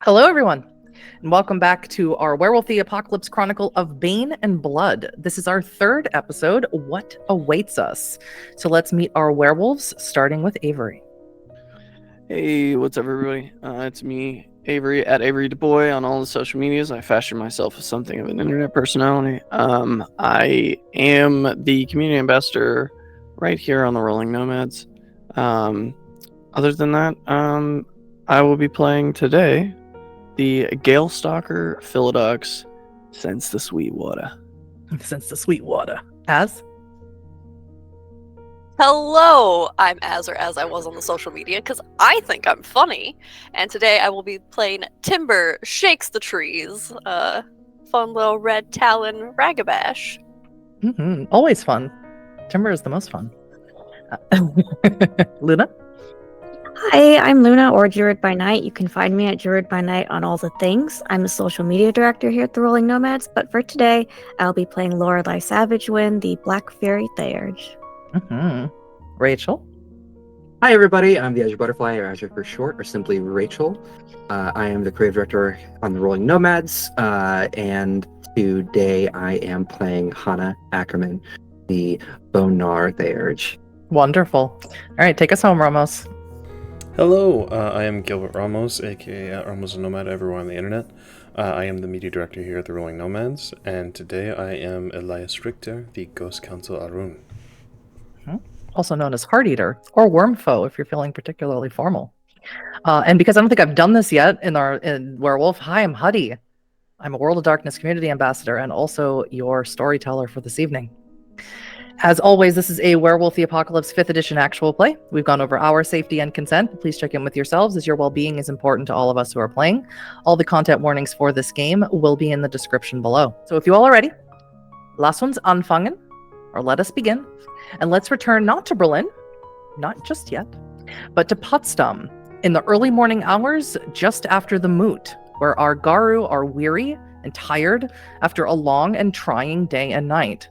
Hello, everyone, and welcome back to our Werewolf the Apocalypse Chronicle of Bane and Blood. This is our third episode, What Awaits Us? So let's meet our werewolves, starting with Avery. Hey, what's up, everybody? It's me, Avery, at Averydaboi on all the social medias. I fashion myself as something of an internet personality. I am the community ambassador right here on the Rolling Nomads. Other than that, I will be playing today the Galestalker Philodox, Sense the Sweet Water. Sense the sweet water. Az? Hello, I'm Az, or as I was on the social media, because I think I'm funny. And today I will be playing Timber Shakes the Trees, fun little red Talon Ragabash. Always fun. Timber is the most fun. Luna? Hi, I'm Luna, or Druid by Night. You can find me at Druid by Night on all the things. I'm a social media director here at the Rolling Nomads, but for today, I'll be playing Lorelei Savagewind, the Black Fairy Theurge. Rachel? Hi, everybody. I'm the Azure Butterfly, or Azure for short, or simply Rachel. I am the creative director on the Rolling Nomads, and today I am playing Hana Ackerman, the Bonar Theurge. Wonderful. All right, take us home, Ramos. Hello, I am Gilbert Ramos, aka Ramos the Nomad everywhere on the internet. I am the media director here at the Rolling Nomads, and today I am Elias Richter, the Ghost Council Arun. Also known as Heart Eater, or Worm Foe if you're feeling particularly formal. And because I don't think I've done this yet in Werewolf, hi, I'm Huddy. I'm a World of Darkness community ambassador and also your storyteller for this evening. As always, this is a Werewolf the Apocalypse 5th edition actual play. We've gone over our safety and consent. Please check in with yourselves as your well-being is important to all of us who are playing. All the content warnings for this game will be in the description below. So if you all are ready, lass uns anfangen, or let us begin. And let's return not to Berlin, not just yet, but to Potsdam in the early morning hours just after the moot, where our Garu are weary and tired after a long and trying day and night.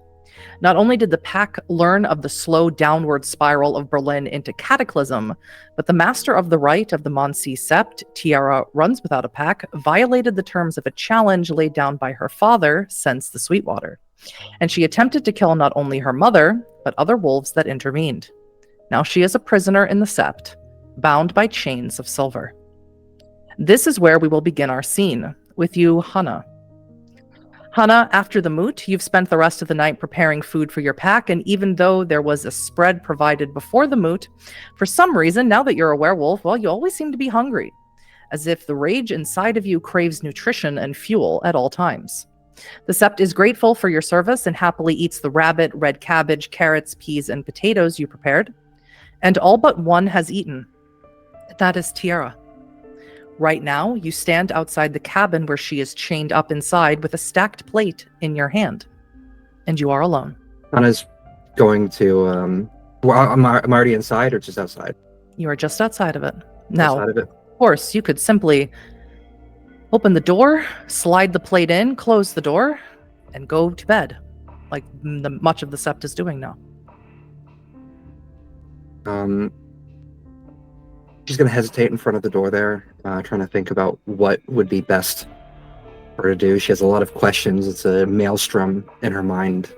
Not only did the pack learn of the slow downward spiral of Berlin into cataclysm, but the master of the right of the Monsi Sept, Tiara runs without a pack, violated the terms of a challenge laid down by her father, Sense the Sweetwater. And she attempted to kill not only her mother, but other wolves that intervened. Now she is a prisoner in the Sept, bound by chains of silver. This is where we will begin our scene, with you, Hana. Hana, after the moot, you've spent the rest of the night preparing food for your pack, and even though there was a spread provided before the moot, for some reason, now that you're a werewolf, well, you always seem to be hungry, as if the rage inside of you craves nutrition and fuel at all times. The Sept is grateful for your service and happily eats the rabbit, red cabbage, carrots, peas, and potatoes you prepared. And all but one has eaten. That is Tiara. Right now, you stand outside the cabin where she is chained up inside with a stacked plate in your hand. And you are alone. Hana's going to... Well, I'm already inside or just outside? You are just outside of it. Now, Outside of it? of course, you could simply open the door, slide the plate in, close the door, and go to bed, like much of the Sept is doing now. She's going to hesitate in front of the door there, trying to think about what would be best for her to do. She has a lot of questions. It's a maelstrom in her mind.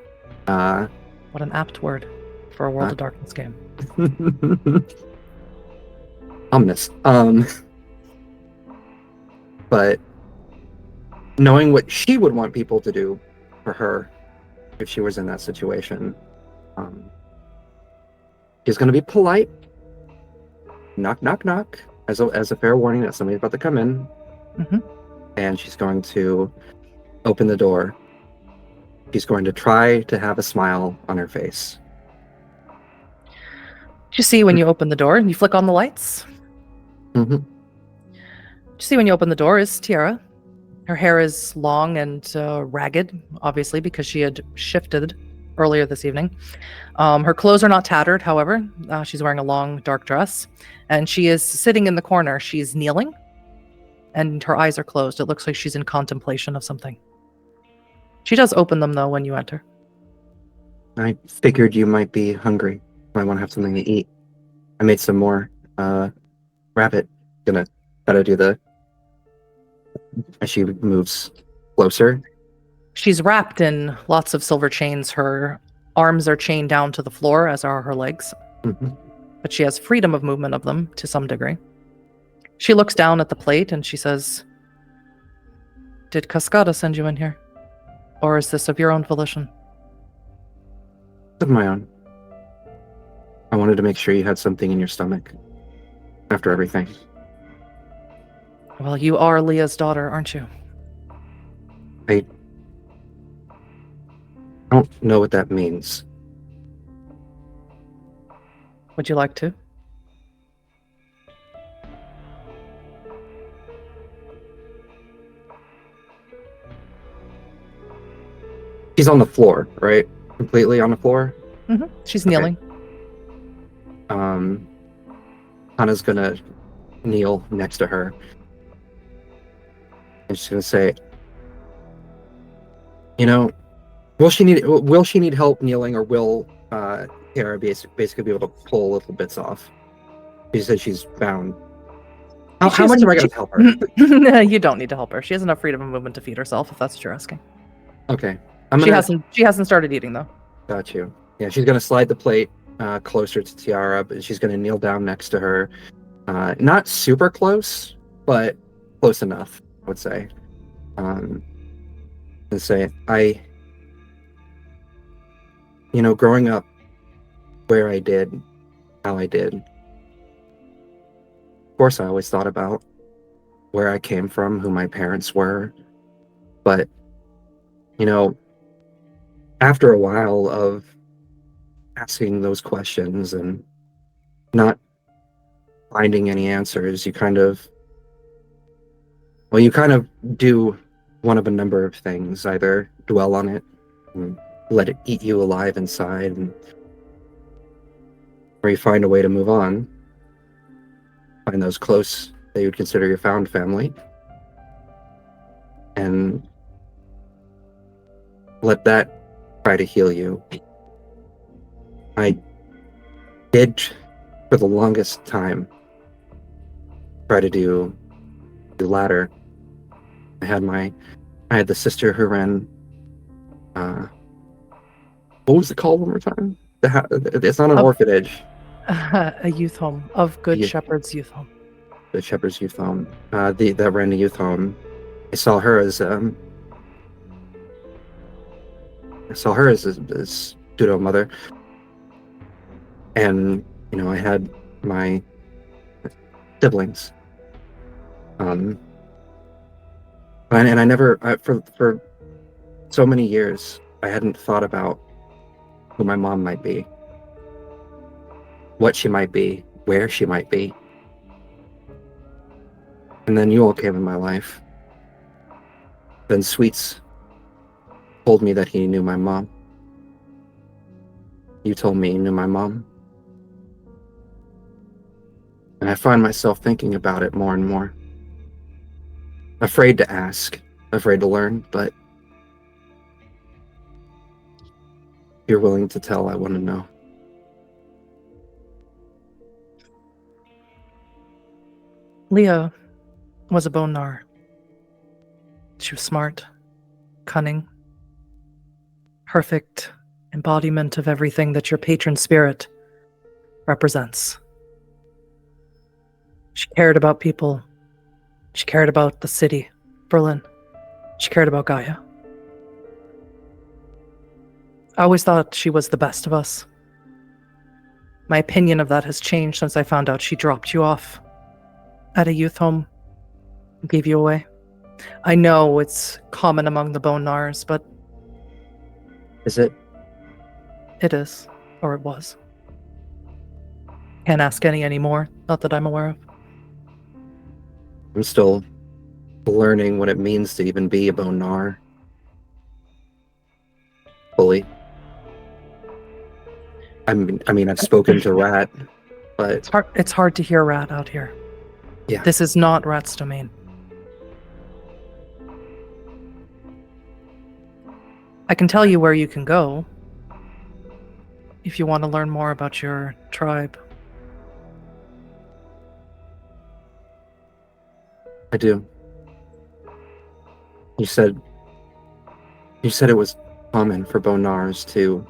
What an apt word for a World of Darkness game. Ominous. But knowing what she would want people to do for her if she was in that situation, she's going to be polite. Knock, knock, knock, as a fair warning that somebody's about to come in. And she's going to open the door. She's going to try to have a smile on her face. You see when you open the door and you flick on the lights? You see when you open the door is Tiara. Her hair is long and ragged, obviously, because she had shifted earlier this evening. Her clothes are not tattered, however. She's wearing a long, dark dress, and she is sitting in the corner. She's kneeling, and her eyes are closed. It looks like she's in contemplation of something. She does open them, though, when you enter. I figured you might be hungry. Might want to have something to eat. I made some more rabbit. Gonna try to do the as she moves closer. She's wrapped in lots of silver chains. Her arms are chained down to the floor, as are her legs. Mhm. But she has freedom of movement of them to some degree. She looks down at the plate and she says, "Did Cascada send you in here? Or is this of your own volition?" Of my own. I wanted to make sure you had something in your stomach after everything. Well, you are Leah's daughter, aren't you? I don't know what that means. Would you like to? She's on the floor, right? Completely on the floor. Mm-hmm. She's Okay. kneeling. Hana's gonna kneel next to her. And she's gonna say, will she need help kneeling, or will Tiara basically be able to pull little bits off? She said she's bound. How much am I going to help her? You don't need to help her. She has enough freedom of movement to feed herself, if that's what you're asking. Okay. She hasn't started eating though. Got you. Yeah, she's gonna slide the plate closer to Tiara, but she's gonna kneel down next to her. Not super close, but close enough, I would say. And say, growing up where I did, how I did, of course I always thought about where I came from, who my parents were. But, after a while of asking those questions and not finding any answers, you kind of do one of a number of things. Either dwell on it and let it eat you alive inside, or you find a way to move on, find those close that you would consider your found family, and let that try to heal you. I did, for the longest time, try to do the latter. I had the sister who ran, what was it called one more time? It's not an orphanage. A youth home of Good Yeah. Shepherd's Youth Home. The Shepherd's Youth Home. That ran the youth home. I saw her as a pseudo mother, and I had my siblings, and I never for so many years I hadn't thought about who my mom might be, what she might be, where she might be. And then you all came in my life. Then Sweets told me that he knew my mom. You told me you knew my mom. And I find myself thinking about it more and more. Afraid to ask, afraid to learn, but if you're willing to tell, I want to know. Leah was a bone gnar. She was smart, cunning, perfect embodiment of everything that your patron spirit represents. She cared about people. She cared about the city, Berlin. She cared about Gaia. I always thought she was the best of us. My opinion of that has changed since I found out she dropped you off at a youth home and gave you away. I know it's common among the bone gnars, but Is it? it is, or it was. Can't ask any anymore, not that I'm aware of. I'm still learning what it means to even be a bone gnar. Fully. I mean, I've spoken to Rat, but It's hard to hear Rat out here. Yeah. This is not Rat's domain. I can tell you where you can go if you want to learn more about your tribe. I do. You said it was common for Bonars to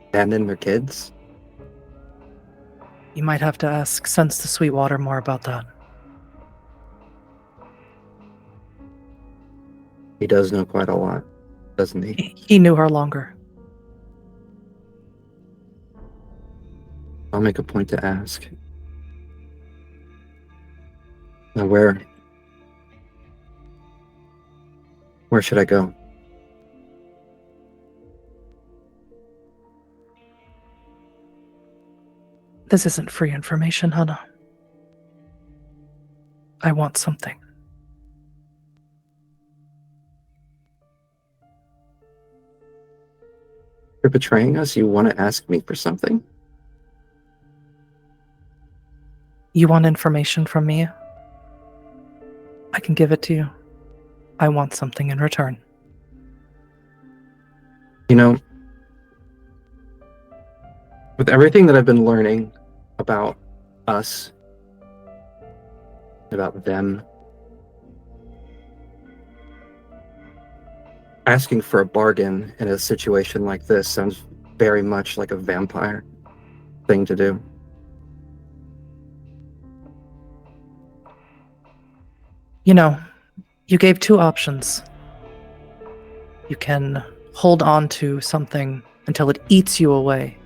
abandon their kids? You might have to ask Sense the Sweetwater more about that. He does know quite a lot, doesn't he? He knew her longer. I'll make a point to ask. Now, where should I go? This isn't free information, Hana. I want something. You're betraying us? You want to ask me for something? You want information from me? I can give it to you. I want something in return. You know, with everything that I've been learning about us, about them, asking for a bargain in a situation like this sounds very much like a vampire thing to do. You know, you gave two options. You can hold on to something until it eats you away,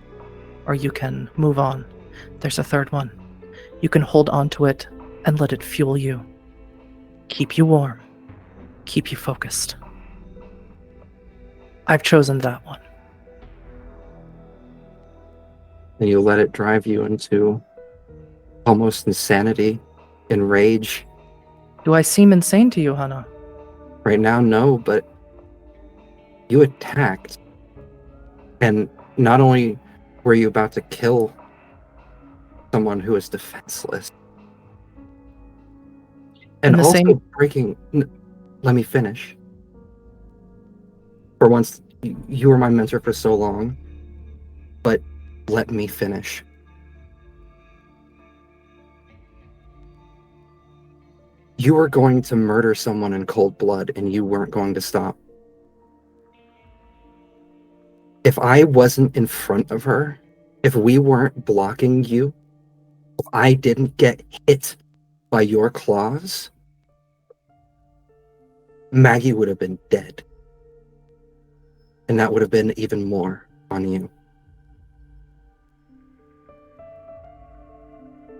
or you can move on. There's a third one. You can hold on to it and let it fuel you, keep you warm, keep you focused. I've chosen that one. And you let it drive you into almost insanity and rage. Do I seem insane to you, Hana? Right now, no, but you attacked. And not only were you about to kill someone who is defenseless, and also breaking... Let me finish. For once, you were my mentor for so long, but let me finish. You were going to murder someone in cold blood, and you weren't going to stop. If I wasn't in front of her, if we weren't blocking you, if I didn't get hit by your claws, Maggie would have been dead. And that would have been even more on you.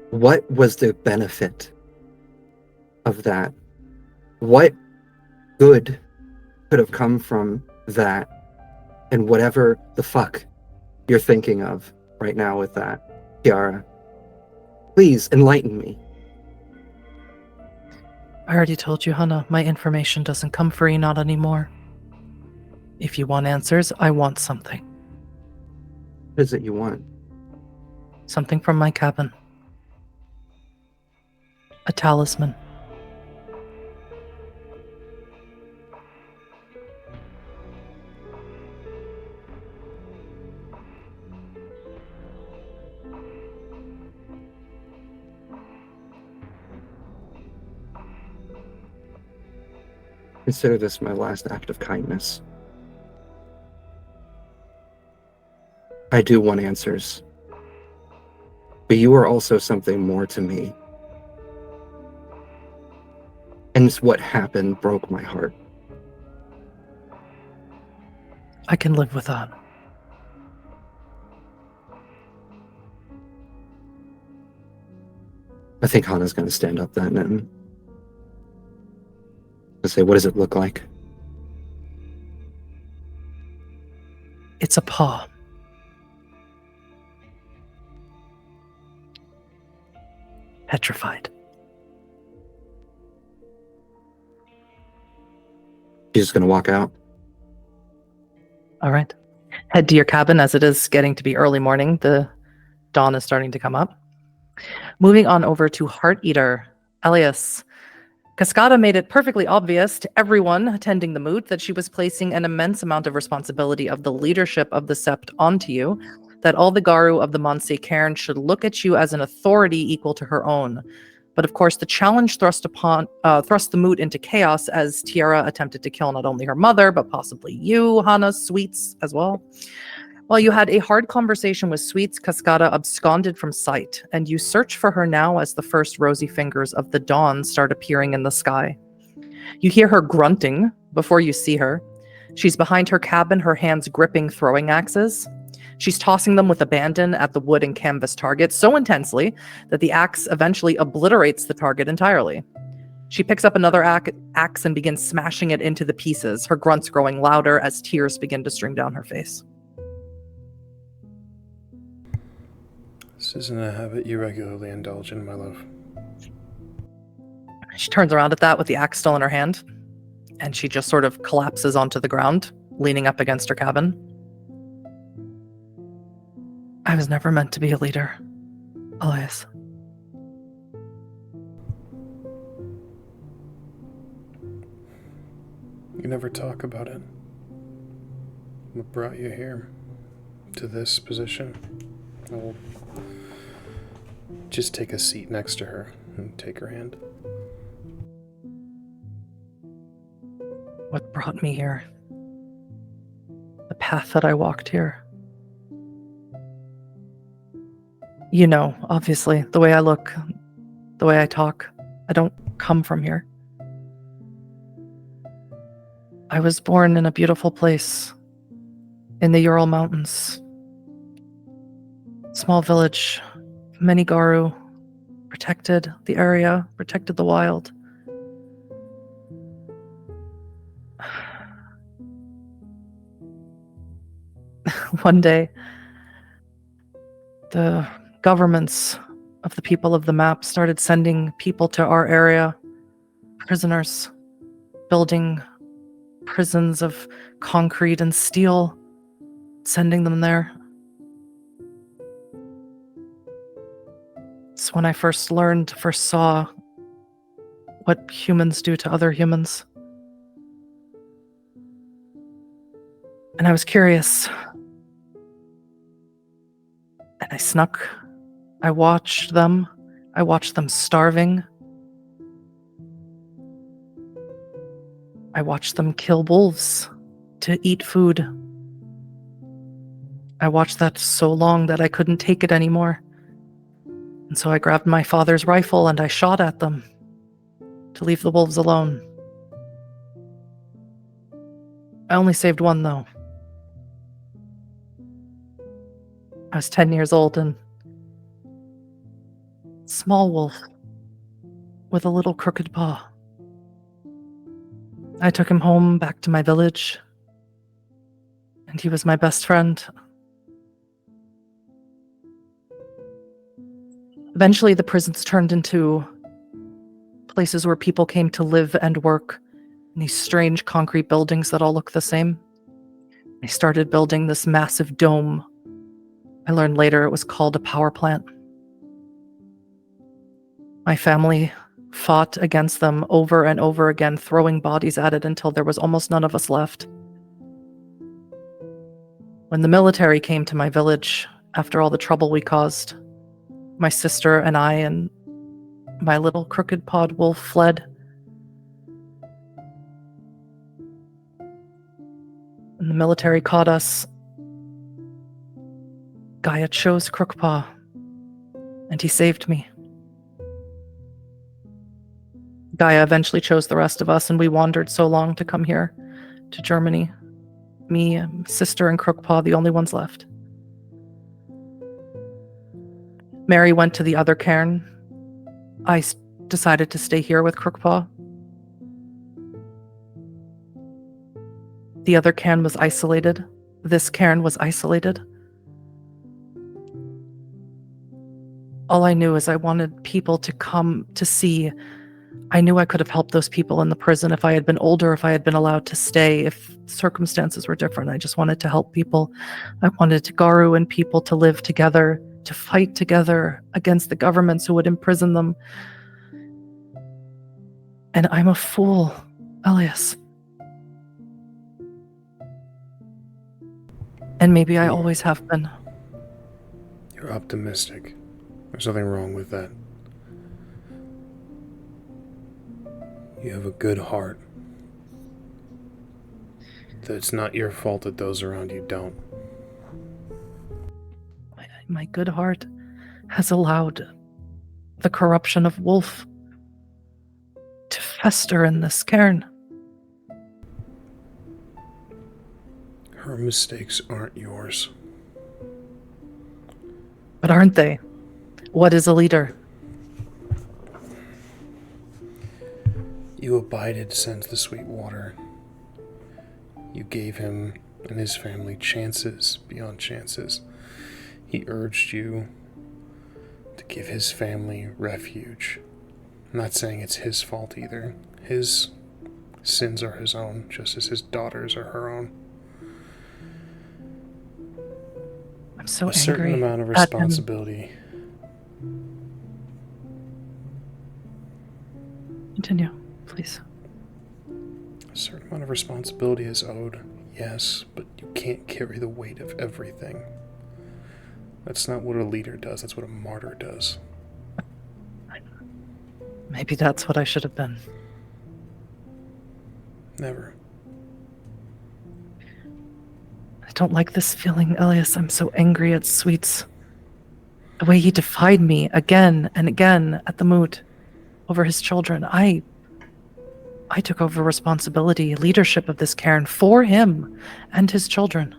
What was the benefit of that? What good could have come from that? And whatever the fuck you're thinking of right now with that, Tiara, please enlighten me. I already told you, Hana, my information doesn't come free, not anymore. If you want answers, I want something. What is it you want? Something from my cabin. A talisman. Consider this my last act of kindness. I do want answers. But you are also something more to me. And what happened broke my heart. I can live with that. I think Hana's going to stand up then and say, what does it look like? It's a paw. Petrified. She's just going to walk out. All right. Head to your cabin as it is getting to be early morning. The dawn is starting to come up. Moving on over to Heart Eater, Elias. Cascada made it perfectly obvious to everyone attending the moot that she was placing an immense amount of responsibility of the leadership of the Sept onto you, that all the Garu of the Manse Cairn should look at you as an authority equal to her own. But of course, the challenge thrust the mood into chaos as Tiara attempted to kill not only her mother, but possibly you, Hana, Sweets, as well. While you had a hard conversation with Sweets, Cascada absconded from sight, and you search for her now as the first rosy fingers of the dawn start appearing in the sky. You hear her grunting before you see her. She's behind her cabin, her hands gripping throwing axes. She's tossing them with abandon at the wood and canvas target so intensely that the axe eventually obliterates the target entirely. She picks up another axe and begins smashing it into the pieces, her grunts growing louder as tears begin to stream down her face. This isn't a habit you regularly indulge in, my love. She turns around at that with the axe still in her hand, and she just sort of collapses onto the ground, leaning up against her cabin. I was never meant to be a leader, Elias. You never talk about it. What brought you here? To this position? I will just take a seat next to her and take her hand. What brought me here? The path that I walked here. You know, obviously, the way I look, the way I talk, I don't come from here. I was born in a beautiful place in the Ural Mountains. Small village, many Garu, protected the area, protected the wild. One day, the governments of the people of the map started sending people to our area, prisoners, building prisons of concrete and steel, sending them there. It's when I first saw what humans do to other humans. And I was curious. And I snuck. I watched them starving. I watched them kill wolves to eat food. I watched that so long that I couldn't take it anymore. And so I grabbed my father's rifle and I shot at them to leave the wolves alone. I only saved one, though. I was 10 years old and small wolf with a little crooked paw. I took him home back to my village, and he was my best friend. Eventually, the prisons turned into places where people came to live and work in these strange concrete buildings that all look the same. They started building this massive dome. I learned later it was called a power plant. My family fought against them over and over again, throwing bodies at it until there was almost none of us left. When the military came to my village, after all the trouble we caused, my sister and I and my little crooked-pawed wolf fled. When the military caught us, Gaia chose Crookpaw, and he saved me. Gaia eventually chose the rest of us, and we wandered so long to come here, to Germany. Me, sister, and Crookpaw, the only ones left. Mary went to the other cairn. I decided to stay here with Crookpaw. The other cairn was isolated. This cairn was isolated. All I knew is I wanted people to come to see. I knew I could have helped those people in the prison if I had been older, if I had been allowed to stay, if circumstances were different. I just wanted to help people. I wanted Garu and people to live together, to fight together against the governments who would imprison them. And I'm a fool, Elias. And maybe I always have been. You're optimistic. There's nothing wrong with that. You have a good heart. It's not your fault that those around you don't. My good heart has allowed the corruption of Wolf to fester in this cairn. Her mistakes aren't yours. But aren't they? What is a leader? You abided since the sweet water. You gave him and his family chances beyond chances. He urged you to give his family refuge. I'm not saying it's his fault either. His sins are his own, just as his daughters are her own. I'm so A angry. certain amount of at him. responsibility. Continue, please. A certain amount of responsibility is owed, yes, but you can't carry the weight of everything. That's not what a leader does, that's what a martyr does. Maybe that's what I should have been. Never. I don't like this feeling, Elias. I'm so angry at Sweets. The way he defied me again and again at the moot over his children. I took over responsibility, leadership of this cairn for him and his children.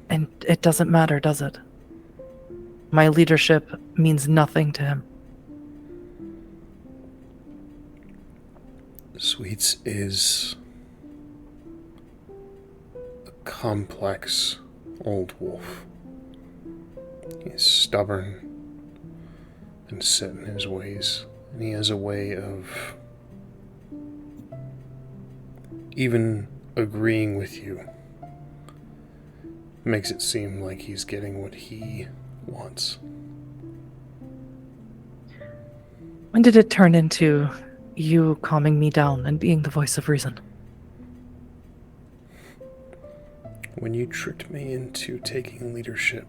And it doesn't matter, does it? My leadership means nothing to him. Sweets is a complex old wolf. He's stubborn and set in his ways, and he has a way of even agreeing with you. Makes it seem like he's getting what he wants. When did it turn into you calming me down and being the voice of reason? When you tricked me into taking leadership.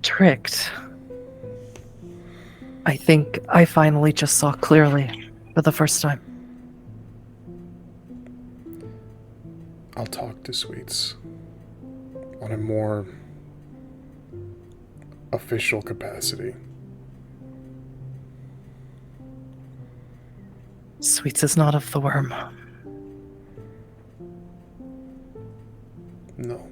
Tricked. I think I finally just saw clearly for the first time. I'll talk to Sweets on a more official capacity. Sweets is not of the Wyrm. No.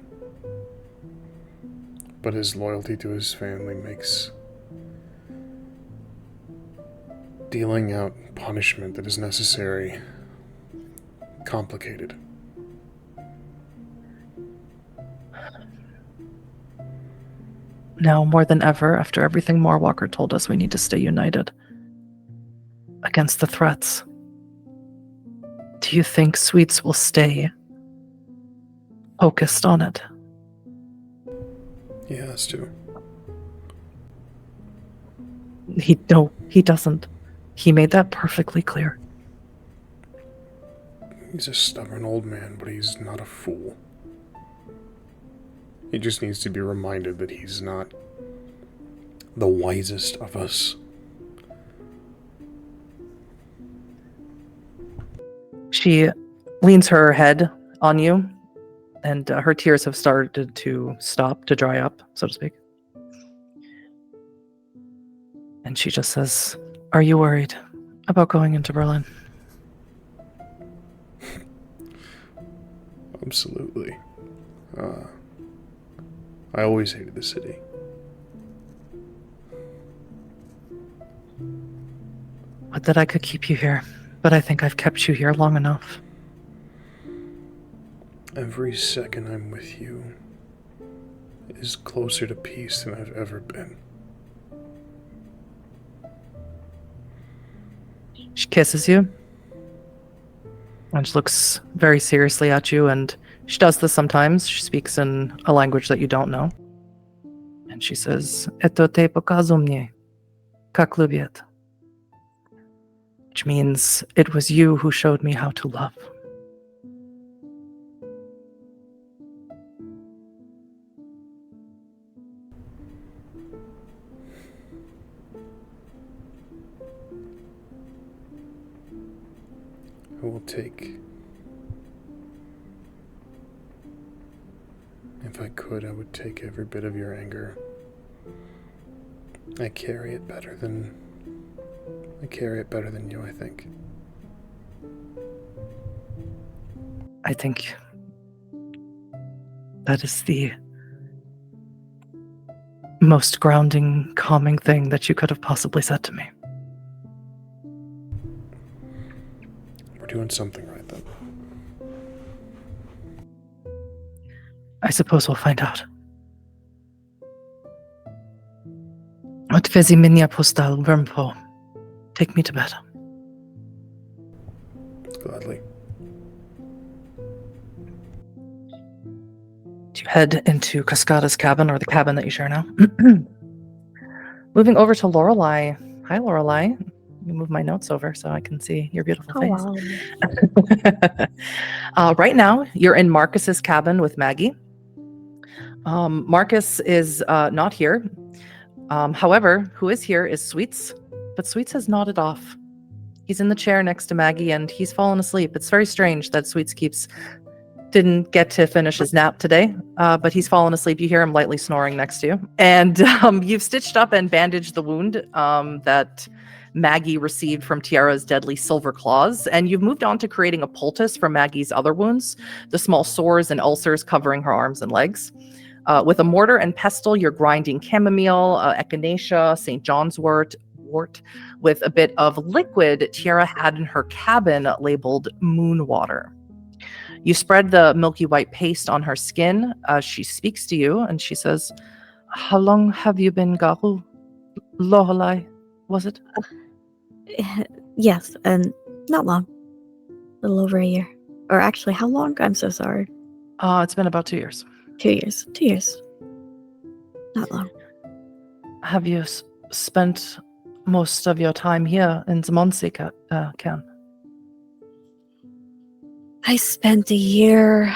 But his loyalty to his family makes dealing out punishment that is necessary complicated. Now, more than ever, after everything Moorwalker told us, we need to stay united against the threats. Do you think Sweets will stay focused on it? He has to. No, he doesn't. He made that perfectly clear. He's a stubborn old man, but he's not a fool. He just needs to be reminded that he's not the wisest of us. She leans her head on you, and her tears have started to stop, to dry up, so to speak. And she just says, "Are you worried about going into Berlin?" Absolutely. I always hated the city. Would that I could keep you here, but I think I've kept you here long enough. Every second I'm with you is closer to peace than I've ever been. She kisses you, and she looks very seriously at you, and she does this sometimes. She speaks in a language that you don't know. And she says, "Eto te pokazał mnie, как lubię," which means, "It was you who showed me how to love." I will take... If I could, I would take every bit of your anger. I carry it better than you, I think. I think that is the most grounding, calming thing that you could have possibly said to me. We're doing something right then. I suppose we'll find out. Odvezi mnie postal Wyrmpo. Take me to bed. Gladly. You head into Cascada's cabin, or the cabin that you share now. Moving over to Lorelei. Hi, Lorelei. Let me move my notes over so I can see your beautiful face. Wow. Right now, you're in Marcus's cabin with Maggie. Marcus is not here. However, who is here is Sweets, but Sweets has nodded off. He's in the chair next to Maggie, and he's fallen asleep. It's very strange that Sweets didn't get to finish his nap today, but he's fallen asleep. You hear him lightly snoring next to you. And you've stitched up and bandaged the wound that Maggie received from Tiara's deadly silver claws, and you've moved on to creating a poultice for Maggie's other wounds, the small sores and ulcers covering her arms and legs. With a mortar and pestle, you're grinding chamomile, echinacea, St. John's wort, with a bit of liquid Tiara had in her cabin labeled moon water. You spread the milky white paste on her skin. She speaks to you, and she says, "How long have you been Garu? Lorelei, was it?" Yes, and not long. A little over a year. Or actually, how long? I'm so sorry. It's been about 2 years. 2 years. 2 years. Not long. Have you spent most of your time here in the Monsi camp? I spent a year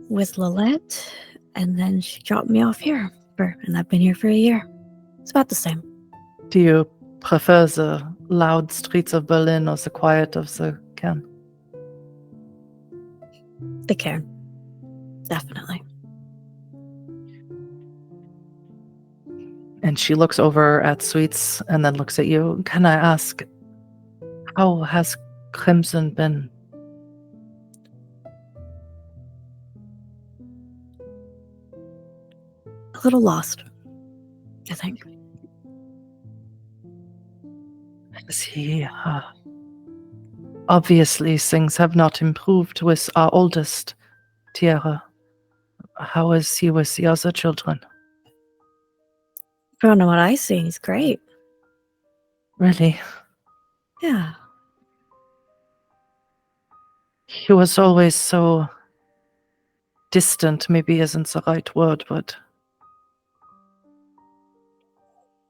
with Lilette, and then she dropped me off here. And I've been here for a year. It's about the same. Do you prefer the loud streets of Berlin or the quiet of the camp? The cairn. Definitely. And she looks over at Sweets and then looks at you. Can I ask, how has Crimson been? A little lost, I think. Is he... obviously, things have not improved with our oldest, Tiara. How is he with the other children? I don't know what I see. He's great. Really? Yeah. He was always so distant, maybe isn't the right word, but...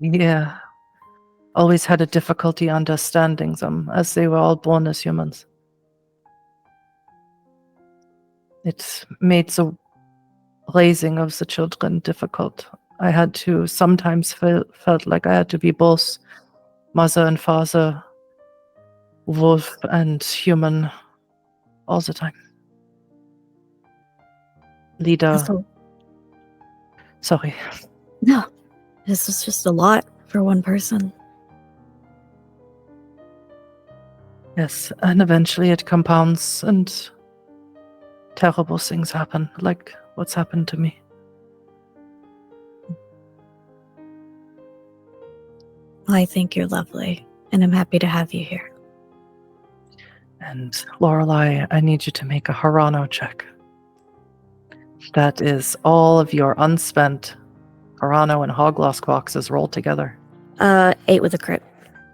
yeah. Always had a difficulty understanding them, as they were all born as humans. It made the raising of the children difficult. I had to sometimes felt like I had to be both mother and father, wolf and human, all the time. Leader. Sorry. No, this was just a lot for one person. Yes, and eventually it compounds and terrible things happen, like what's happened to me. I think you're lovely, and I'm happy to have you here. And Lorelei, I need you to make a Harano check. That is all of your unspent Harano and Hoglosk boxes rolled together. 8 with a crit.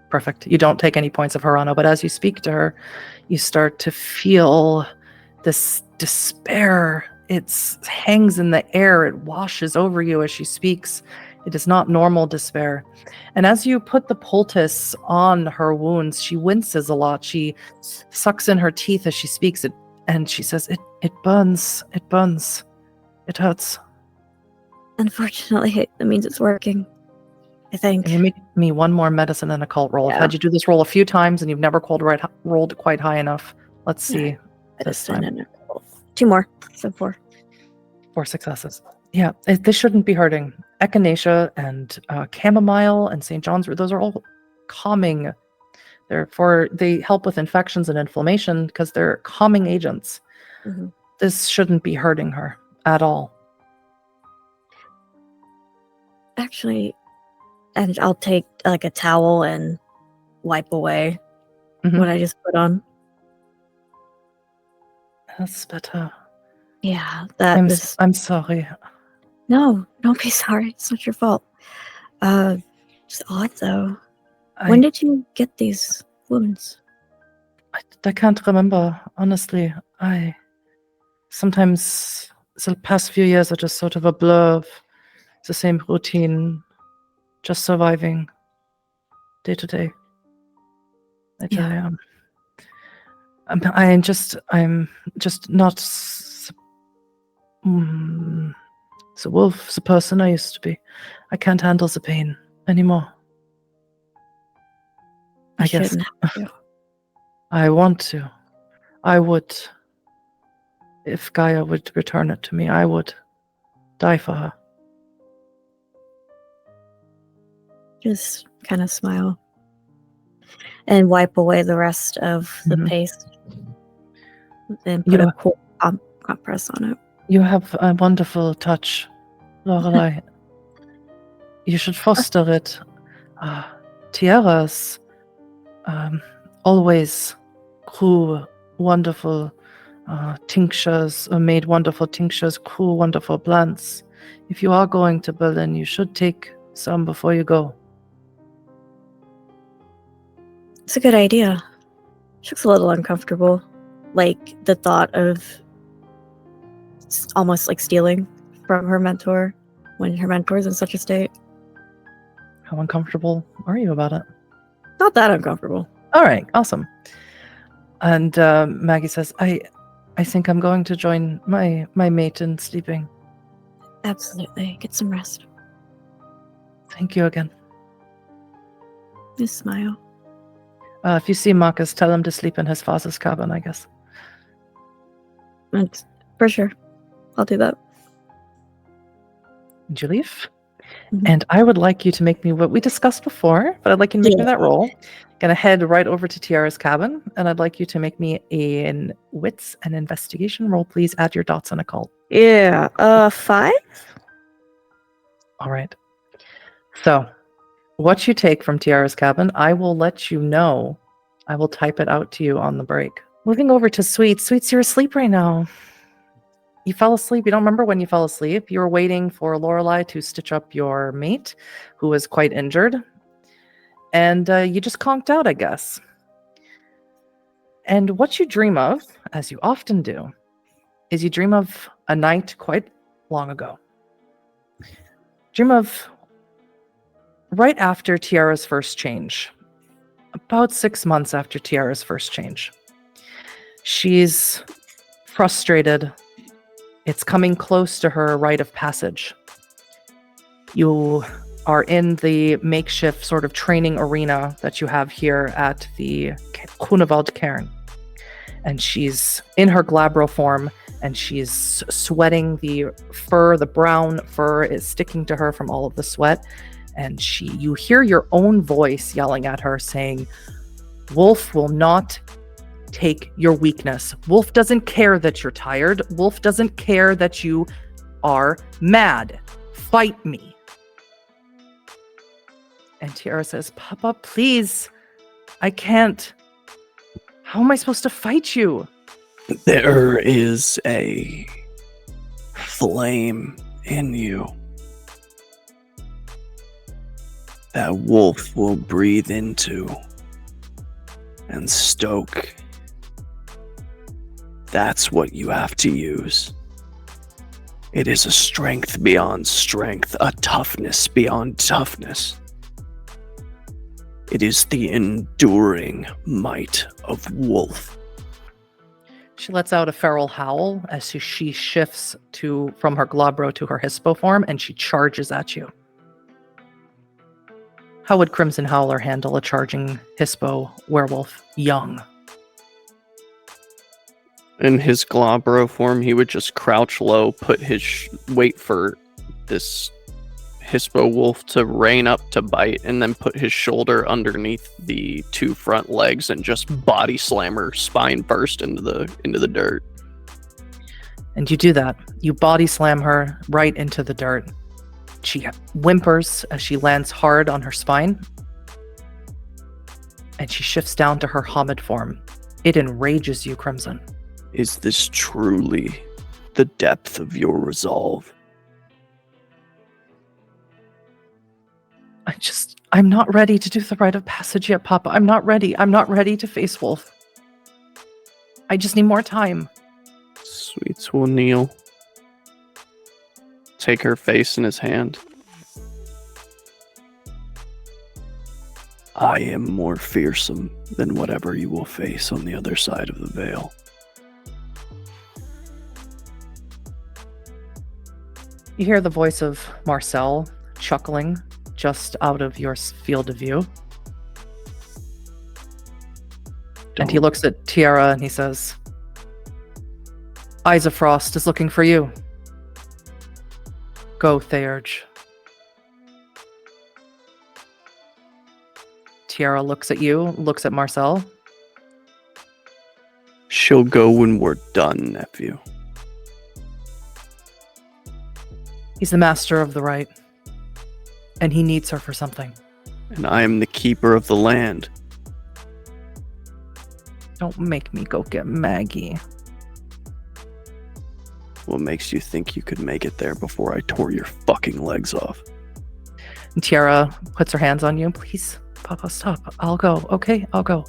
Perfect. You don't take any points of Harano, but as you speak to her, you start to feel this despair. It hangs in the air. It washes over you as she speaks. It is not normal despair. And as you put the poultice on her wounds, she winces a lot. She sucks in her teeth as she speaks, and she says, it burns. It burns. It hurts. Unfortunately, that means it's working. I think. Can you make me one more medicine and occult roll? Yeah. I've had you do this roll a few times, and you've never rolled quite high enough. Let's see. This Medicine time. and occult. 2 more. So 4. 4 successes. Yeah, this shouldn't be hurting. Echinacea and chamomile and St. John's root, those are all calming. Therefore, they help with infections and inflammation because they're calming agents. Mm-hmm. This shouldn't be hurting her at all. Actually, and I'll take like a towel and wipe away Mhm. what I just put on. That's better. Yeah, I'm sorry. No, don't be sorry. It's not your fault. Just odd though. When did you get these wounds? I can't remember, honestly. Sometimes the past few years are just sort of a blur of the same routine, just surviving day to day. I'm just not the wolf, the person I used to be. I can't handle the pain anymore. I guess shouldn't have to. I want to. I would. If Gaia would return it to me, I would die for her. Just kind of smile and wipe away the rest of the paste and put a cool compress on it. You have a wonderful touch, Lorelei. You should foster it. Tiara's always grew wonderful tinctures, made wonderful tinctures, grew wonderful plants. If you are going to Berlin, you should take some before you go. It's a good idea. She looks a little uncomfortable. Like the thought of almost like stealing from her mentor when her mentor's in such a state. How uncomfortable are you about it? Not that uncomfortable. All right, awesome. And Maggie says, I think I'm going to join my mate in sleeping. Absolutely. Get some rest. Thank you again. Just smile. If you see Marcus, tell him to sleep in his father's cabin, I guess. That's for sure. I'll do that. Did you leave? Mhm. And I would like you to make me what we discussed before, but I'd like you to make me that roll. Gonna head right over to Tiara's cabin, and I'd like you to make me an wits and investigation roll, please. Add your dots on occult. Yeah. 5? All right. So, what you take from Tiara's cabin, I will let you know. I will type it out to you on the break. Moving over to Sweets. Sweets, you're asleep right now. You fell asleep. You don't remember when you fell asleep. You were waiting for Lorelei to stitch up your mate, who was quite injured. And you just conked out, I guess. And what you dream of, as you often do, is you dream of a night quite long ago. Dream of right after Tiara's first change. About 6 months after Tiara's first change. She's frustrated. It's coming close to her rite of passage. You are in the makeshift sort of training arena that you have here at the Grunewald Cairn. And she's in her glabro form, and she's sweating. The fur, the brown fur is sticking to her from all of the sweat. And you hear your own voice yelling at her saying, Wolf will not take your weakness. Wolf doesn't care that you're tired. Wolf doesn't care that you are mad. Fight me. And Tiara says, Papa, please. I can't. How am I supposed to fight you? There is a flame in you that Wolf will breathe into and stoke. That's what you have to use. It is a strength beyond strength, a toughness beyond toughness. It is the enduring might of Wolf. She lets out a feral howl as she shifts from her glabro to her hispo form, and she charges at you. How would Crimson Howler handle a charging hispo werewolf young? In his glabro form, he would just crouch low, put his wait for this Hispo wolf to rein up to bite, and then put his shoulder underneath the two front legs and just body slam her spine first into the dirt. And you do that. You body slam her right into the dirt. She whimpers as she lands hard on her spine. And she shifts down to her Hamid form. It enrages you, Crimson. Is this truly the depth of your resolve? I'm not ready to do the rite of passage yet, Papa. I'm not ready. I'm not ready to face Wolf. I just need more time. Sweets will kneel. Take her face in his hand. I am more fearsome than whatever you will face on the other side of the veil. You hear the voice of Marcel chuckling just out of your field of view. And he looks at Tiara and he says, Eyes of Frost is looking for you. Go, Theurge. Tiara looks at you, looks at Marcel. She'll go when we're done, nephew. He's the master of the right. And he needs her for something. And I am the keeper of the land. Don't make me go get Maggie. What makes you think you could make it there before I tore your fucking legs off? And Tiara puts her hands on you. Please, Papa, stop. I'll go. Okay, I'll go.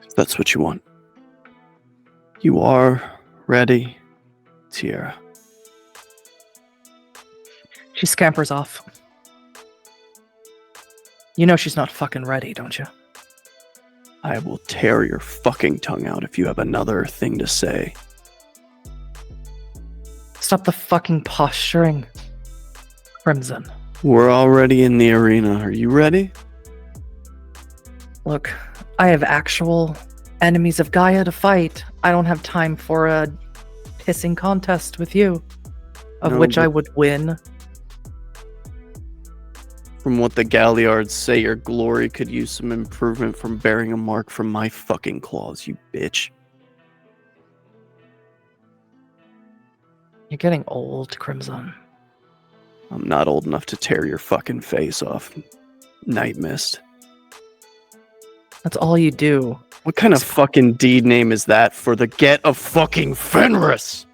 If that's what you want. You are ready, Tiara. She scampers off. You know she's not fucking ready, don't you? I will tear your fucking tongue out if you have another thing to say. Stop the fucking posturing, Crimson. We're already in the arena. Are you ready? Look, I have actual enemies of Gaia to fight. I don't have time for a pissing contest with you, of which I would win. From what the Galliards say, your glory could use some improvement from bearing a mark from my fucking claws, you bitch. You're getting old, Crimson. I'm not old enough to tear your fucking face off, Night Mist. That's all you do. What kind of fucking deed name is that for the get of fucking Fenris?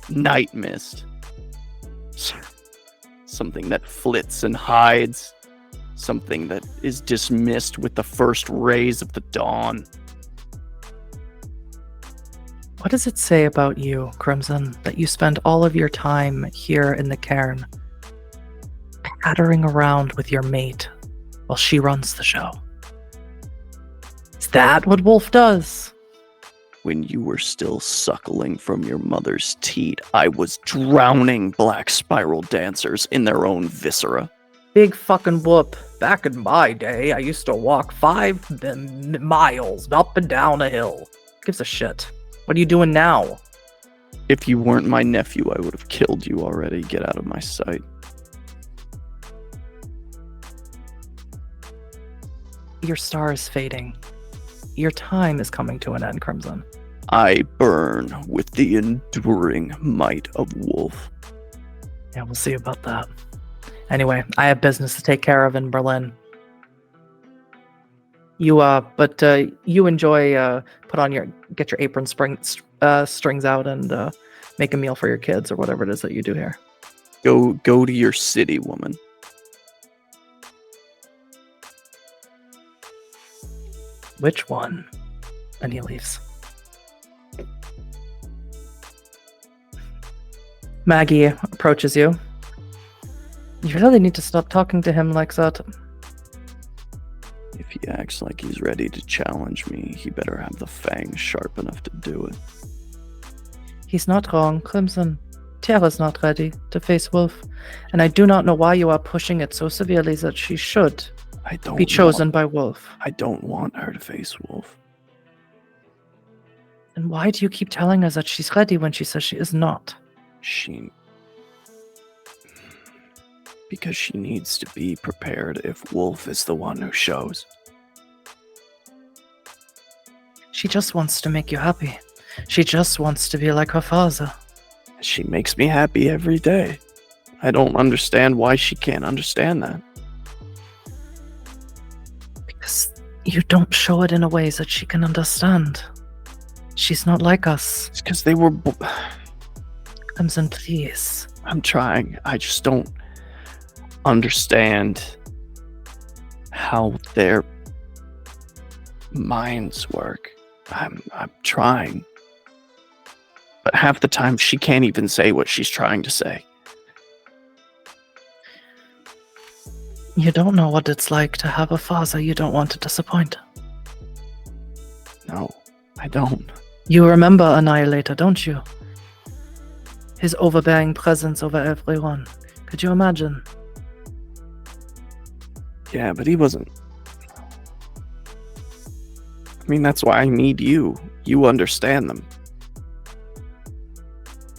Night Mist. Something that flits and hides. Something that is dismissed with the first rays of the dawn. What does it say about you, Crimson, that you spend all of your time here in the cairn, pattering around with your mate while she runs the show? Is that what Wolf does? When you were still suckling from your mother's teat, I was drowning black spiral dancers in their own viscera. Big fucking whoop. Back in my day, I used to walk 5 miles up and down a hill. Gives a shit. What are you doing now? If you weren't my nephew, I would have killed you already. Get out of my sight. Your star is fading. Your time is coming to an end, Crimson. I burn with the enduring might of Wolf. Yeah, we'll see about that. Anyway, I have business to take care of in Berlin. You enjoy, get your apron strings out and make a meal for your kids or whatever it is that you do here. Go to your city, woman. Which one? And he leaves. Maggie approaches you. You really need to stop talking to him like that. If he acts like he's ready to challenge me, he better have the fangs sharp enough to do it. He's not wrong, Crimson. Tiara's not ready to face Wolf, and I do not know why you are pushing it so severely that she should. I don't be chosen by Wolf. I don't want her to face Wolf. And why do you keep telling her that she's ready when she says she is not? Because she needs to be prepared if Wolf is the one who shows. She just wants to make you happy. She just wants to be like her father. She makes me happy every day. I don't understand why she can't understand that. Because you don't show it in a way that she can understand. She's not like us. It's because they were... Crimson, please. I'm trying. I just don't understand how their minds work. I'm trying. But half the time she can't even say what she's trying to say. You don't know what it's like to have a father you don't want to disappoint. No, I don't. You remember Annihilator, don't you? His overbearing presence over everyone. Could you imagine? Yeah, but he wasn't. I mean, that's why I need you. You understand them.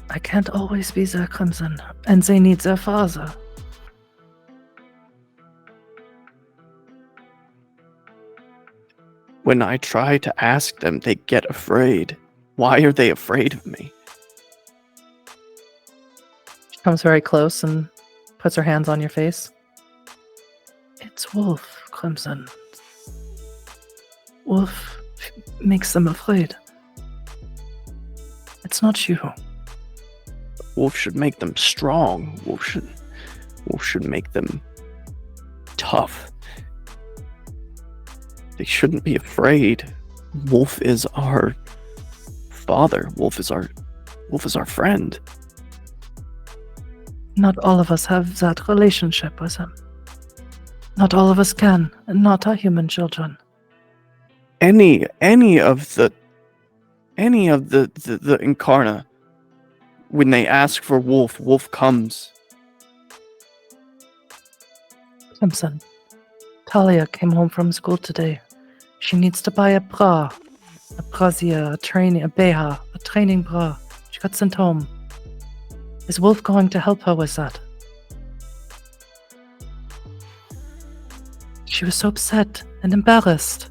I can't always be their Crimson, and they need their father. When I try to ask them, they get afraid. Why are they afraid of me? She comes very close and puts her hands on your face. It's Wolf, Crimson. Wolf makes them afraid. It's not you. Wolf should make them strong. Wolf should make them tough. They shouldn't be afraid. Wolf is our father. Wolf is our friend. Not all of us have that relationship with him. Not all of us can, and not our human children. Any of the Incarna, when they ask for Wolf, Wolf comes. Crimson, Talia came home from school today. She needs to buy a bra, a brassiere, a beha, a training bra. She got sent home. Is Wolf going to help her with that? She was so upset and embarrassed.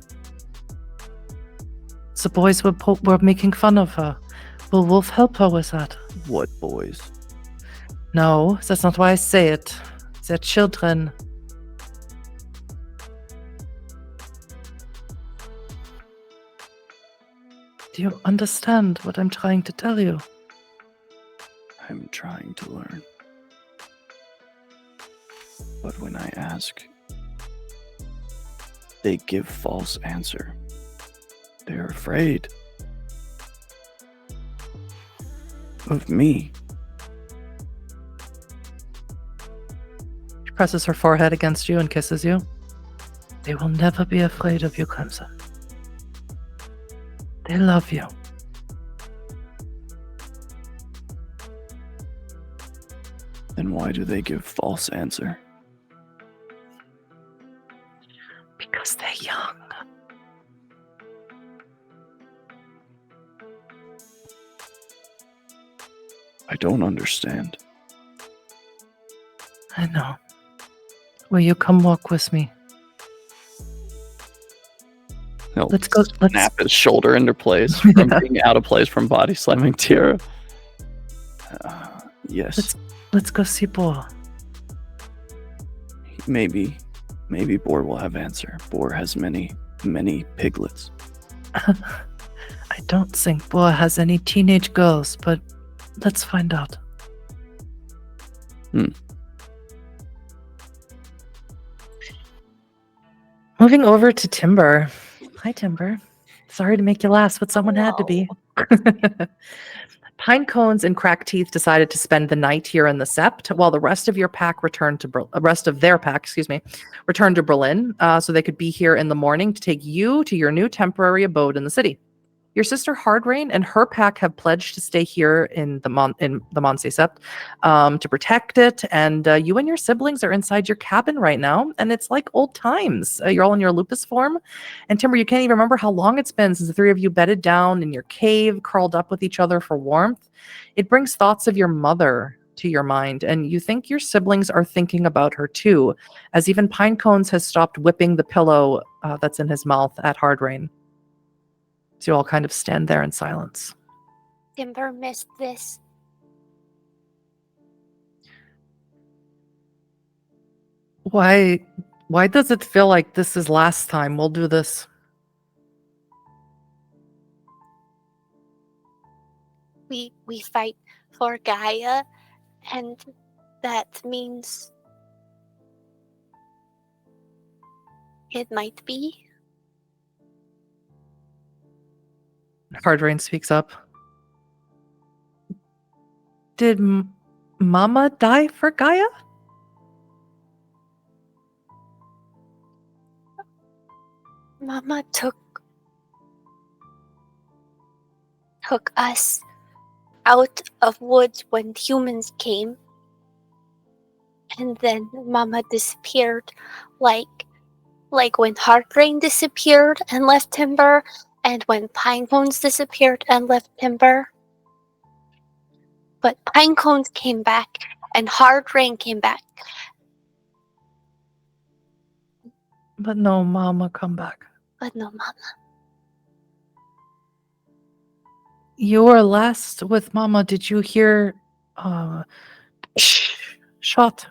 The boys were making fun of her. Will Wolf help her with that? What boys? No, that's not why I say it. They're children. Do you understand what I'm trying to tell you? I'm trying to learn. But when I ask, they give false answer. They're afraid of me. She presses her forehead against you and kisses you. They will never be afraid of you, Crimson. They love you. Then why do they give false answer? Because they're young. I don't understand. I know. Will you come walk with me? He'll Let's go. snap his shoulder into place from being out of place from body slamming Tiara. Yes. Let's go see Boar. Maybe Boar will have answer. Boar has many piglets. I don't think Boar has any teenage girls, but let's find out. Moving over to Timber. Hi, Timber. Sorry to make you last, but someone had to be. Pine Cones and Crack Teeth decided to spend the night here in the Sept, while the rest of their pack returned to Berlin, so they could be here in the morning to take you to your new temporary abode in the city. Your sister Hardrain and her pack have pledged to stay here in the Monsay Sept to protect it. And you and your siblings are inside your cabin right now, and it's like old times. You're all in your lupus form. And Timber, you can't even remember how long it's been since the three of you bedded down in your cave, curled up with each other for warmth. It brings thoughts of your mother to your mind, and you think your siblings are thinking about her too, as even Pinecones has stopped whipping the pillow that's in his mouth at Hardrain. So you all kind of stand there in silence. Timber missed this. Why does it feel like this is last time? We'll do this. We fight for Gaia, and that means it might be. Hardrain speaks up. Did Mama die for Gaia? Mama took us out of woods when humans came, and then Mama disappeared, like when Heartrain disappeared and left Timber, and when Pinecones disappeared and left Timber. But Pinecones came back, and Heartrain came back. But no Mama come back. But no Mama. You were last with Mama. Did you hear shot?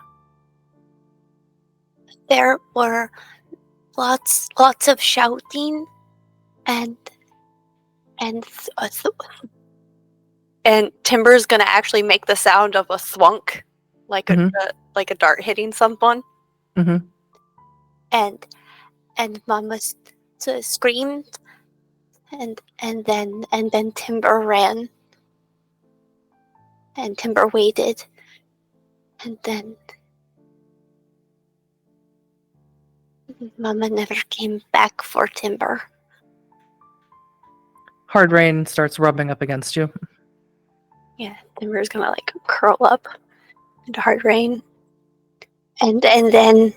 There were lots of shouting and Timber's gonna actually make the sound of a thwunk, like a dart hitting someone. Mm-hmm. And Mama screamed, and then Timber ran, and Timber waited, and then Mama never came back for Timber. Hardrain starts rubbing up against you. Yeah, Timber's gonna like curl up into hard rain. And then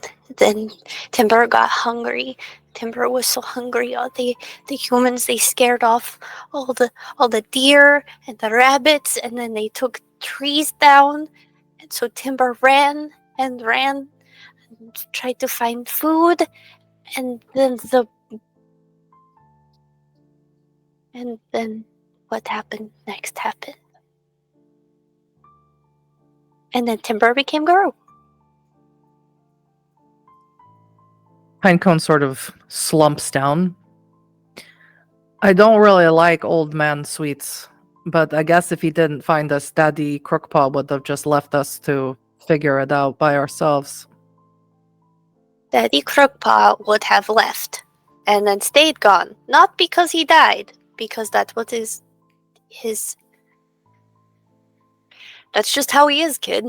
Timber got hungry. Timber was so hungry. All the humans, they scared off all the deer and the rabbits, and then they took trees down. And so Timber ran and tried to find food, and then what happened next happened. And then Timber became Guru. Pinecone sort of slumps down. I don't really like old man sweets, but I guess if he didn't find us, Daddy Crookpaw would have just left us to figure it out by ourselves. Daddy Crookpaw would have left and then stayed gone. Not because he died, because that's what his That's just how he is, kid.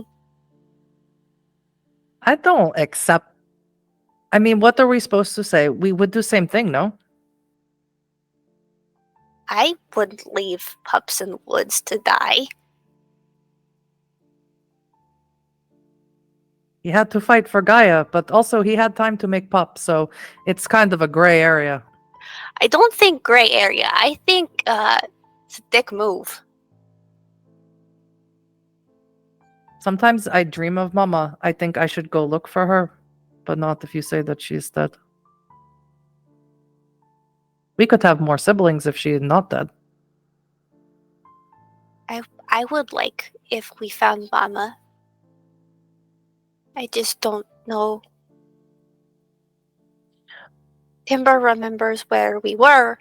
I don't accept. I mean, what are we supposed to say? We would do the same thing, no? I wouldn't leave pups in the woods to die. He had to fight for Gaia, but also he had time to make pups, so it's kind of a gray area. I don't think gray area. I think it's a dick move. Sometimes I dream of Mama. I think I should go look for her, but not if you say that she's dead. We could have more siblings if she is not dead. I would like if we found Mama. I just don't know. Timber remembers where we were,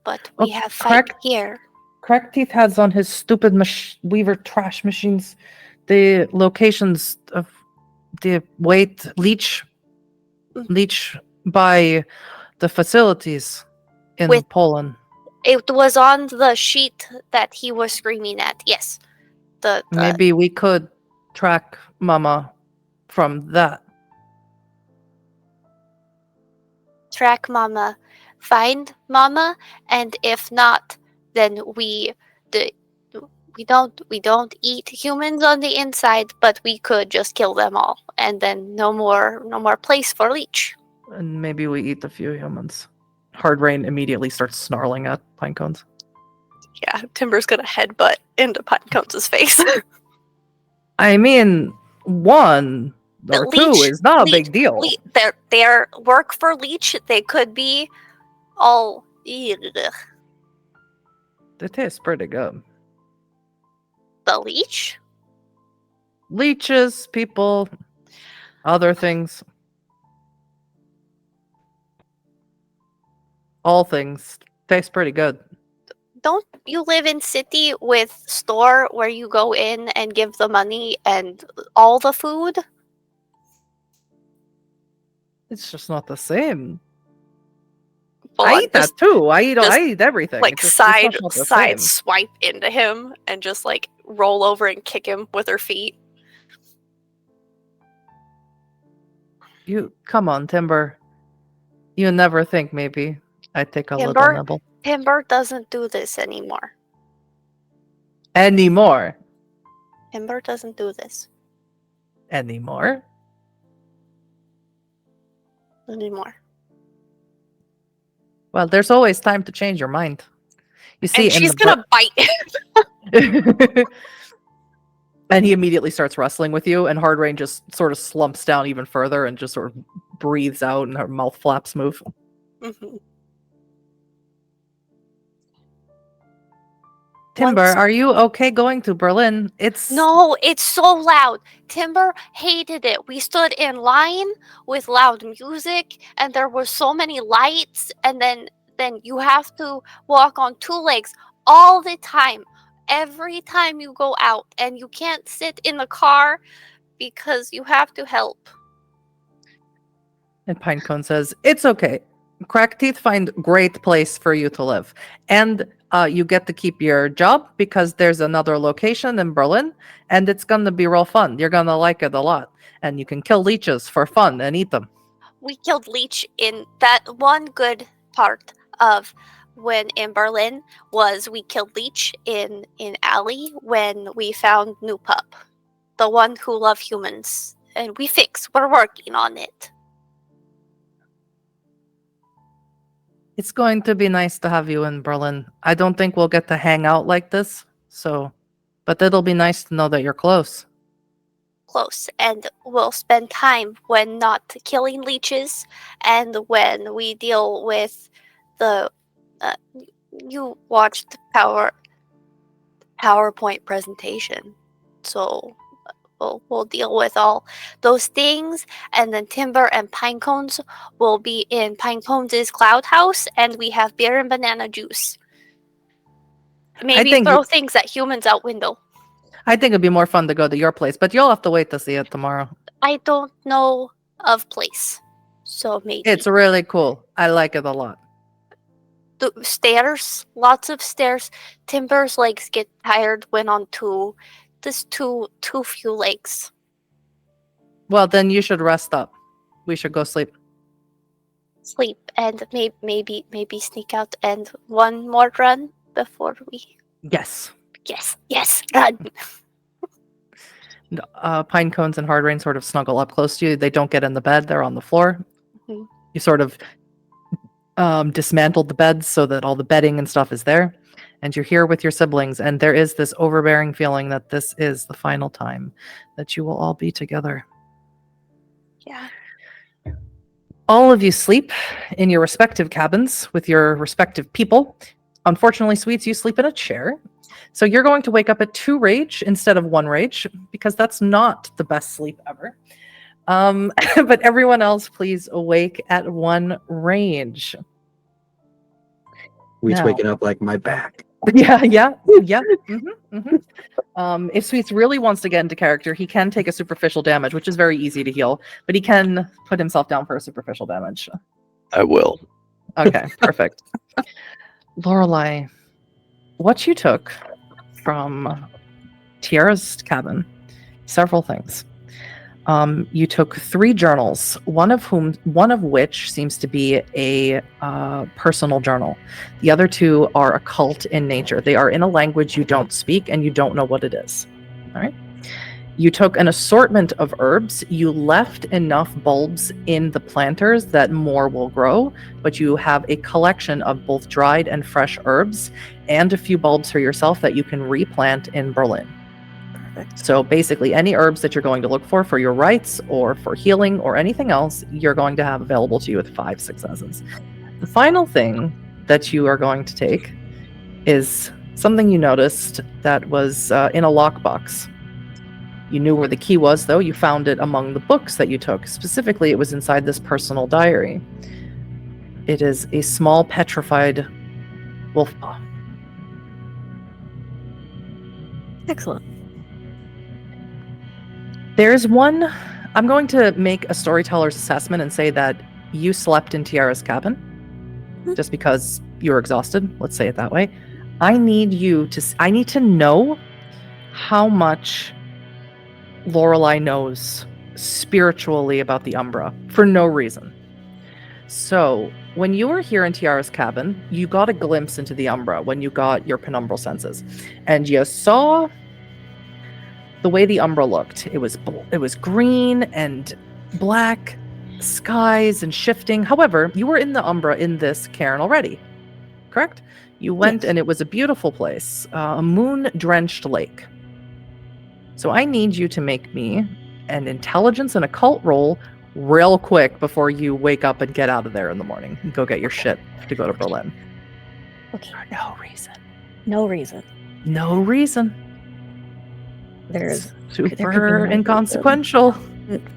but we have fight here. Crackteeth has on his stupid Weaver trash machines the locations of the weight leech by the facilities in Poland. It was on the sheet that he was screaming at. Yes. Maybe we could track Mama from that. Track Mama find Mama, and if not, then we don't eat humans on the inside, but we could just kill them all, and then no more place for Leech. And maybe we eat the few humans. Hard Rain immediately starts snarling at Pinecones. Yeah, Timber's gonna headbutt into Pinecones' face. I mean, one or two is not a big deal. Their work for Leech, they could be all. Ugh. They taste pretty good. The Leech? Leeches, people, other things. All things taste pretty good. Don't you live in city with store where you go in and give the money and all the food? It's just not the same. Well, I eat that too. I eat everything. Like It's just side not the same. swipe into him and just like roll over and kick him with her feet. You come on, Timber. You never think maybe I'd take a little Timber? nibble Timber doesn't do this anymore. anymore. Timber doesn't do this Anymore. anymore. Well, there's always time to change your mind. You see, And she's gonna bite him. And he immediately starts wrestling with you, and Hard Rain just sort of slumps down even further and just sort of breathes out, and her mouth flaps move. Mhm. Timber, Once- are you okay going to Berlin? No, it's so loud. Timber hated it. We stood in line with loud music, and there were so many lights, and then you have to walk on two legs all the time. Every time you go out, and you can't sit in the car because you have to help. And Pinecone says, it's okay. Crack Teeth find great place for you to live. And you get to keep your job because there's another location in Berlin, and it's going to be real fun. You're going to like it a lot. And you can kill leeches for fun and eat them. We killed Leech in that one good part of when in Berlin was we killed Leech in Alley when we found New Pup, the one who loved humans, and we're working on it. It's going to be nice to have you in Berlin. I don't think we'll get to hang out like this, but it'll be nice to know that you're close. Close, and we'll spend time when not killing leeches, and when we deal with the. You watched the PowerPoint presentation, so we'll deal with all those things, and then Timber and Pinecones will be in Pinecones' cloud house, and we have beer and banana juice. Maybe throw things at humans out window. I think it'd be more fun to go to your place, but you'll have to wait to see it tomorrow. I don't know of place, so maybe. It's really cool. I like it a lot. The stairs, lots of stairs. Timber's legs get tired when on too few legs. Well, then you should rest up. We should go sleep. Sleep and maybe sneak out and one more run before we. Yes. Yes, run. Pinecones and Hard Rain sort of snuggle up close to you. They don't get in the bed. They're on the floor. Mm-hmm. You sort of dismantled the beds so that all the bedding and stuff is there. And you're here with your siblings. And there is this overbearing feeling that this is the final time that you will all be together. Yeah. All of you sleep in your respective cabins with your respective people. Unfortunately, Sweets, you sleep in a chair. So you're going to wake up at 2 rage instead of 1 rage, because that's not the best sleep ever. But everyone else, please awake at 1 rage. We's Now- waking up like my back. Yeah. If Sweets really wants to get into character, he can take a superficial damage, which is very easy to heal, but he can put himself down for a superficial damage. I will. Okay, perfect. Lorelei, what you took from Tiara's cabin, several things. You took 3 journals, one of which seems to be a personal journal. The other 2 are occult in nature. They are in a language you don't speak and you don't know what it is. All right. You took an assortment of herbs. You left enough bulbs in the planters that more will grow, but you have a collection of both dried and fresh herbs and a few bulbs for yourself that you can replant in Berlin. Perfect. So basically, any herbs that you're going to look for your rights or for healing or anything else, you're going to have available to you with 5 successes. The final thing that you are going to take is something you noticed that was in a lockbox. You knew where the key was, though. You found it among the books that you took. Specifically, it was inside this personal diary. It is a small petrified wolf paw. Excellent. There's one. I'm going to make a storyteller's assessment and say that you slept in Tiara's cabin just because you were exhausted. Let's say it that way. I need to know how much Lorelei knows spiritually about the Umbra for no reason. So when you were here in Tiara's cabin, you got a glimpse into the Umbra when you got your penumbral senses, and you saw the way the Umbra looked. It was green and black skies and shifting. However, you were in the Umbra in this cairn already, correct? You went, Yes. and it was a beautiful place, a moon-drenched lake. So I need you to make me an intelligence and occult roll real quick before you wake up and get out of there in the morning and go get your shit to go to Berlin. Okay. For no reason. No reason. No reason. There's Super inconsequential.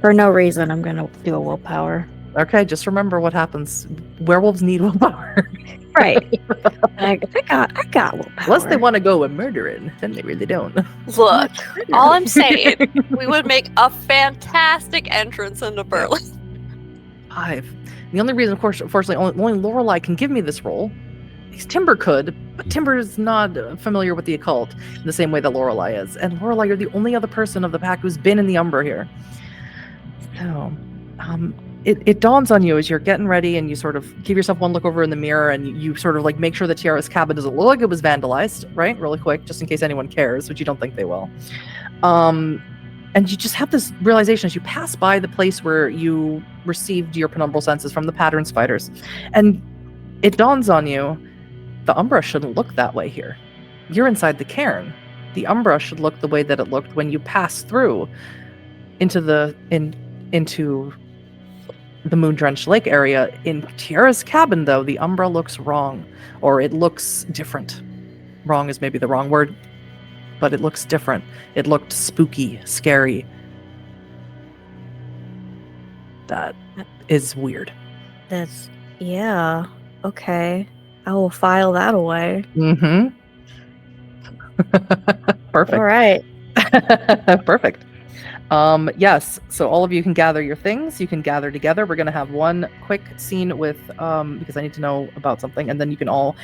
For no reason, I'm gonna do a willpower. Okay, just remember what happens. Werewolves need willpower. Right. I got willpower. Unless they want to go a murdering, then they really don't. Look, all I'm saying, we would make a fantastic entrance into Berlin. 5. The only reason, of course, unfortunately, only Lorelei can give me this role. Because Timber could, but Timber is not familiar with the occult in the same way that Lorelei is. And Lorelei, you're the only other person of the pack who's been in the Umbra here. So, it dawns on you as you're getting ready and you sort of give yourself one look over in the mirror and you sort of like make sure that Tiara's cabin doesn't look like it was vandalized, right? Really quick, just in case anyone cares, which you don't think they will. And you just have this realization as you pass by the place where you received your penumbral senses from the pattern spiders. And it dawns on you, the Umbra shouldn't look that way here. You're inside the cairn. The Umbra should look the way that it looked when you passed through into the moon-drenched lake area. In Tiara's cabin, though, the Umbra looks wrong, or it looks different. Wrong is maybe the wrong word, but it looks different. It looked spooky, scary. That is weird. Yeah. Okay. I will file that away. Mm-hmm. Perfect. All right. Perfect. Yes, so all of you can gather your things. You can gather together. We're going to have one quick scene with, because I need to know about something, and then you can all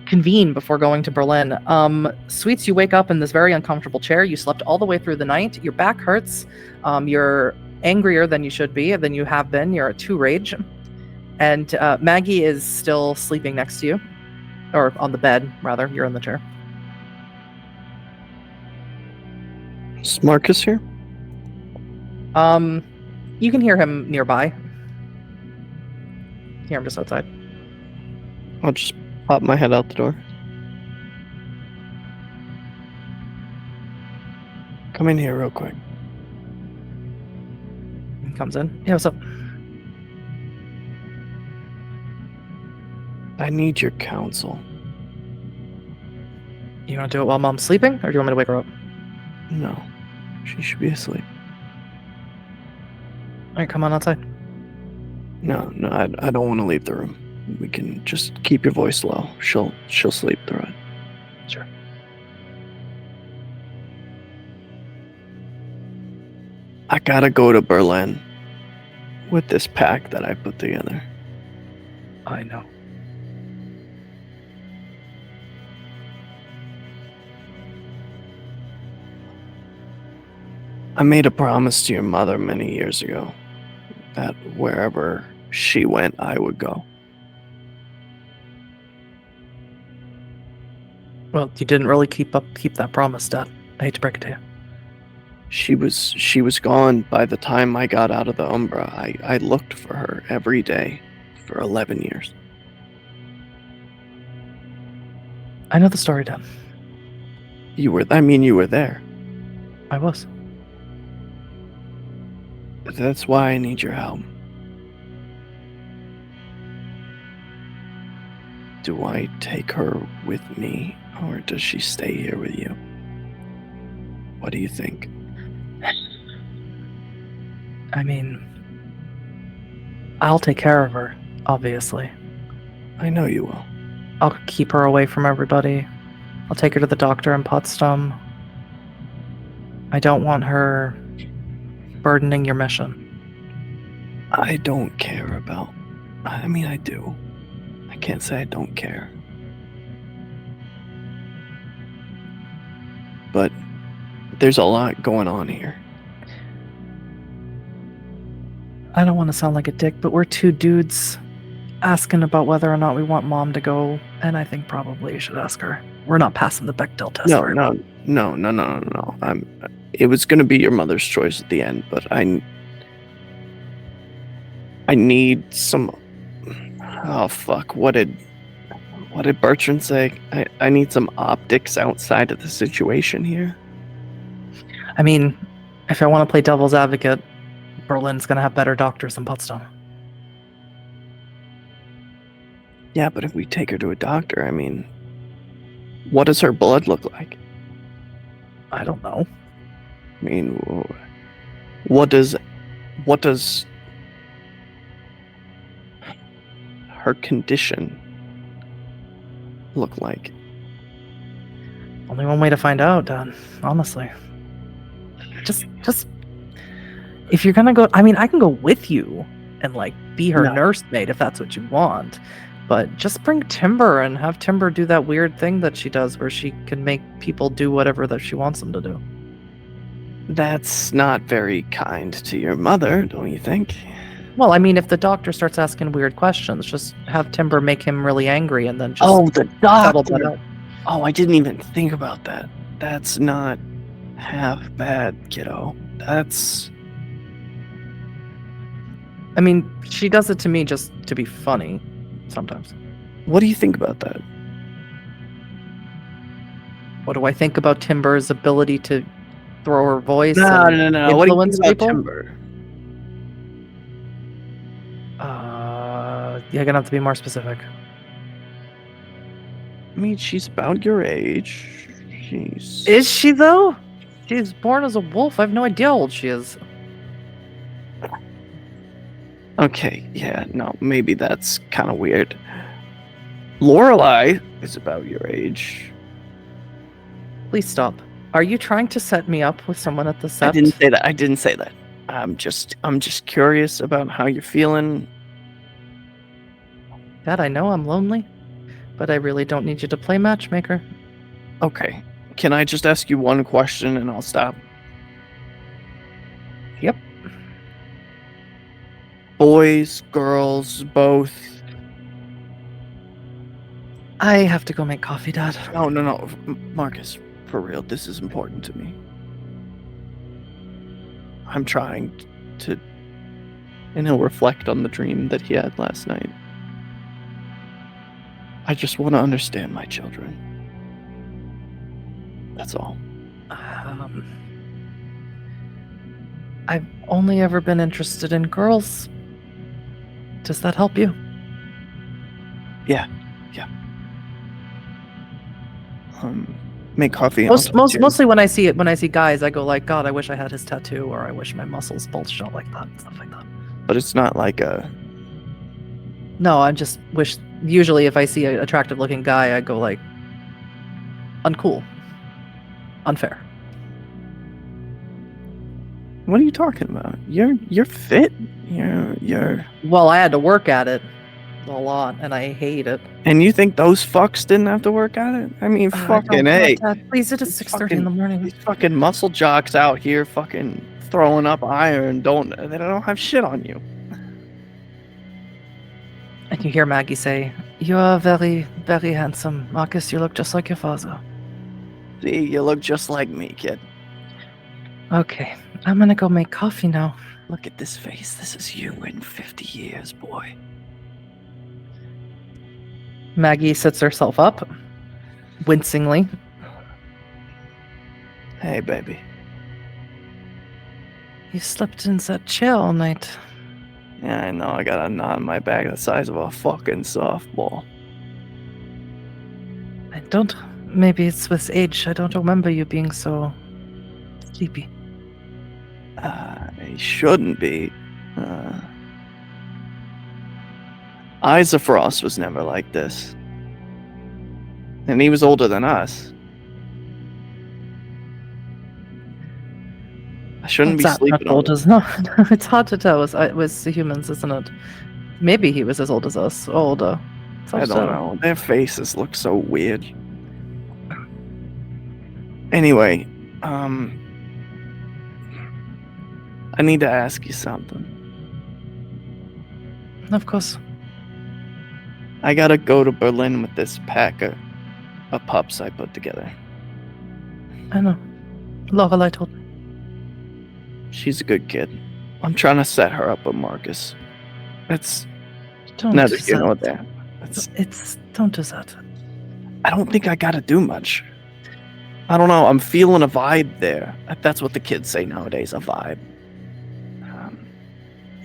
convene before going to Berlin. Sweets, you wake up in this very uncomfortable chair. You slept all the way through the night. Your back hurts. You're angrier than you should be, than you have been. You're at 2 rage. And Maggie is still sleeping next to you. Or on the bed, rather. You're in the chair. Is Marcus here? You can hear him nearby. Hear him just outside. I'll just pop my head out the door. Come in here real quick. He comes in. Yeah, what's up? I need your counsel. You want to do it while Mom's sleeping, or do you want me to wake her up? No, she should be asleep. All right, come on outside. No, I don't want to leave the room. We can just keep your voice low. She'll sleep through it. Sure. I gotta go to Berlin with this pack that I put together. I know. I made a promise to your mother many years ago that wherever she went, I would go. Well, you didn't really keep that promise, Dad. I hate to break it to you. She was gone by the time I got out of the Umbra. I looked for her every day for 11 years. I know the story, Dad. You were there. I was. But that's why I need your help. Do I take her with me, or does she stay here with you? What do you think? I mean, I'll take care of her, obviously. I know you will. I'll keep her away from everybody. I'll take her to the doctor in Potsdam. I don't want her burdening your mission. I don't care about... I mean, I do. I can't say I don't care. But there's a lot going on here. I don't want to sound like a dick, but we're two dudes asking about whether or not we want Mom to go, and I think probably you should ask her. We're not passing the Bechdel test. No. It was going to be your mother's choice at the end, but I need some... Oh, fuck. What did Bertrand say? I need some optics outside of the situation here. I mean, if I want to play devil's advocate, Berlin's going to have better doctors than Potsdam. Yeah, but if we take her to a doctor, I mean, what does her blood look like? I don't know. I mean, what does her condition look like? Only one way to find out, Dad. Honestly. Just if you're gonna go, I mean, I can go with you and like be her nursemaid if that's what you want. But just bring Timber and have Timber do that weird thing that she does where she can make people do whatever that she wants them to do. That's not very kind to your mother, don't you think? Well, I mean, if the doctor starts asking weird questions, just have Timber make him really angry and then just the settle that out. Oh, I didn't even think about that. That's not half bad, kiddo. That's... I mean, she does it to me just to be funny sometimes. What do you think about that? What do I think about Timber's ability to throw her voice No. and What do you influence think about people? Timber? You're gonna have to be more specific. I mean, she's about your age. Is she though? She's born as a wolf. I have no idea how old she is. Okay, yeah, no, maybe that's kind of weird. Lorelei is about your age. Please stop. Are you trying to set me up with someone at the Sept? I didn't say that. I'm just curious about how you're feeling. Dad, I know I'm lonely, but I really don't need you to play matchmaker. Okay, can I just ask you one question and I'll stop? Yep. Boys, girls, both. I have to go make coffee, Dad. No, Marcus, for real, this is important to me. I'm trying to... And he'll reflect on the dream that he had last night. I just want to understand my children. That's all. I've only ever been interested in girls. Does that help you? Yeah. Make coffee. Mostly when I see guys, I go like, God, I wish I had his tattoo, or I wish my muscles bulged out like that, stuff like that. But it's not like a... No, I just wish... Usually if I see an attractive looking guy, I go like... Uncool. Unfair. What are you talking about? You're fit. You're... Well, I had to work at it. a lot, and I hate it. And you think those fucks didn't have to work at it? I mean, I fucking don't A. want that. Please, it is These 6:30 in the morning. These fucking muscle jocks out here fucking throwing up iron they don't have shit on you. And you hear Maggie say, "You are very, very handsome, Marcus. You look just like your father." See, you look just like me, kid. Okay, I'm gonna go make coffee now. Look at this face. This is you in 50 years, boy. Maggie sits herself up, wincingly. Hey, baby. You slept in that chair all night. Yeah, I know. I got a knot in my back the size of a fucking softball. I don't. Maybe it's with age. I don't remember you being so sleepy. He shouldn't be. Eyes of Frost was never like this. And he was older than us. I shouldn't be sleeping old on as not. It's hard to tell with the humans, isn't it? Maybe he was as old as us, or older. I don't know. Their faces look so weird. Anyway, I need to ask you something. Of course. I gotta go to Berlin with this pack of pups I put together. I know. Lorelei told me. She's a good kid. I'm trying to set her up with Marcus. It's Don't neither do here nor that. there. Don't do that. I don't think I gotta do much. I don't know. I'm feeling a vibe there. That's what the kids say nowadays, a vibe.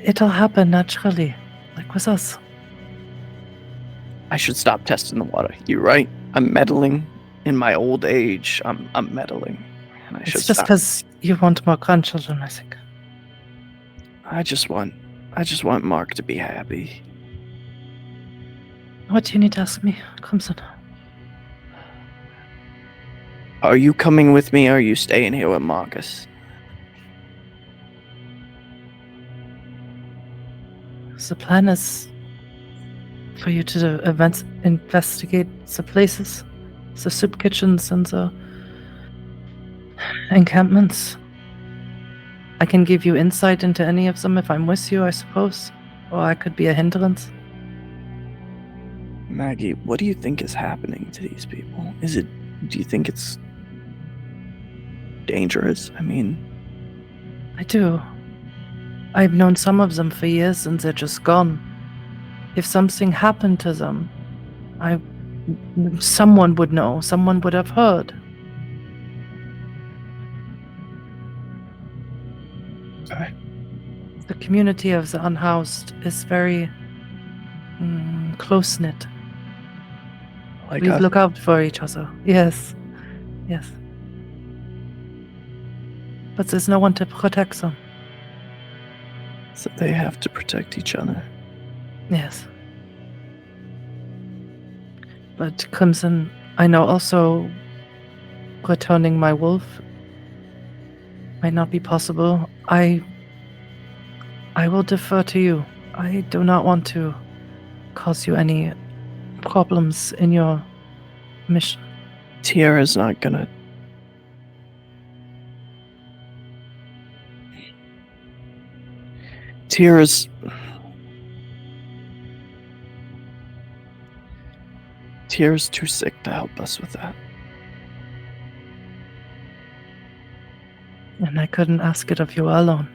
It'll happen naturally, like with us. I should stop testing the water. You're right. I'm meddling. In my old age, I'm meddling. And I should It's just stop. because you want more grandchildren, I think. I just want Mark to be happy. What do you need to ask me, Crimson? Are you coming with me or are you staying here with Marcus? The plan is for you to investigate the places, the soup kitchens and the encampments. I can give you insight into any of them if I'm with you, I suppose. Or I could be a hindrance. Maggie, what do you think is happening to these people? Do you think it's dangerous? I mean... I do. I've known some of them for years and they're just gone. If something happened to them, someone would know, someone would have heard. Okay. The community of the unhoused is very close-knit. Like We us? look out for each other. Yes. Yes. But there's no one to protect them. So they have to protect each other. Yes. But Crimson, I know also returning my wolf might not be possible. I will defer to you. I do not want to cause you any problems in your mission. Tiara's not gonna... Tiara's too sick to help us with that. And I couldn't ask it of you alone.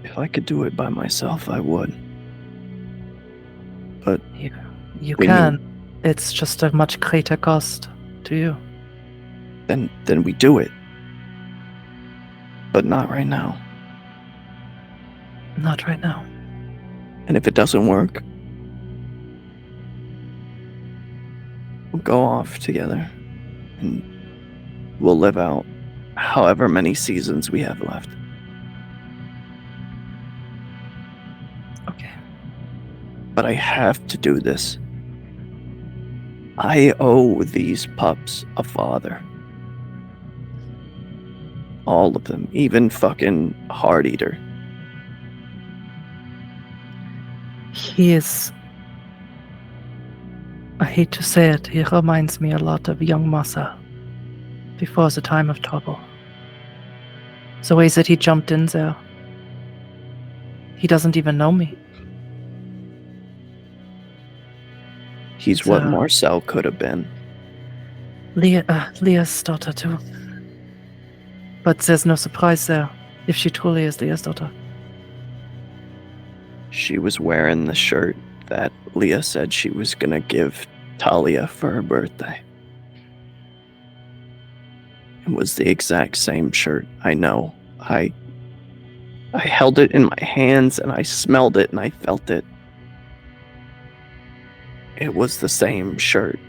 If I could do it by myself, I would. But You we can. It's just a much greater cost to you. then we do it. But not right now. Not right now. And if it doesn't work, we'll go off together and we'll live out however many seasons we have left. Okay. But I have to do this. I owe these pups a father. All of them, even fucking Heart Eater. He is... I hate to say it, he reminds me a lot of young Masa before the time of trouble. The way that he jumped in there. He doesn't even know me. He's what Marcel could have been. Leah's daughter too. But there's no surprise there, if she truly is Leah's daughter. She was wearing the shirt that Leah said she was gonna give Talia for her birthday. It was the exact same shirt. I know. I held it in my hands and I smelled it and I felt it. It was the same shirt.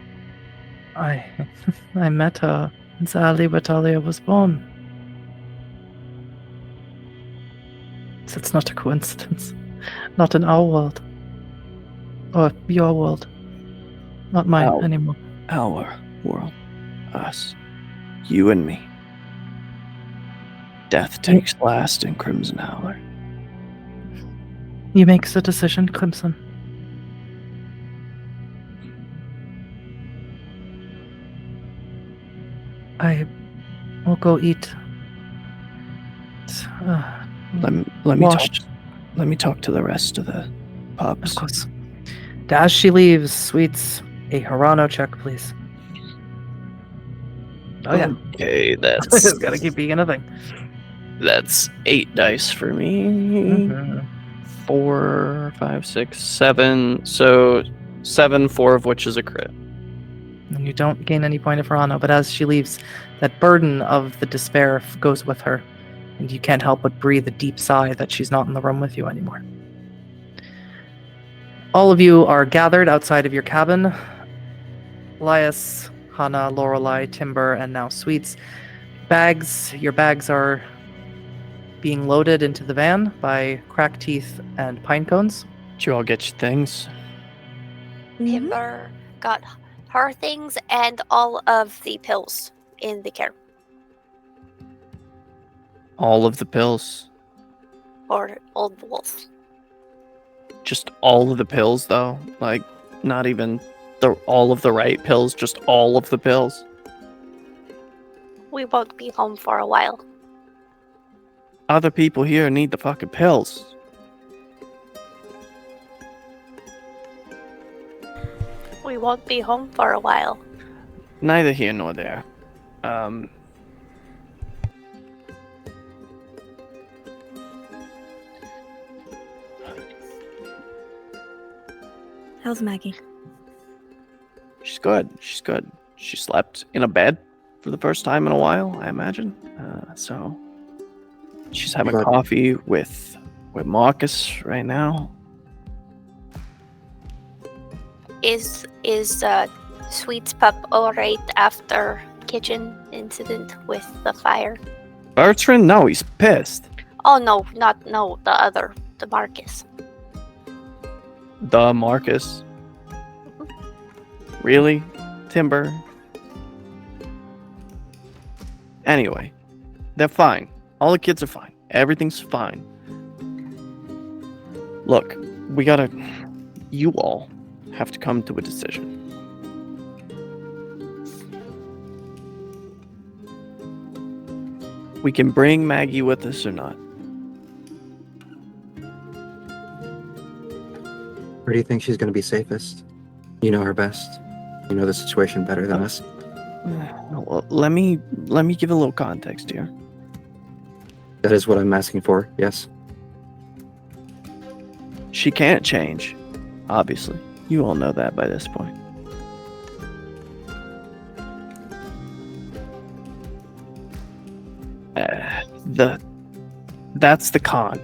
I met her in the alley where Talia was born. It's not a coincidence. Not in our world. Or your world. Not mine anymore. Our world. Us. You and me. Death takes last in Crimson Howler. You make the decision, Crimson. I will go eat. Let me talk to the rest of the pups. Of course. As she leaves, Sweets, a Harano check, please. Oh yeah. Okay, that's gotta keep being a thing. That's 8 dice for me. Mm-hmm. 4, 5, 6, 7. So 7, 4 of which is a crit. And you don't gain any point of Harano, but as she leaves, that burden of the despair goes with her. And you can't help but breathe a deep sigh that she's not in the room with you anymore. All of you are gathered outside of your cabin. Elias, Hana, Lorelei, Timber, and now Sweets. Your bags are being loaded into the van by Crack Teeth and Pine Cones. Did you all get your things? Timber got her things and all of the pills in the care. All of the pills? Or Old Wolf. Just all of the pills, though? Like, not even all of the right pills, just all of the pills? We won't be home for a while. Other people here need the fucking pills. We won't be home for a while. Neither here nor there. How's Maggie? She's good. She's good. She slept in a bed for the first time in a while, I imagine. So she's having coffee with Marcus right now. Is Sweet's pup alright after kitchen incident with the fire? Bertrand? No, he's pissed. Oh no, the Marcus. The Marcus? Really? Timber? Anyway, they're fine. All the kids are fine. Everything's fine. Look, you all have to come to a decision. We can bring Maggie with us or not. Where do you think she's going to be safest? You know her best. You know the situation better than us. Well, let me give a little context here. That is what I'm asking for, yes. She can't change, obviously. You all know that by this point. That's the con.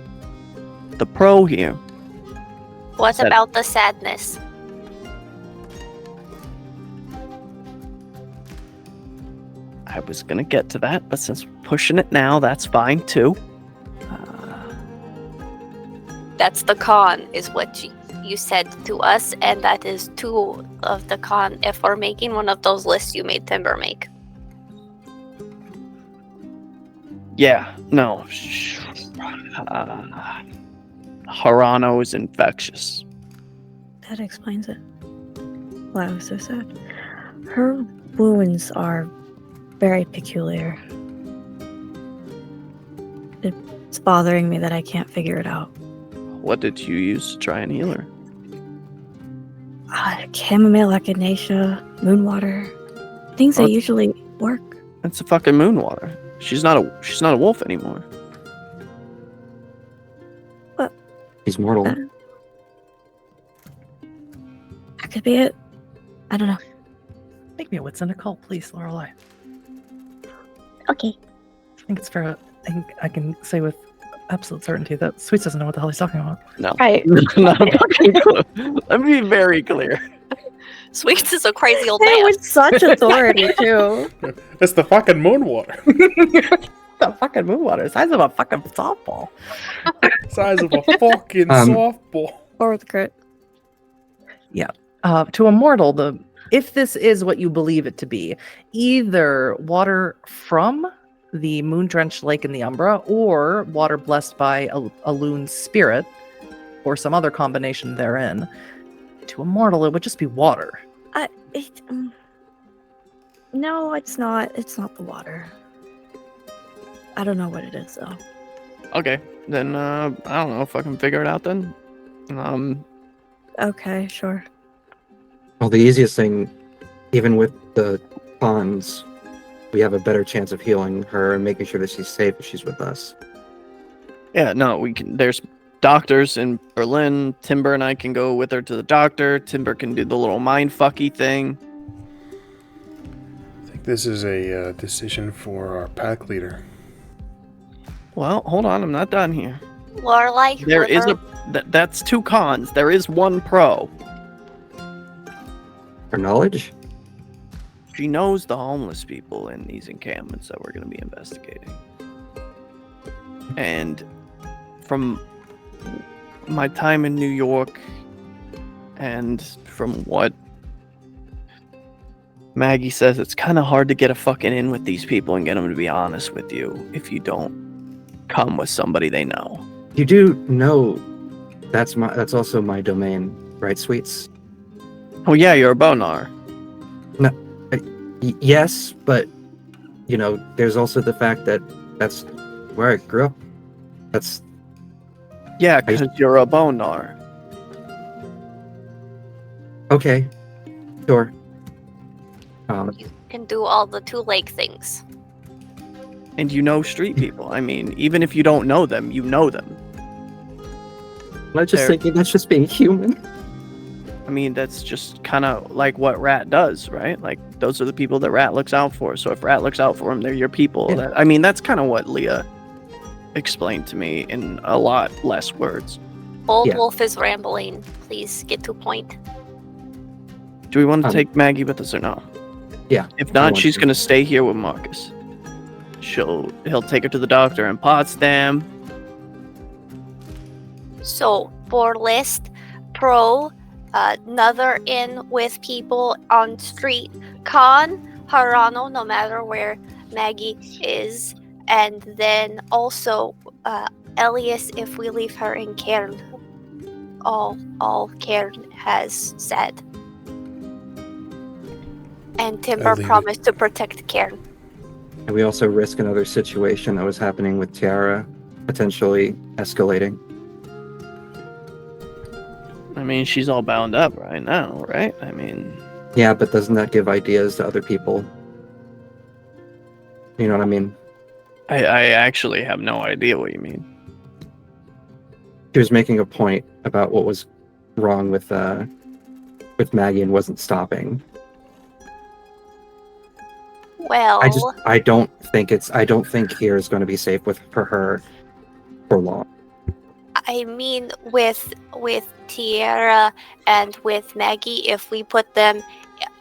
The pro here. What about the sadness? I was gonna get to that, but since we're pushing it now, that's fine too. That's the con, is what you said to us, and that is 2 of the con if we're making one of those lists you made Timber make. Yeah, no. Harano is infectious. That explains it. Wow, I was so sad. Her wounds are very peculiar. It's bothering me that I can't figure it out. What did you use to try and heal her? Chamomile, echinacea, moonwater. Things that usually work. That's a fucking moonwater. She's not a wolf anymore. What? He's mortal. That could be it. I don't know. Make me a wits and a call, please, Lorelei. Okay. I think it's fair. I think I can say with absolute certainty that Sweets doesn't know what the hell he's talking about. No. Right. Not a fucking clue. Let me be very clear. Sweets is a crazy old Say man. it with such authority, too. It's the fucking moon water. The fucking moon water, size of a fucking softball. Size of a fucking softball. Or with crit. To a mortal, if this is what you believe it to be, either water from the moon-drenched lake in the Umbra, or water blessed by a loon's spirit, or some other combination therein. To a mortal, it would just be water. No, it's not. It's not the water. I don't know what it is, though. Okay, then I don't know if I can figure it out then. Okay, sure. Well, the easiest thing, even with the pawns, we have a better chance of healing her and making sure that she's safe if she's with us. Yeah, no, we can. There's doctors in Berlin. Timber and I can go with her to the doctor. Timber can do the little mindfucky thing. I think this is a decision for our pack leader. Well, hold on, I'm not done here. Lorelei. There is that's two cons. There is one pro. Her knowledge? She knows the homeless people in these encampments that we're going to be investigating. And from my time in New York and from what Maggie says, it's kind of hard to get a fucking in with these people and get them to be honest with you if you don't come with somebody they know. You do know that's also my domain, right, Sweets? Oh yeah, you're a bonar. Yes, but there's also the fact that that's where I grew up. That's Yeah, because you're a bonar. okay. Sure. You can do all the two leg things. And you know street people. I mean, even if you don't know them, you know them. I'm not just thinking that's just being human. I mean, that's just kind of like what Rat does, right? Like, those are the people that Rat looks out for. So if Rat looks out for them, they're your people. Yeah. That's kind of what Leah explained to me in a lot less words. Old Wolf is rambling. Please get to point. Do we want to take Maggie with us or no? Yeah. If not, she's going to stay here with Marcus. He'll take her to the doctor in Potsdam. So, for list, pro, another in with people on street, con, Harano, no matter where Maggie is, and then also Elias if we leave her in Cairn. All Cairn has said. And Timber promised to protect Cairn. And we also risk another situation that was happening with Tiara potentially escalating. I mean, she's all bound up right now, right? I mean... Yeah, but doesn't that give ideas to other people? You know what I mean? I actually have no idea what you mean. She was making a point about what was wrong with Maggie and wasn't stopping. Well, I don't think here is going to be safe for her for long. I mean, with Tiara and with Maggie, if we put them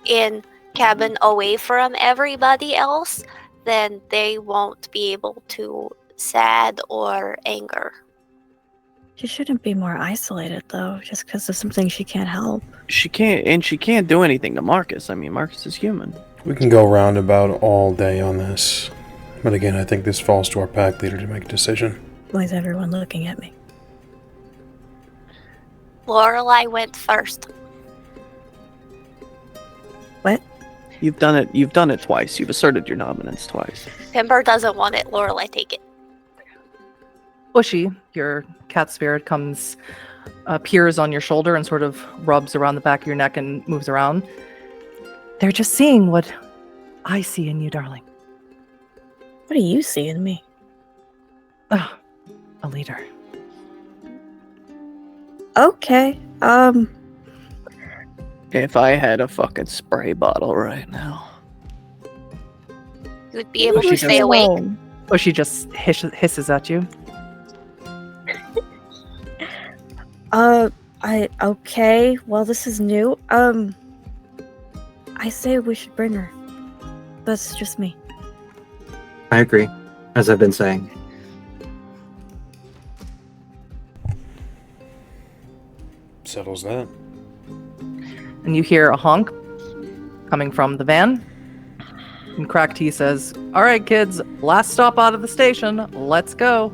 in cabin away from everybody else, then they won't be able to sad or anger. She shouldn't be more isolated, though, just because of something she can't help. She can't do anything to Marcus. I mean, Marcus is human. We can go roundabout all day on this. But again, I think this falls to our pack leader to make a decision. Why is everyone looking at me? Lorelei went first. You've done it. You've done it twice. You've asserted your dominance twice. Timber doesn't want it. Lorelei, take it. Bushy, your cat spirit, appears on your shoulder and sort of rubs around the back of your neck and moves around. They're just seeing what I see in you, darling. What do you see in me? Ah, a leader. Okay. If I had a fucking spray bottle right now. You would be able to She stay does. awake. Bushy just hisses at you. Okay. Well, this is new. I say we should bring her. That's just me. I agree, as I've been saying. Settles that. And you hear a honk coming from the van. And Crack T says, "All right, kids, last stop out of the station. Let's go."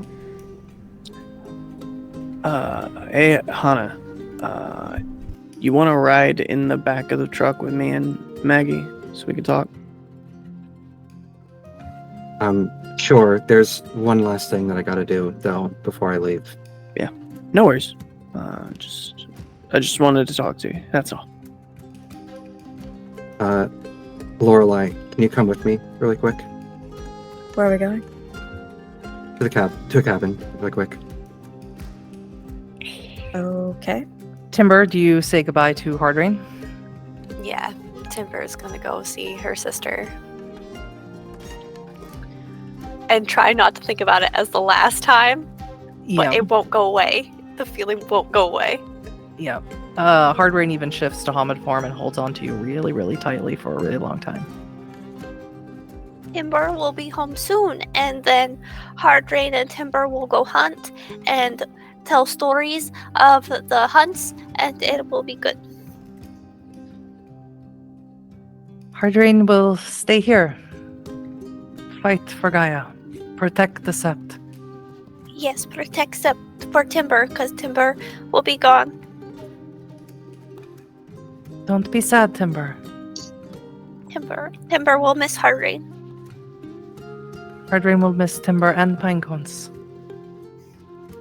Hey, Hana. You want to ride in the back of the truck with me and Maggie so we can talk? Sure. There's one last thing that I gotta do, though, before I leave. No worries. I just wanted to talk to you. That's all. Lorelei, can you come with me really quick? Where are we going? To a cabin, really quick. Okay. Timber, do you say goodbye to Hardrain? Yeah, Timber is gonna go see her sister. And try not to think about it as the last time, but it won't go away. The feeling won't go away. Yeah. Hardrain even shifts to Hamid form and holds on to you really, really tightly for a really long time. Timber will be home soon, and then Hardrain and Timber will go hunt and tell stories of the hunts, and it will be good. Hardrain will stay here. Fight for Gaia. Protect the Sept. Yes, protect for Timber, because Timber will be gone. Don't be sad, Timber. Timber will miss Hardrain. Hardrain will miss Timber and Pinecones.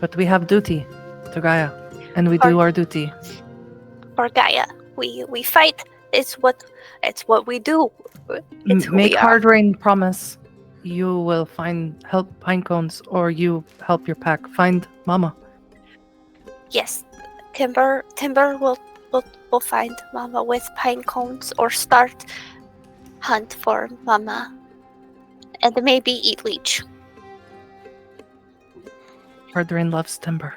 But we have duty to Gaia, and we do our duty. For Gaia, we fight. It's what we do. It's who Make we are. Hardrain promise you will help Pinecones, or you help your pack find Mama. Yes, Timber will find Mama with pine cones, or start hunt for Mama, and maybe eat leech. Hardrain loves Timber.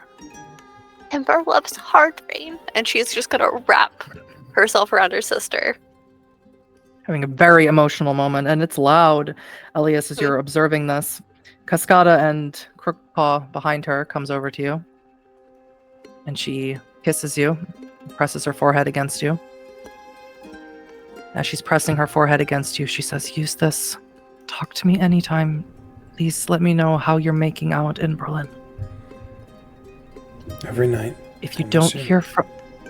Timber loves Hardrain. And she's just gonna wrap herself around her sister. Having a very emotional moment, and it's loud. Elias, as you're observing this, Cascada and Crookpaw behind her comes over to you, and she kisses you, presses her forehead against you. As she's pressing her forehead against you, she says, "Use this. Talk to me anytime. Please let me know how you're making out in Berlin. Every night. If you I'm don't assuming.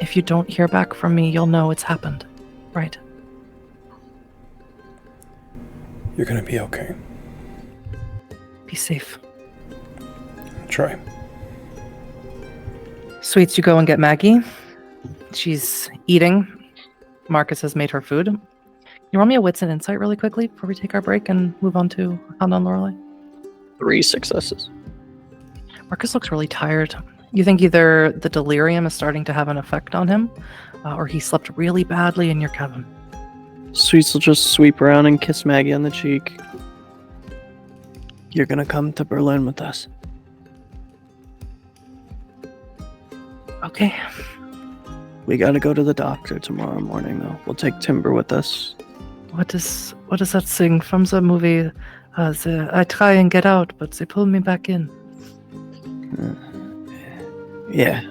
if you don't hear back from me, you'll know it's happened, right?" You're gonna be okay. Be safe. I'll try. Sweets, you go and get Maggie. She's eating. Marcus has made her food. Can you roll me a wits and insight really quickly before we take our break and move on to Hana and Lorelei? 3 successes. Marcus looks really tired. You think either the delirium is starting to have an effect on him, or he slept really badly in your cabin. Sweets will just sweep around and kiss Maggie on the cheek. You're gonna come to Berlin with us. Okay. We gotta go to the doctor tomorrow morning, though. We'll take Timber with us. What is that thing from the movie? I try and get out, but they pull me back in. Yeah.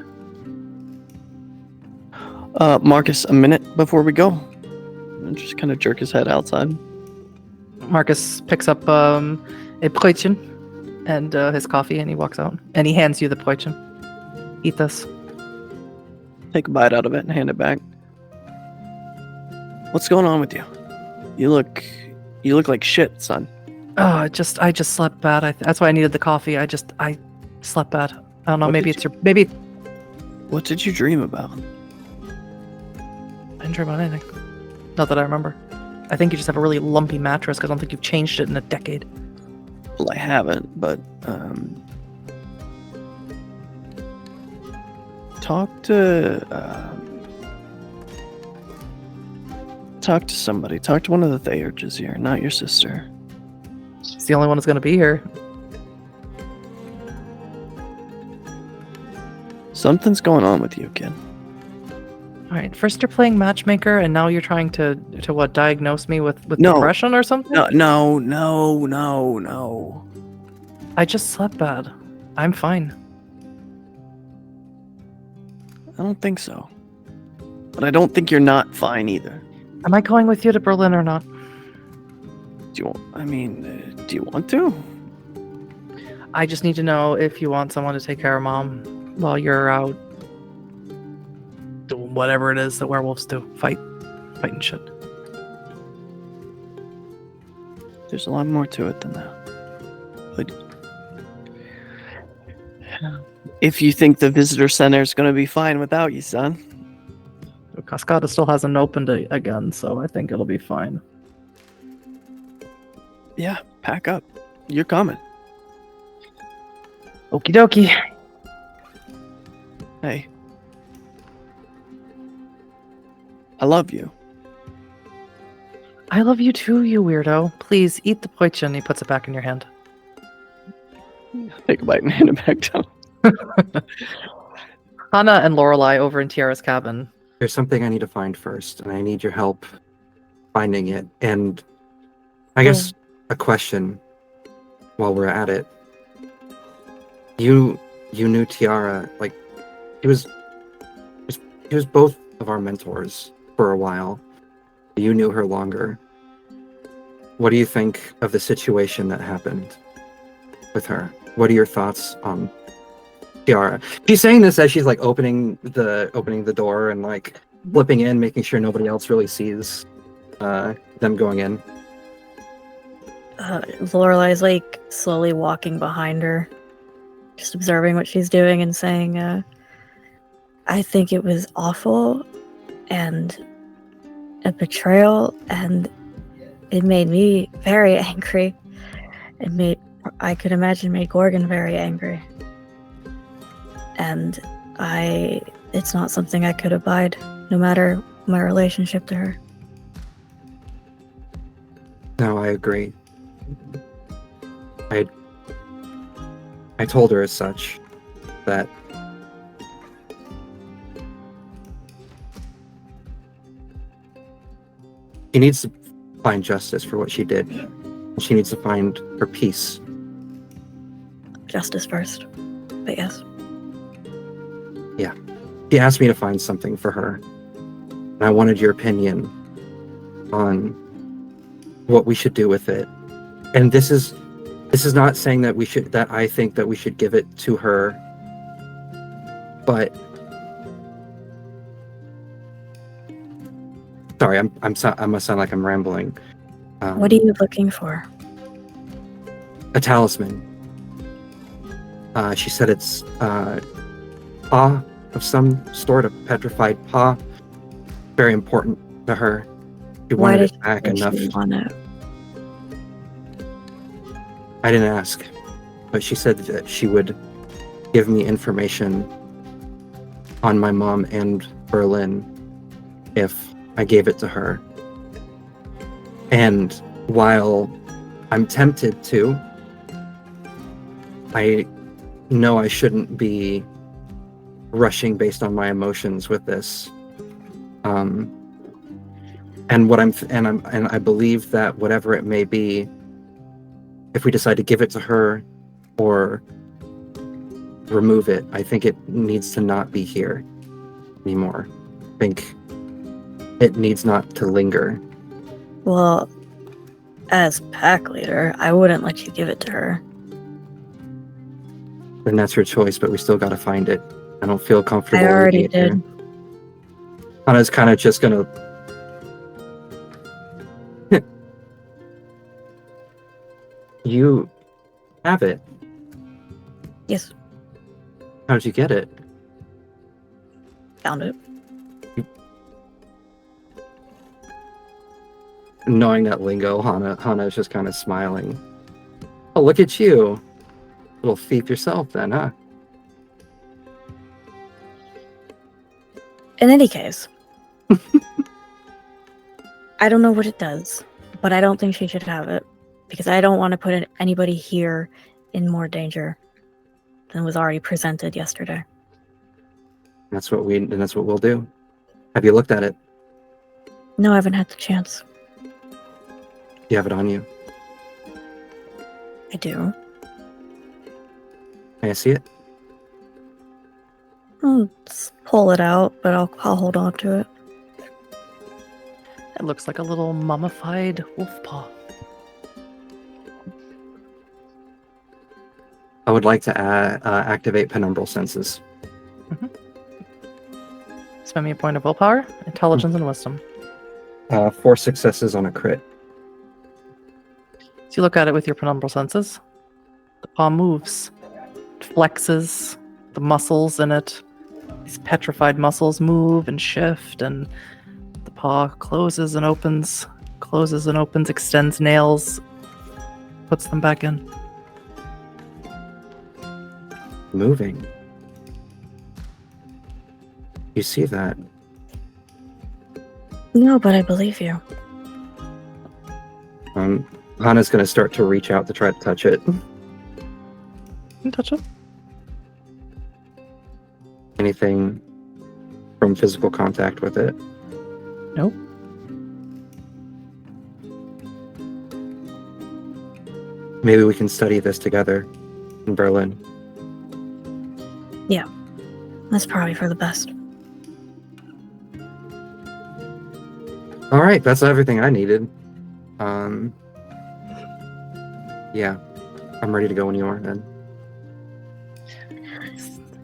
Marcus, a minute before we go. And just kind of jerk his head outside. Marcus picks up a Brötchen and his coffee, and he walks out. And he hands you the Brötchen. Eat this. take a bite out of it and hand it back. What's going on with you? You look like shit, son. Oh, I just slept bad. That's why I needed the coffee. I slept bad. I don't know. What Maybe did it's maybe What did you dream about? I didn't dream about anything. Not that I remember. I think you just have a really lumpy mattress because I don't think you've changed it in a decade. Well, I haven't, but talk to somebody. Talk to one of the Theurges here, not your sister. It's the only one that's going to be here. Something's going on with you, kid. All right. First, you're playing matchmaker, and now you're trying to what? Diagnose me with No. depression or something? No. I just slept bad. I'm fine. I don't think so. But I don't think you're not fine either. Am I going with you to Berlin or not? Do you want to? I just need to know if you want someone to take care of Mom while you're out doing whatever it is that werewolves do. Fighting shit. There's a lot more to it than that. But if you think the visitor center is going to be fine without you, son. Cascada still hasn't opened it again, so I think it'll be fine. Yeah, pack up. You're coming. Okie dokie. Hey. I love you. I love you too, you weirdo. Please eat the poichin. He puts it back in your hand. Take a bite and hand it back down. Hana and Lorelei over in Tiara's cabin. There's something I need to find first, and I need your help finding it. And I guess a question while we're at it. You knew Tiara, like he was both of our mentors for a while. You knew her longer. What do you think of the situation that happened with her? What are your thoughts on Tiara? She's saying this as she's like opening the door and like flipping in, making sure nobody else really sees them going in. Lorelai's like slowly walking behind her, just observing what she's doing and saying, I think it was awful and a betrayal, and it made me very angry. I could imagine made Gorgon very angry. And it's not something I could abide, no matter my relationship to her. No, I agree. I told her as such that she needs to find justice for what she did. She needs to find her peace. Justice first, but yes. Yeah. She asked me to find something for her. And I wanted your opinion on what we should do with it. And this is not saying that I think that we should give it to her, but sorry, I must sound like I'm rambling. What are you looking for? A talisman. She said it's paw of some sort, a petrified paw. Very important to her. She Why wanted did it back she enough. want it? I didn't ask, but she said that she would give me information on my mom and Berlin if I gave it to her. And while I'm tempted to, I know I shouldn't be rushing based on my emotions with this. And I believe that whatever it may be, if we decide to give it to her or remove it, I think it needs to not be here anymore. I think it needs not to linger. Well, as pack leader, I wouldn't let you give it to her. And that's her choice, but we still gotta find it. I don't feel comfortable. I already leaving it here. did. Hana's kind of just gonna. You have it. Yes, How'd you get it? found it. Knowing that lingo, Hana is just kind of smiling. Oh, look at you. Little thief yourself then, huh? In any case, I don't know what it does, but I don't think she should have it because I don't want to put anybody here in more danger than was already presented yesterday. That's what we'll do. Have you looked at it? No, I haven't had the chance. You have it on you. I do. May I see it? I'll just pull it out, but I'll hold on to it. It looks like a little mummified wolf paw. I would like to activate penumbral senses. Spend me a point of willpower, intelligence, and wisdom. 4 successes on a crit. So you look at it with your penumbral senses. The paw moves, it flexes, the muscles in it, these petrified muscles move and shift, and the paw closes and opens, extends nails, puts them back in. Moving. You see that? No, but I believe you. Hana's going to start to reach out to try to touch it. You can touch it. Anything from physical contact with it? Nope. Maybe we can study this together in Berlin. Yeah, that's probably for the best. All right, that's everything I needed. Yeah, I'm ready to go when you are then.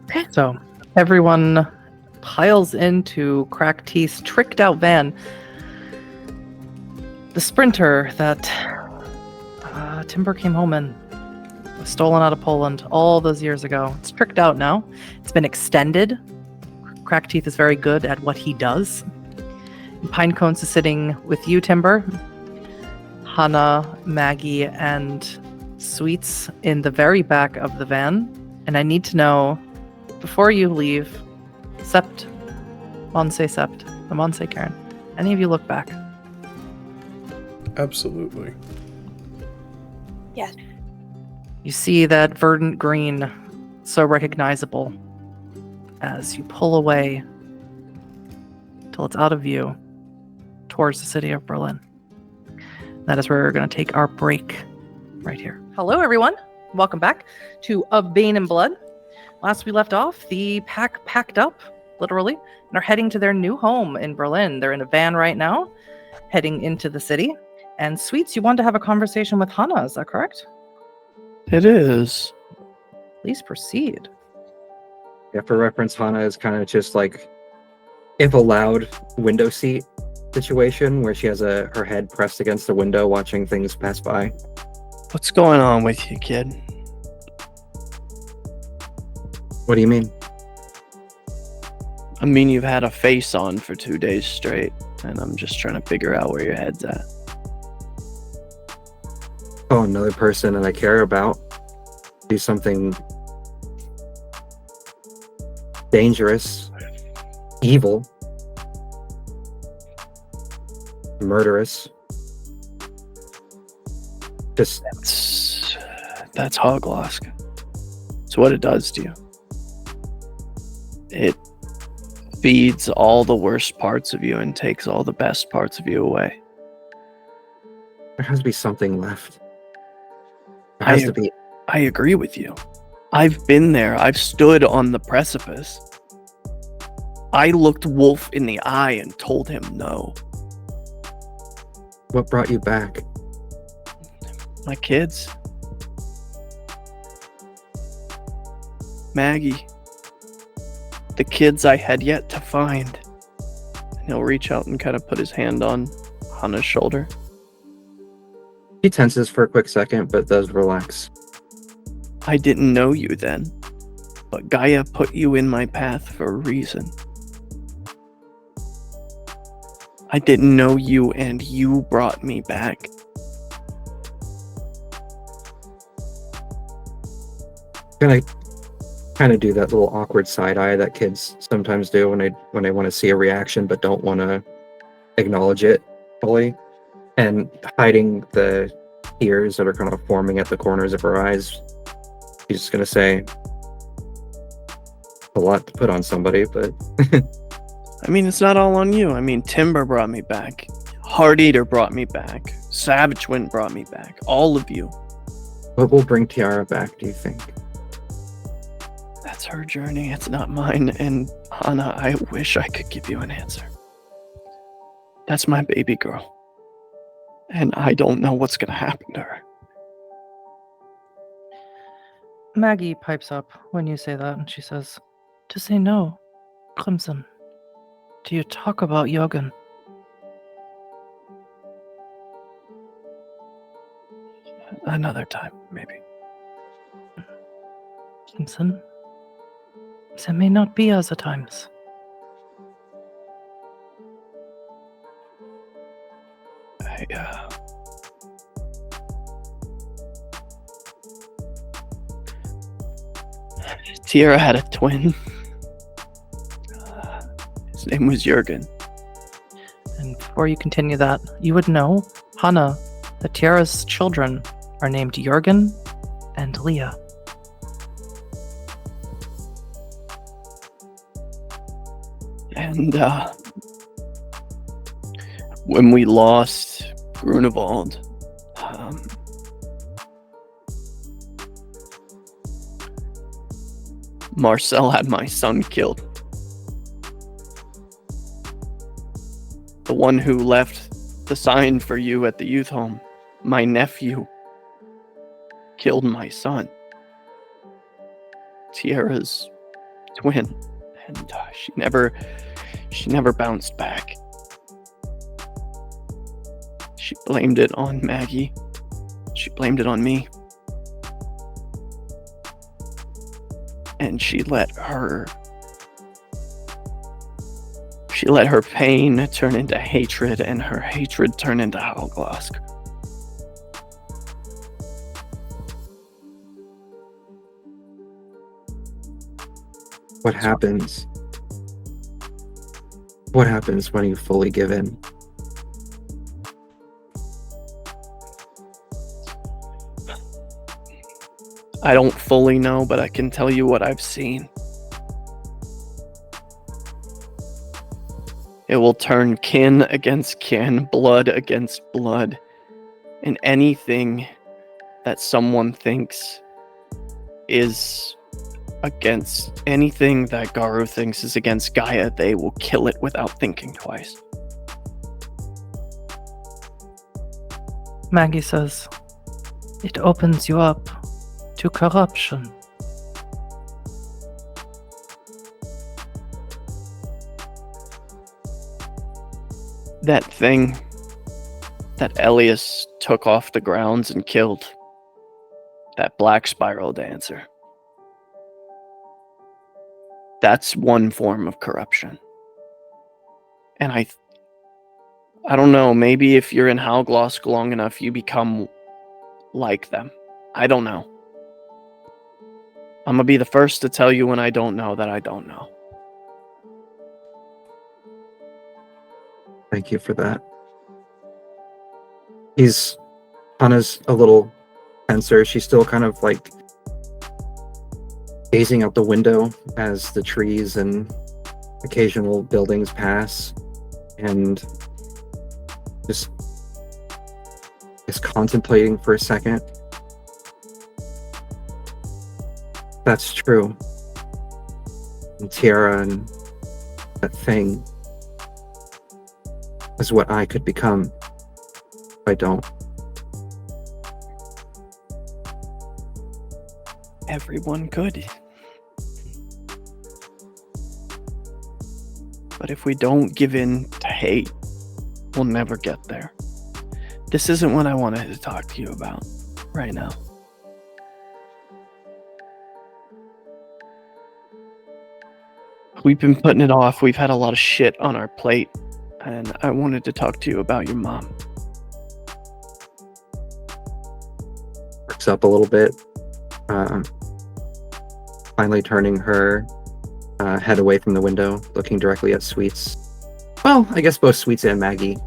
Okay. So everyone piles into Crack Teeth's tricked out van. The Sprinter that Timber came home in was stolen out of Poland all those years ago. It's tricked out now. It's been extended. Crack Teeth is very good at what he does. Pinecones is sitting with you, Timber. Hana, Maggie, and Sweets in the very back of the van. And I need to know, before you leave, Sept, Monse Sept, the Monse Karen, any of you look back? Absolutely. Yes. You see that verdant green, so recognizable, as you pull away till it's out of view towards the city of Berlin. That is where we're going to take our break right here. Hello, everyone. Welcome back to A Bane and Blood. Last we left off, the pack packed up, literally, and are heading to their new home in Berlin. They're in a van right now, heading into the city. And Sweets, you wanted to have a conversation with Hana, is that correct? It is. Please proceed. Yeah, for reference, Hana is kind of just like, if allowed, window seat situation where she has her head pressed against the window watching things pass by. What's going on with you, kid? What do you mean? I mean, you've had a face on for 2 days straight, and I'm just trying to figure out where your head's at. Oh, another person that I care about do something dangerous, evil, murderous. Just That's hoglosk. It's what it does to you. It feeds all the worst parts of you and takes all the best parts of you away. there has to be something left. There has to be. I agree with you. I've been there. I've stood on the precipice. I looked Wolf in the eye and told him no. What brought you back? My kids. Maggie. The kids I had yet to find. He'll reach out and kind of put his hand on Hana's shoulder. He tenses for a quick second, but does relax. I didn't know you then, but Gaia put you in my path for a reason. I didn't know you, and you brought me back. Gonna kind of do that little awkward side eye that kids sometimes do when they want to see a reaction but don't want to acknowledge it fully, and hiding the tears that are kind of forming at the corners of her eyes. She's just gonna say, a lot to put on somebody, but I mean, it's not all on you. I mean, Timber brought me back. Heart Eater brought me back. Savagewind brought me back. All of you. what will bring Tiara back, do you think? That's her journey. It's not mine. And Hana, I wish I could give you an answer. That's my baby girl. And I don't know what's going to happen to her. Maggie pipes up when you say that, and she says, "To say no, Crimson. Do you talk about Yogan?" Another time, maybe. Crimson, there may not be other times. Tiara had a twin. His name was Jurgen. And before you continue that, you would know, Hana, that Tiara's children are named Jurgen and Leah. And when we lost Grunewald, Marcel had my son killed. The one who left the sign for you at the youth home, my nephew, killed my son. Tiara's twin. And she never bounced back. She blamed it on Maggie. She blamed it on me. And she let her pain turn into hatred, and her hatred turn into Howlglask. What happens? What happens when you fully give in? I don't fully know, but I can tell you what I've seen. It will turn kin against kin, blood against blood, and anything that someone thinks is against, anything that Garu thinks is against Gaia, they will kill it without thinking twice. Maggie says, "It opens you up to corruption." That thing that Elias took off the grounds and killed, that black spiral dancer, that's one form of corruption. And I don't know, maybe if you're in Howlglask long enough, you become like them. I don't know. I'm gonna be the first to tell you when I don't know that I don't know. Thank you for that. Hana's a little tenser. She's still kind of like gazing out the window as the trees and occasional buildings pass, and just is contemplating for a second. That's true. And Tiara and that thing is what I could become if I don't. Everyone could. But if we don't give in to hate, we'll never get there. This isn't what I wanted to talk to you about right now. We've been putting it off. We've had a lot of shit on our plate, and I wanted to talk to you about your mom. Works up a little bit, finally turning her head away from the window, looking directly at Sweets. Well, I guess both Sweets and Maggie.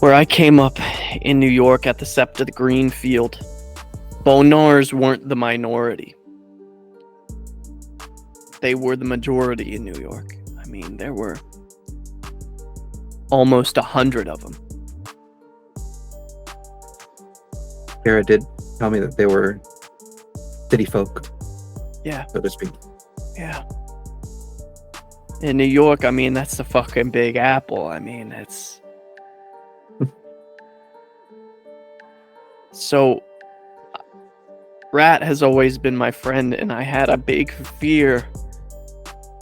Where I came up in New York at the Sept of the Green Field, Bonars weren't the minority. They were the majority in New York. I mean, there were almost 100 of them. Tiara did tell me that they were city folk, Yeah, so to speak. yeah. In New York, I mean, that's the fucking Big Apple. I mean, it's... So, Rat has always been my friend, and I had a big fear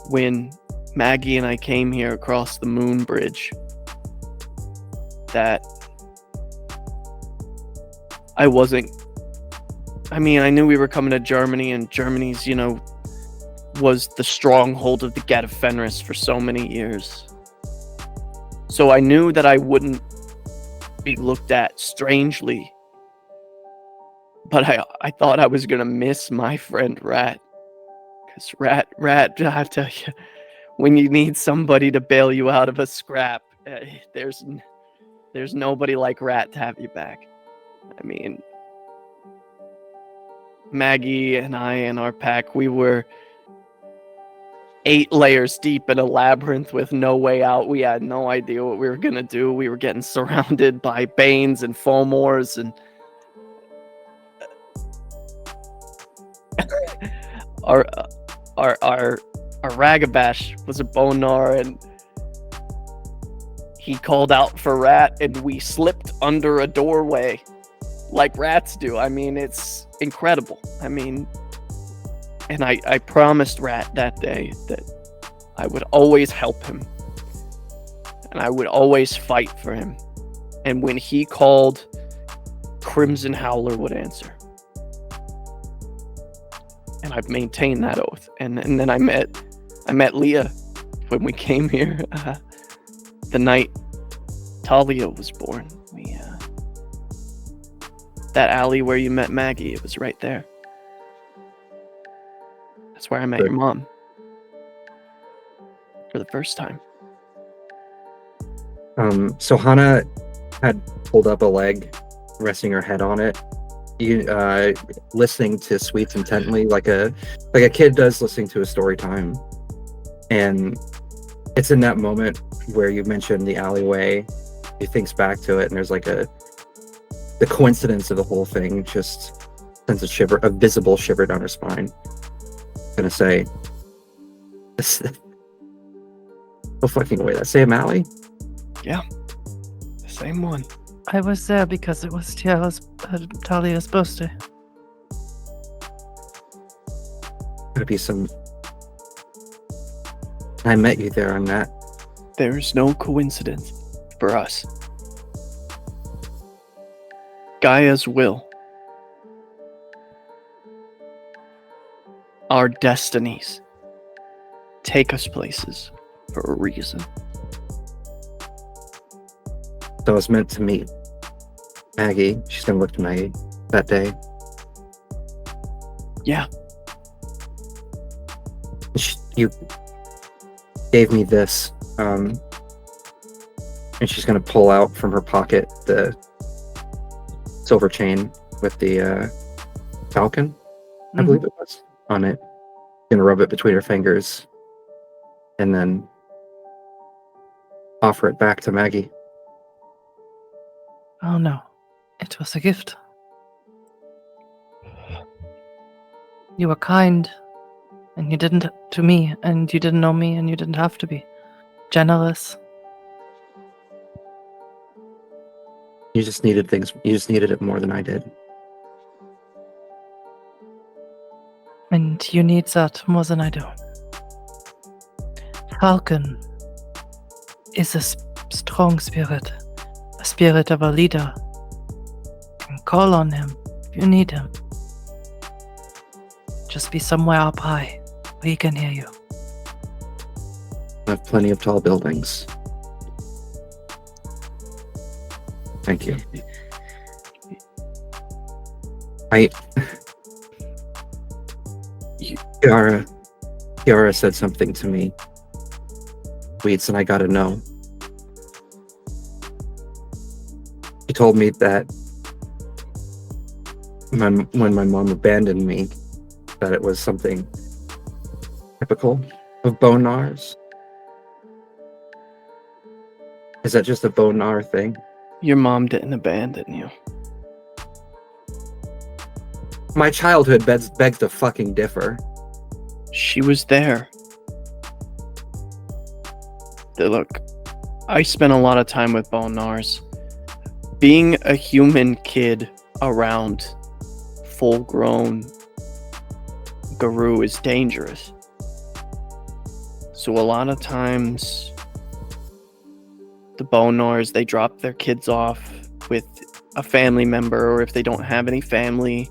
when Maggie and I came here across the moon bridge that I wasn't... I mean, I knew we were coming to Germany, and Germany's, was the stronghold of the Gat of Fenris for so many years. So I knew that I wouldn't be looked at strangely. But I thought I was gonna miss my friend Rat. Because Rat, I tell you, when you need somebody to bail you out of a scrap, there's nobody like Rat to have you back. I mean, Maggie and I and our pack, we were 8 layers deep in a labyrinth with no way out. We had no idea what we were gonna do. We were getting surrounded by Banes and Fomors, and our Ragabash was a Bonar, and he called out for Rat, and we slipped under a doorway like rats do. I mean, it's incredible. I mean, and I promised Rat that day that I would always help him, and I would always fight for him. And when he called, Crimson Howler would answer. And I've maintained that oath. And then I met Leah when we came here the night Talia was born. That alley where you met Maggie, it was right there. That's where I met your mom for the first time. So Hana had pulled up a leg, resting her head on it, listening to Sweets intently, like a kid does listening to a story time. And it's in that moment where you mentioned the alleyway, he thinks back to it, and there's like the coincidence of the whole thing just sends a visible shiver down her spine. I'm gonna say, no fucking way, that same alley? Yeah, the same one. I was there because it was Talia's birthday. Gotta be some... I met you there on that. There's no coincidence for us. Gaia's will. Our destinies take us places for a reason. So I was meant to meet Maggie. She's gonna look to Maggie that day. Yeah. You gave me this, and she's gonna pull out from her pocket the silver chain with the falcon, I believe it was, on it. Gonna rub it between her fingers, and then offer it back to Maggie. Oh no, it was a gift. You were kind, and you didn't to me, and you didn't know me, and you didn't have to be. Generous. You just needed it more than I did. And you need that more than I do. Falcon is a strong spirit, a spirit of a leader. You can call on him if you need him. Just be somewhere up high where he can hear you. I have plenty of tall buildings. Thank you. Tiara said something to me. Weeds, and I gotta know. She told me that when my mom abandoned me, that it was something typical of Bonars. Is that just a Bonar thing? Your mom didn't abandon you. My childhood begs to fucking differ. She was there. Look, I spent a lot of time with Bonars. Being a human kid around full-grown Garou is dangerous. So a lot of times, the Bonars, they drop their kids off with a family member, or if they don't have any family,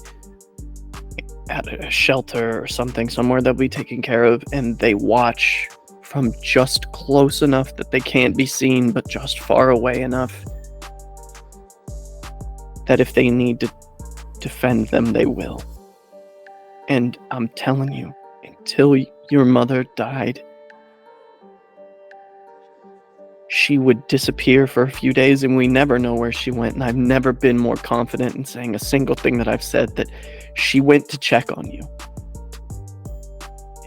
at a shelter or something, somewhere they'll be taken care of, and they watch from just close enough that they can't be seen, but just far away enough that if they need to defend them, they will. And I'm telling you, until your mother died, she would disappear for a few days and we never know where she went. And I've never been more confident in saying a single thing that I've said, that she went to check on you.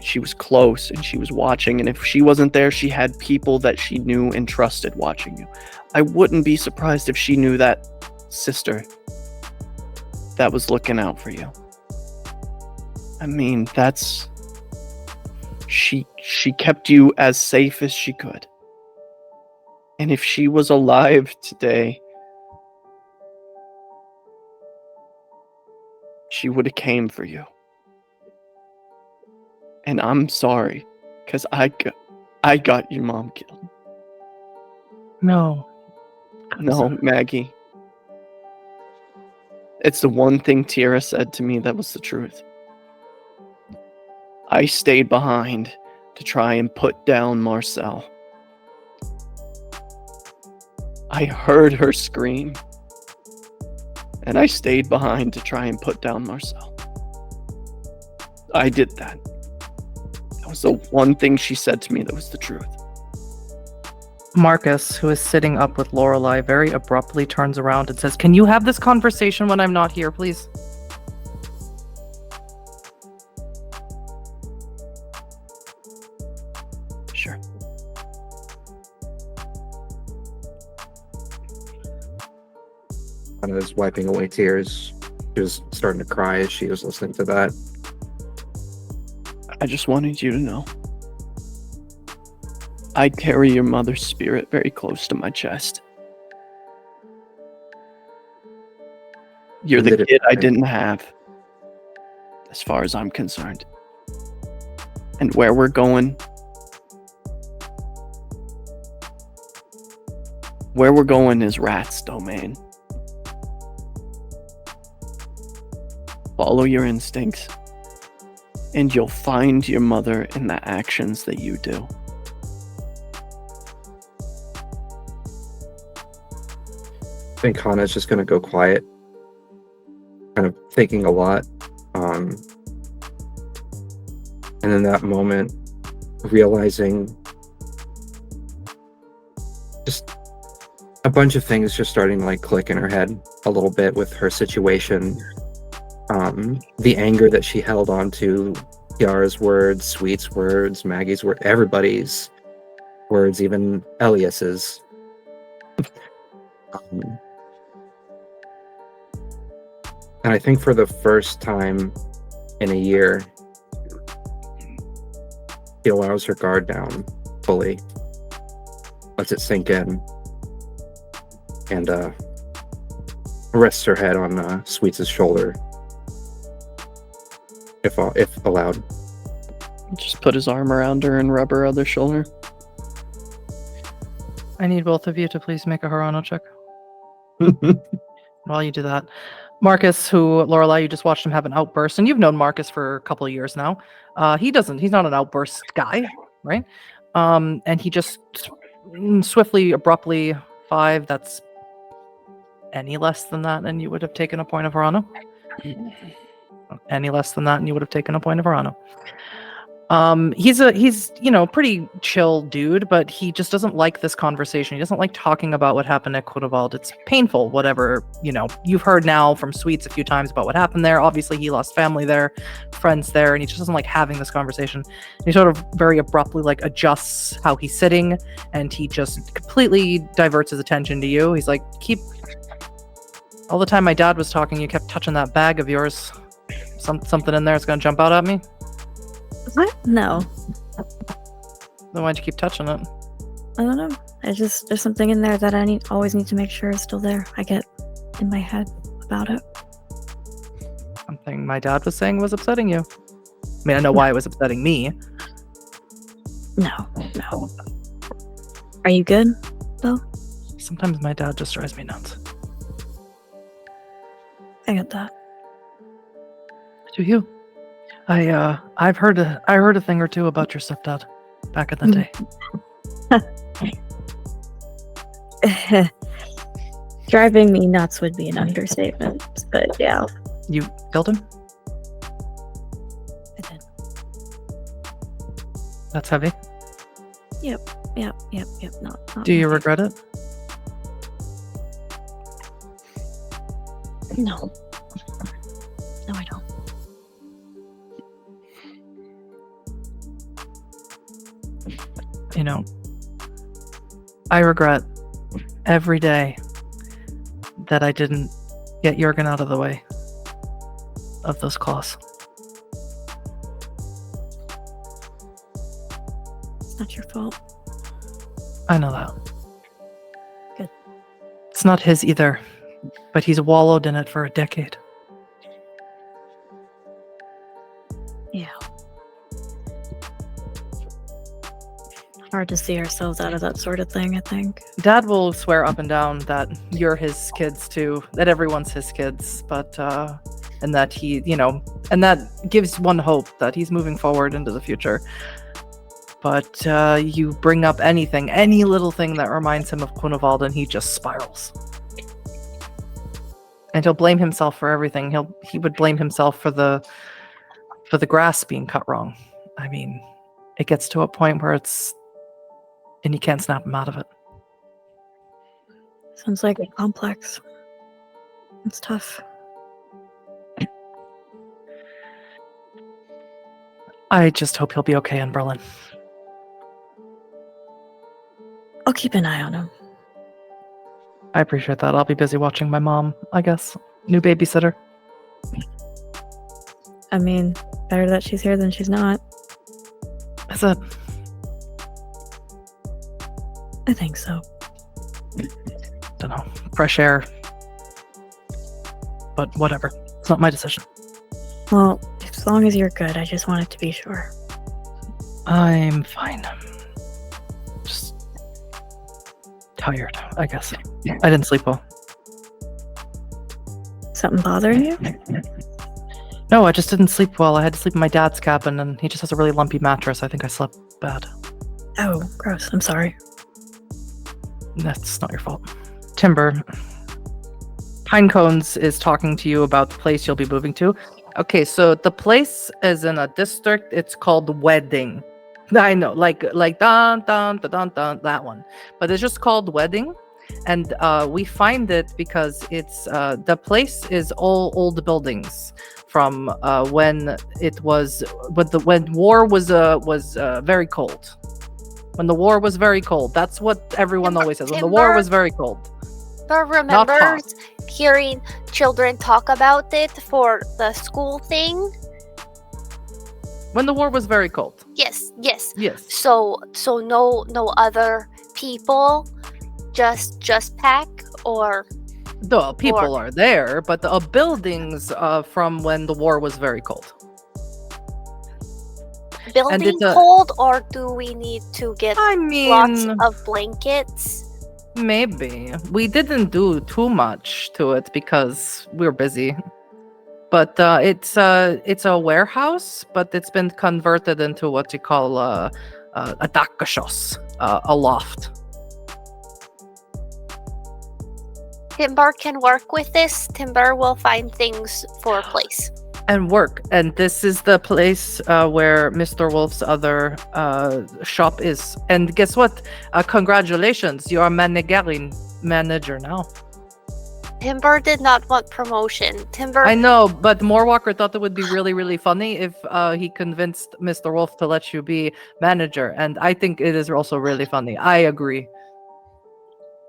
She was close and she was watching. And if she wasn't there, she had people that she knew and trusted watching you. I wouldn't be surprised if she knew that sister that was looking out for you. I mean, she kept you as safe as she could. And if she was alive today, she would have came for you. And I'm sorry, because I got your mom killed. No. No, Maggie. It's the one thing Tiara said to me that was the truth. I stayed behind to try and put down Marcel. I heard her scream, and I stayed behind to try and put down Marcel. I did that. That was the one thing she said to me that was the truth. Marcus, who is sitting up with Lorelei, very abruptly turns around and says, "Can you have this conversation when I'm not here, please?" Sure. Hana was wiping away tears. She was starting to cry as she was listening to that. I just wanted you to know. I carry your mother's spirit very close to my chest. You're the kid I didn't have, as far as I'm concerned. And where we're going is Rat's domain. Follow your instincts, and you'll find your mother in the actions that you do. I think Hana's just going to go quiet, kind of thinking a lot. And in that moment, realizing just a bunch of things just starting to like click in her head a little bit with her situation. The anger that she held on to, Tiara's words, Sweet's words, Maggie's words, everybody's words, even Elias's. And I think for the first time in a year, she allows her guard down fully, lets it sink in, and rests her head on Sweets' shoulder. if allowed. Just put his arm around her and rub her other shoulder. I need both of you to please make a Harano check. While you do that, Marcus, who Lorelei, you just watched him have an outburst, and you've known Marcus for a couple of years now. He's not an outburst guy, right? And he just swiftly, abruptly, 5, that's any less than that, and you would have taken a point of Harano. Any less than that, and you would have taken a point of Harano. He's pretty chill dude, but he just doesn't like this conversation. He doesn't like talking about what happened at Codevald. It's painful, whatever, you've heard now from Sweets a few times about what happened there. Obviously, he lost family there, friends there, and he just doesn't like having this conversation. And he sort of very abruptly adjusts how he's sitting, and he just completely diverts his attention to you. He's like, all the time my dad was talking, you kept touching that bag of yours. Something in there is gonna jump out at me? What? No. Then why'd you keep touching it? I don't know. There's something in there that I always need to make sure is still there. I get in my head about it. Something my dad was saying was upsetting you. I mean, I know why it was upsetting me. No. Are you good, though? Sometimes my dad just drives me nuts. I get that. Do you? I heard a thing or two about your stepdad back in the day. Driving me nuts would be an understatement, but yeah. You killed him? I did. That's heavy. Yep. Not Do you regret it? No. No, I don't. I regret every day that I didn't get Jurgen out of the way of those claws. It's not your fault. I know that. Good. It's not his either, but he's wallowed in it for a decade. Yeah. Hard to see ourselves out of that sort of thing, I think. Dad will swear up and down that you're his kids too, that everyone's his kids, but and that he, and that gives one hope that he's moving forward into the future. But you bring up any little thing that reminds him of Cunevald, and he just spirals. And he'll blame himself for everything. He would blame himself for the grass being cut wrong. I mean, it gets to a point where and you can't snap him out of it. Sounds like a complex. It's tough. I just hope he'll be okay in Berlin. I'll keep an eye on him. I appreciate that. I'll be busy watching my mom, I guess. New babysitter. I mean, better that she's here than she's not. Is it? I think so. Don't know. Fresh air. But whatever. It's not my decision. Well, as long as you're good, I just wanted to be sure. I'm fine. Just tired, I guess. I didn't sleep well. Something bothering you? No, I just didn't sleep well. I had to sleep in my dad's cabin, and he just has a really lumpy mattress. I think I slept bad. Oh, gross. I'm sorry. That's not your fault. Timber, Pinecones is talking to you about the place you'll be moving to. Okay, so the place is in a district. It's called Wedding. I know, like dun dun dun dun dun, that one. But it's just called Wedding, and we find it because it's the place is all old buildings from when war was very cold. When the war was very cold. That's what everyone always says. When the war was very cold. But remember hearing children talk about it for the school thing? When the war was very cold. Yes. Yes. So no other people, just Pack or The people are there, but the buildings from when the war was very cold. building it's cold, or do we need to get I lots mean, of blankets? maybe. We didn't do too much to it because we were busy. But it's a warehouse, but it's been converted into what you call a dakashos, a loft. Timber can work with this. Timber will find things for a place. And work. And this is the place where Mr. Wolf's other shop is. And guess what? Congratulations, you are manager now. Timber did not want promotion. Timber. I know, but Moorwalker thought it would be really, really funny if he convinced Mr. Wolf to let you be manager. And I think it is also really funny. I agree.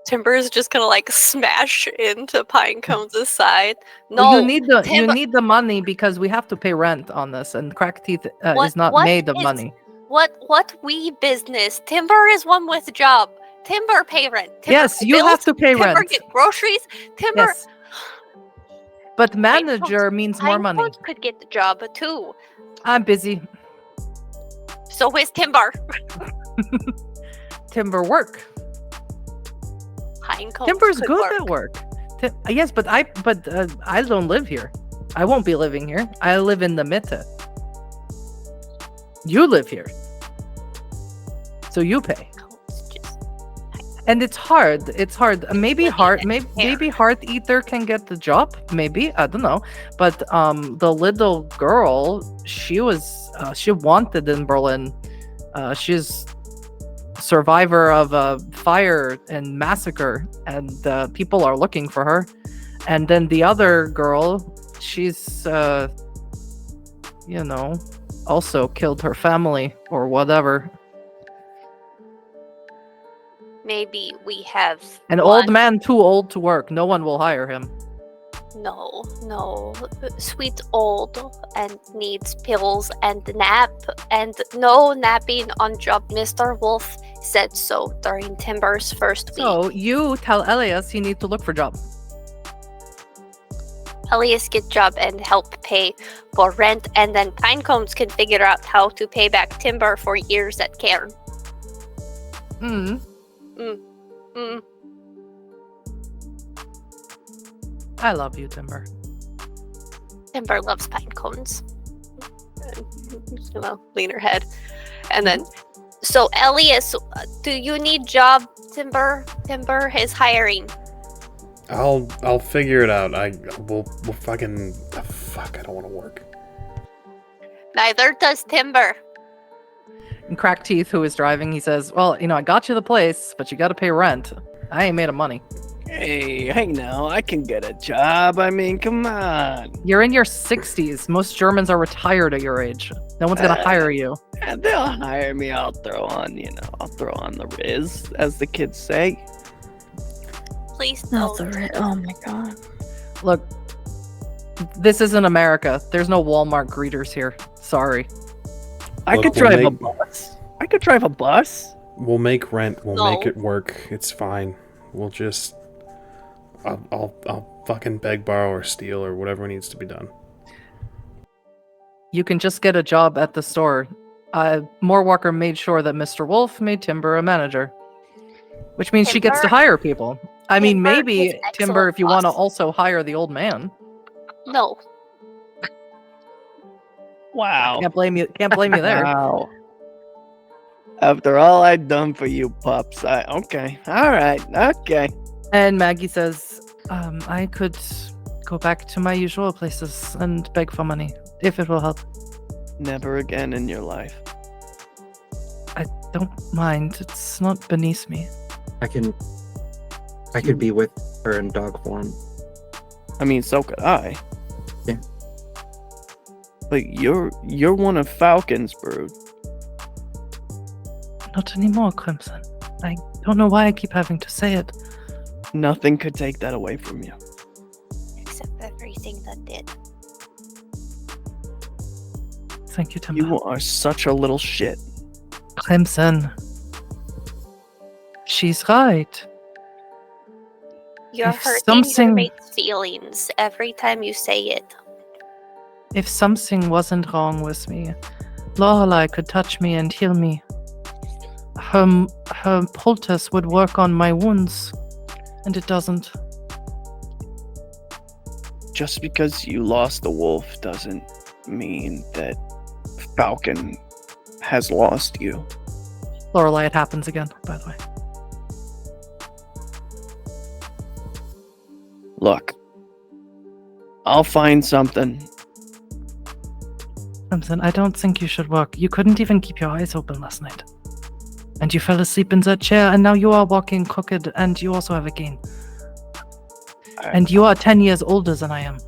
Timber is just gonna like smash into Pinecone's side. No, Well, you Timber- need the money because we have to pay rent on this, and Crack Teeth is not what made of is- money. What we business? Timber is one with job. Timber pay rent. Timber Yes, pay you bills. have to pay Timber rent. get groceries. Timber. Yes. But manager means more money. Pinecone could get the job too. I'm busy. So is Timber. Timber work. Pinecone. Timber's good at work. Yes, but I don't live here. I won't be living here. I live in the Mitte. You live here. So you pay. And it's hard. It's hard. Maybe Heart Eater can get the job. Maybe, I don't know. But the little girl, she wanted in Berlin. She's survivor of a fire and massacre, and people are looking for her. And then the other girl, she's also killed her family or whatever. Maybe we have An old man too old to work. No one will hire him. No, sweet old and needs pills and nap, and no napping on job. Mr. Wolf said so during Timber's first week. So you tell Elias he needs to look for job. Elias get job and help pay for rent, and then Pinecones can figure out how to pay back Timber for years at Cairn. I love you, Timber. Timber loves Pinecones. Lean her head. And then, so Elias, do you need job, Timber? Timber is hiring. I'll figure it out. We'll fucking fuck. I don't want to work. Neither does Timber. And Crack Teeth, who is driving, he says, well, I got you the place, but you got to pay rent. I ain't made of money. Hey now, I can get a job. I mean, come on. You're in your 60s. Most Germans are retired at your age. No one's going to hire you. And they'll hire me. I'll throw on the riz, as the kids say. Please don't. Oh my god. Look, this isn't America. There's no Walmart greeters here. Sorry. I Look, could drive a bus. I could drive a bus. We'll make rent. We'll No. make it work. It's fine. We'll just. I'll fucking beg, borrow, or steal, or whatever needs to be done. You can just get a job at the store. Moorwalker made sure that Mr. Wolf made Timber a manager, which means she gets to Timber- hire people. I mean, Timber maybe is Timber, excellent if you want to boss. also hire the old man. No. Wow. Can't blame you. Can't blame you there. Wow. After all I've done for you, pups. Okay. All right. Okay. And Maggie says, I could go back to my usual places and beg for money, if it will help. Never again in your life. I don't mind. It's not beneath me. I could be with her in dog form. I mean, so could I. Yeah. But you're one of Falcon's brood. Not anymore, Crimson. I don't know why I keep having to say it. Nothing could take that away from you. Except everything that did. Thank you, Timber. You are such a little shit. Crimson. She's right. You're If hurting something- your mate's feelings every time you say it. If something wasn't wrong with me, Lorelei could touch me and heal me. Her poultice would work on my wounds, and it doesn't. Just because you lost the wolf doesn't mean that Falcon has lost you. Lorelei, it happens again, by the way. Look, I'll find something. Crimson, I don't think you should work. You couldn't even keep your eyes open last night. And you fell asleep in that chair, and now you are walking crooked, and you also have a cane. And you are 10 years older than I am.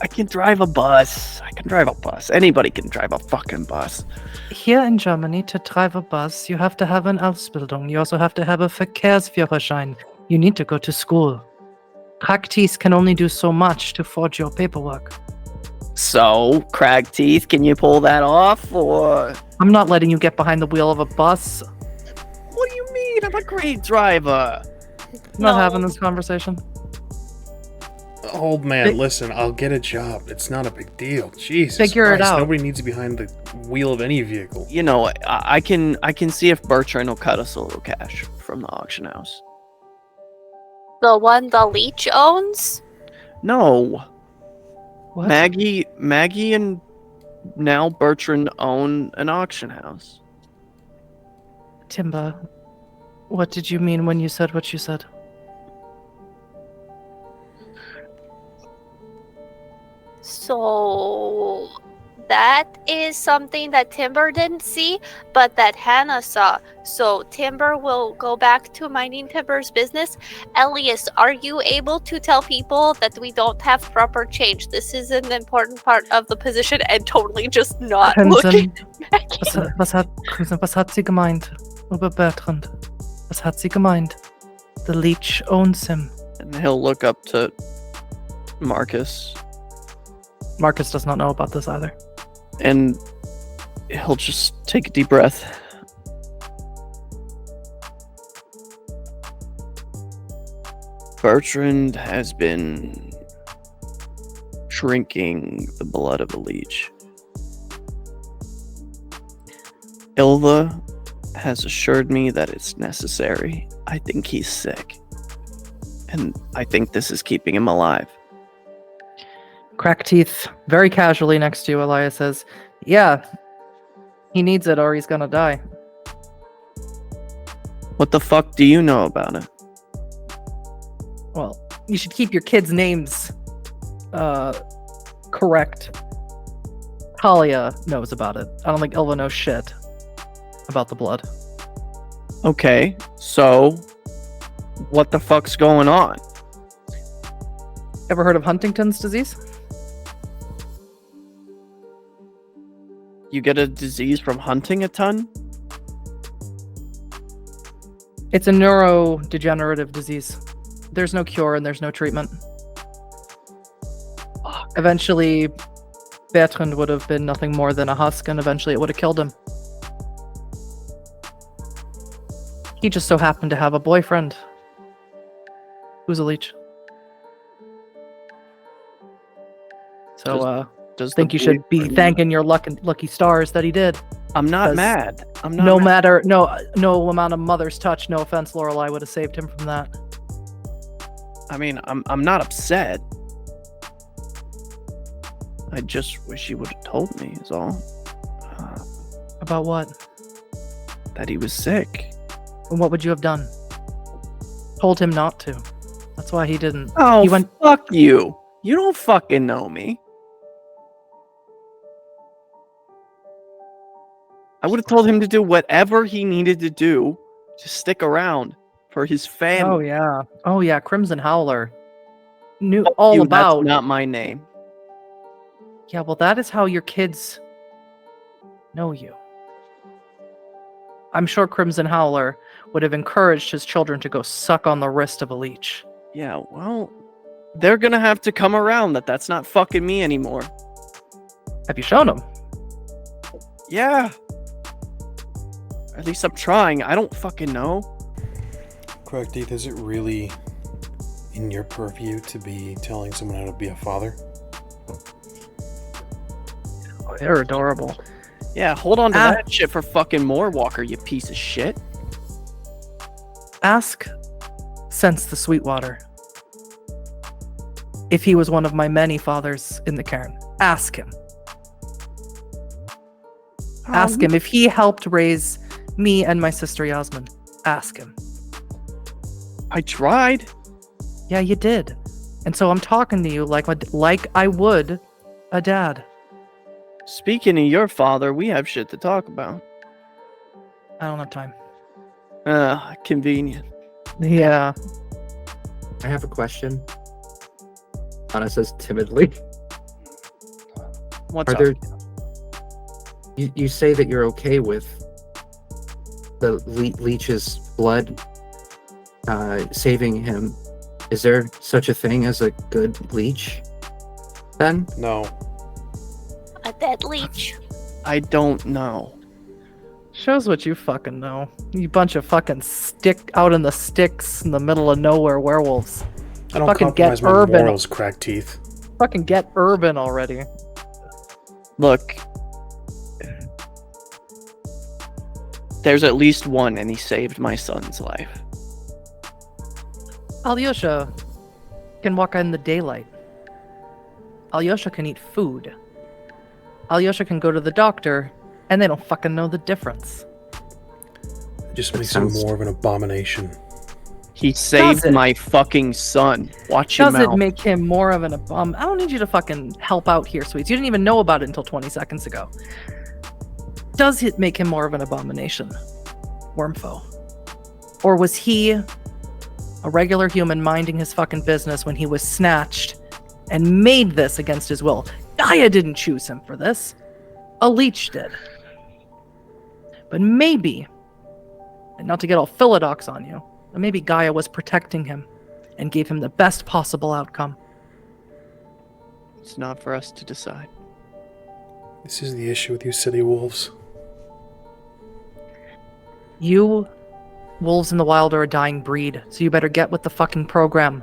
I can drive a bus. Anybody can drive a fucking bus. Here in Germany, to drive a bus, you have to have an Ausbildung. You also have to have a Verkehrsführerschein. You need to go to school. Crack teeth can only do so much to forge your paperwork. So, crack teeth, can you pull that off, or...? I'm not letting you get behind the wheel of a bus. What do you mean? I'm a great driver. Not having this conversation. Old man, listen, I'll get a job. It's not a big deal. Jesus Figure it Christ, out. nobody needs to be behind the wheel of any vehicle. You know, I can see if Bertrand will cut us a little cash from the auction house. The one the leech owns? No. What? Maggie and now Bertrand own an auction house. Timber, what did you mean when you said what you said? So that is something that Timber didn't see, but that Hana saw. So Timber will go back to minding Timber's business. Elias, are you able to tell people that we don't have proper change? This is an important part of the position, and totally just not looking back. Was hat sie gemeint über Bertrand? Was hat sie gemeint? The leech owns him. And he'll look up to Marcus. Marcus does not know about this either. And he'll just take a deep breath. Bertrand has been drinking the blood of a leech. Ilva has assured me that it's necessary. I think he's sick. And I think this is keeping him alive. Crack teeth, very casually next to you, Elias says, yeah, he needs it or he's gonna die. What the fuck do you know about it? Well, you should keep your kids' names correct. Talia knows about it. I don't think Ilva knows shit about the blood. Okay, so what the fuck's going on? Ever heard of Huntington's disease? You get a disease from hunting a ton? It's a neurodegenerative disease. There's no cure and there's no treatment. Eventually, Bertrand would have been nothing more than a husk, and eventually it would have killed him. He just so happened to have a boyfriend who's a leech. So, I think you should be thanking your lucky stars that he did. I'm not mad. I'm not no mad. matter no amount of mother's touch, no offense, Lorelai, would have saved him from that. I mean, I'm not upset. I just wish he would have told me, is all. About what? That he was sick. And what would you have done? Told him not to. That's why he didn't. Oh, he went. Fuck you. You don't fucking know me. I would have told him to do whatever he needed to do to stick around for his family. Oh yeah, Crimson Howler knew all about. That's not my name. Yeah, well, that is how your kids know you. I'm sure Crimson Howler would have encouraged his children to go suck on the wrist of a leech. Yeah, well, they're gonna have to come around that that's not fucking me anymore. Have you shown them? Yeah. At least I'm trying. I don't fucking know. Crack teeth, is it really in your purview to be telling someone how to be a father? Oh, they're adorable. Yeah, hold on to Ah. that shit for fucking more, Walker, you piece of shit. Ask Sense the Sweetwater if he was one of my many fathers in the cairn. Ask him. Ask him if he helped raise me and my sister Yasmin. Ask him. I tried. Yeah, you did. And so I'm talking to you like I would a dad. Speaking of your father, we have shit to talk about. I don't have time. Convenient. Yeah. I have a question. Hana says timidly. What's Are up? there? You say that you're okay with the leech's blood saving him. Is there such a thing as a good leech? Then No. A dead leech. I don't know. Shows what you fucking know. You bunch of fucking out in the sticks in the middle of nowhere werewolves. I don't Fucking compromise get my urban. morals, crack teeth. Fucking get urban already. Look. There's at least one, and he saved my son's life. Alyosha can walk in the daylight. Alyosha can eat food. Alyosha can go to the doctor, and they don't fucking know the difference. It just That makes him sounds- more of an abomination. He saved it? my fucking son. Watch your Does it mouth. make him more of an I don't need you to fucking help out here, Sweets. You didn't even know about it until 20 seconds ago. Does it make him more of an abomination, Wormfoe? Or was he a regular human minding his fucking business when he was snatched and made this against his will? Gaia didn't choose him for this. A leech did. But maybe, and not to get all Philodox on you, but maybe Gaia was protecting him and gave him the best possible outcome. It's not for us to decide. This is the issue with you city wolves. You wolves in the wild are a dying breed, so you better get with the fucking program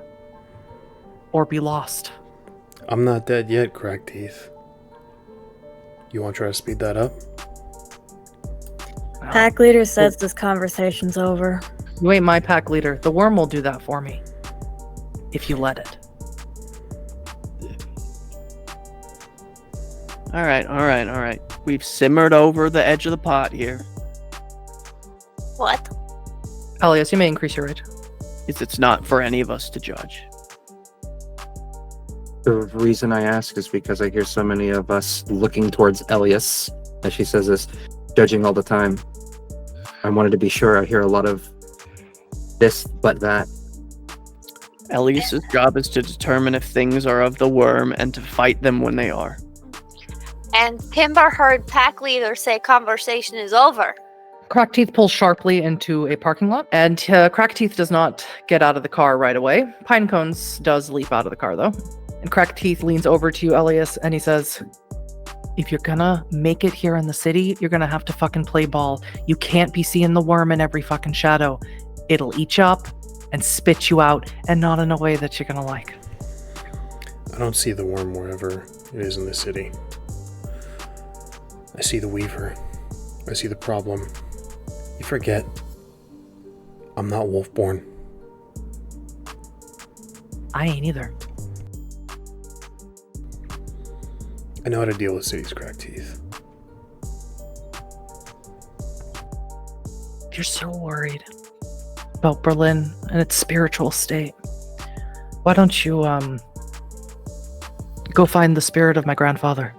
or be lost. I'm not dead yet, crack teeth. You want to try to speed that up? Pack leader says this conversation's over. You ain't my pack leader. The worm will do that for me. If you let it. All right. We've simmered over the edge of the pot here. What? Elias, you may increase your rate. It's not for any of us to judge. the reason I ask is because I hear so many of us looking towards Elias, as she says this, judging all the time. I wanted to be sure. I hear a lot of this, but that. Elias's job is to determine if things are of the Wyrm and to fight them when they are. And Timber heard pack leader say conversation is over. Crackteeth pulls sharply into a parking lot, and Crackteeth does not get out of the car right away. Pinecones does leap out of the car, though. And Crackteeth leans over to you, Elias, and he says, if you're gonna make it here in the city, you're gonna have to fucking play ball. You can't be seeing the Wyrm in every fucking shadow. It'll eat you up and spit you out, and not in a way that you're gonna like. I don't see the Wyrm wherever it is in the city. I see the Weaver. I see the problem. You forget. I'm not Wolfborn. I ain't either. I know how to deal with cities, Crackteeth. If you're so worried about Berlin and its spiritual state, why don't you, go find the spirit of my grandfather?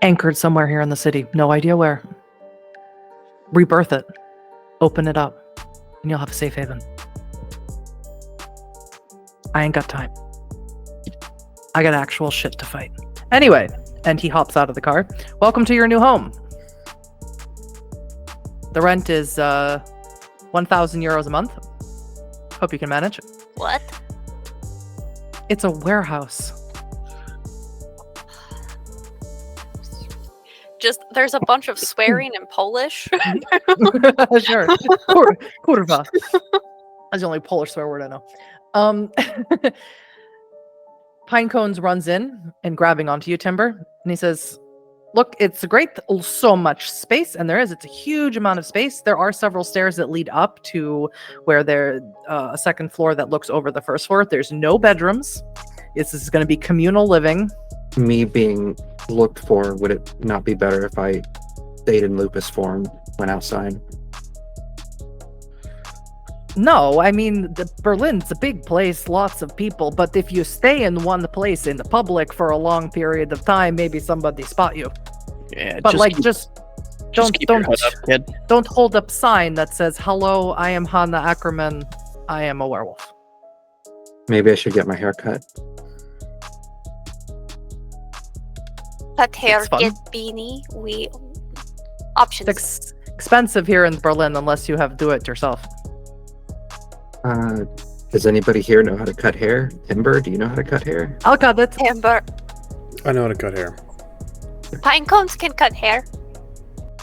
Anchored somewhere here in the city, no idea where. Rebirth it, open it up, and you'll have a safe haven. I ain't got time. I got actual shit to fight. Anyway, and he hops out of the car. Welcome to your new home. The rent is 1,000 euros a month. Hope you can manage. What? It's a warehouse. Just there's a bunch of swearing in Polish. Sure. Kurwa. That's the only Polish swear word I know. Pinecones runs in and grabbing onto you, Timber, and he says, look, it's great. So much space, and it's a huge amount of space. There are several stairs that lead up to where there's a second floor that looks over the first floor. There's no bedrooms. This is going to be communal living. Me being looked for, would it not be better if I stayed in lupus form, went outside? No, I mean, Berlin's a big place, lots of people, but if you stay in one place in the public for a long period of time, maybe somebody spot you. Yeah, But just don't keep your head up, kid. don't hold up sign that says, "Hello, I am Hana Ackerman. I am a werewolf." Maybe I should get my hair cut. Cut hair, fun. get beanie. We options. It's expensive here in Berlin unless you do it yourself. Does anybody here know how to cut hair? Timber, do you know how to cut hair? I'll cut it. Timber. I know how to cut hair. Pine cones can cut hair.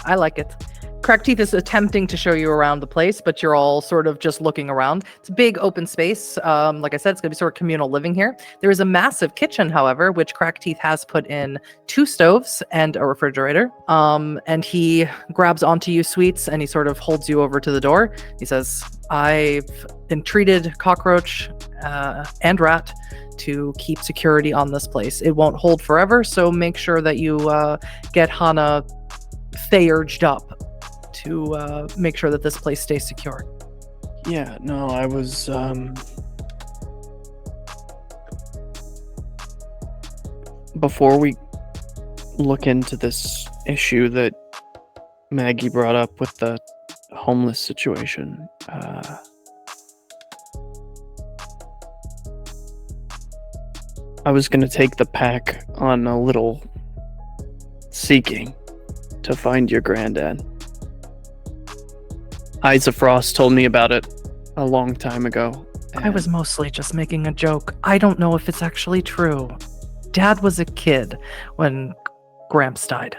I like it. Crackteeth is attempting to show you around the place, but you're all sort of just looking around. It's a big open space. Like I said, it's going to be sort of communal living here. There is a massive kitchen, however, which Crackteeth has put in 2 stoves and a refrigerator. And he grabs onto you, Sweets, and he sort of holds you over to the door. He says, I've entreated Cockroach and Rat to keep security on this place. It won't hold forever, so make sure that you get Hana Theurged up to make sure that this place stays secure. Yeah, no, I was before we look into this issue that Maggie brought up with the homeless situation, I was gonna take the pack on a little seeking to find your granddad. Eyes of Frost told me about it a long time ago. I was mostly just making a joke. I don't know if it's actually true. Dad was a kid when Gramps died.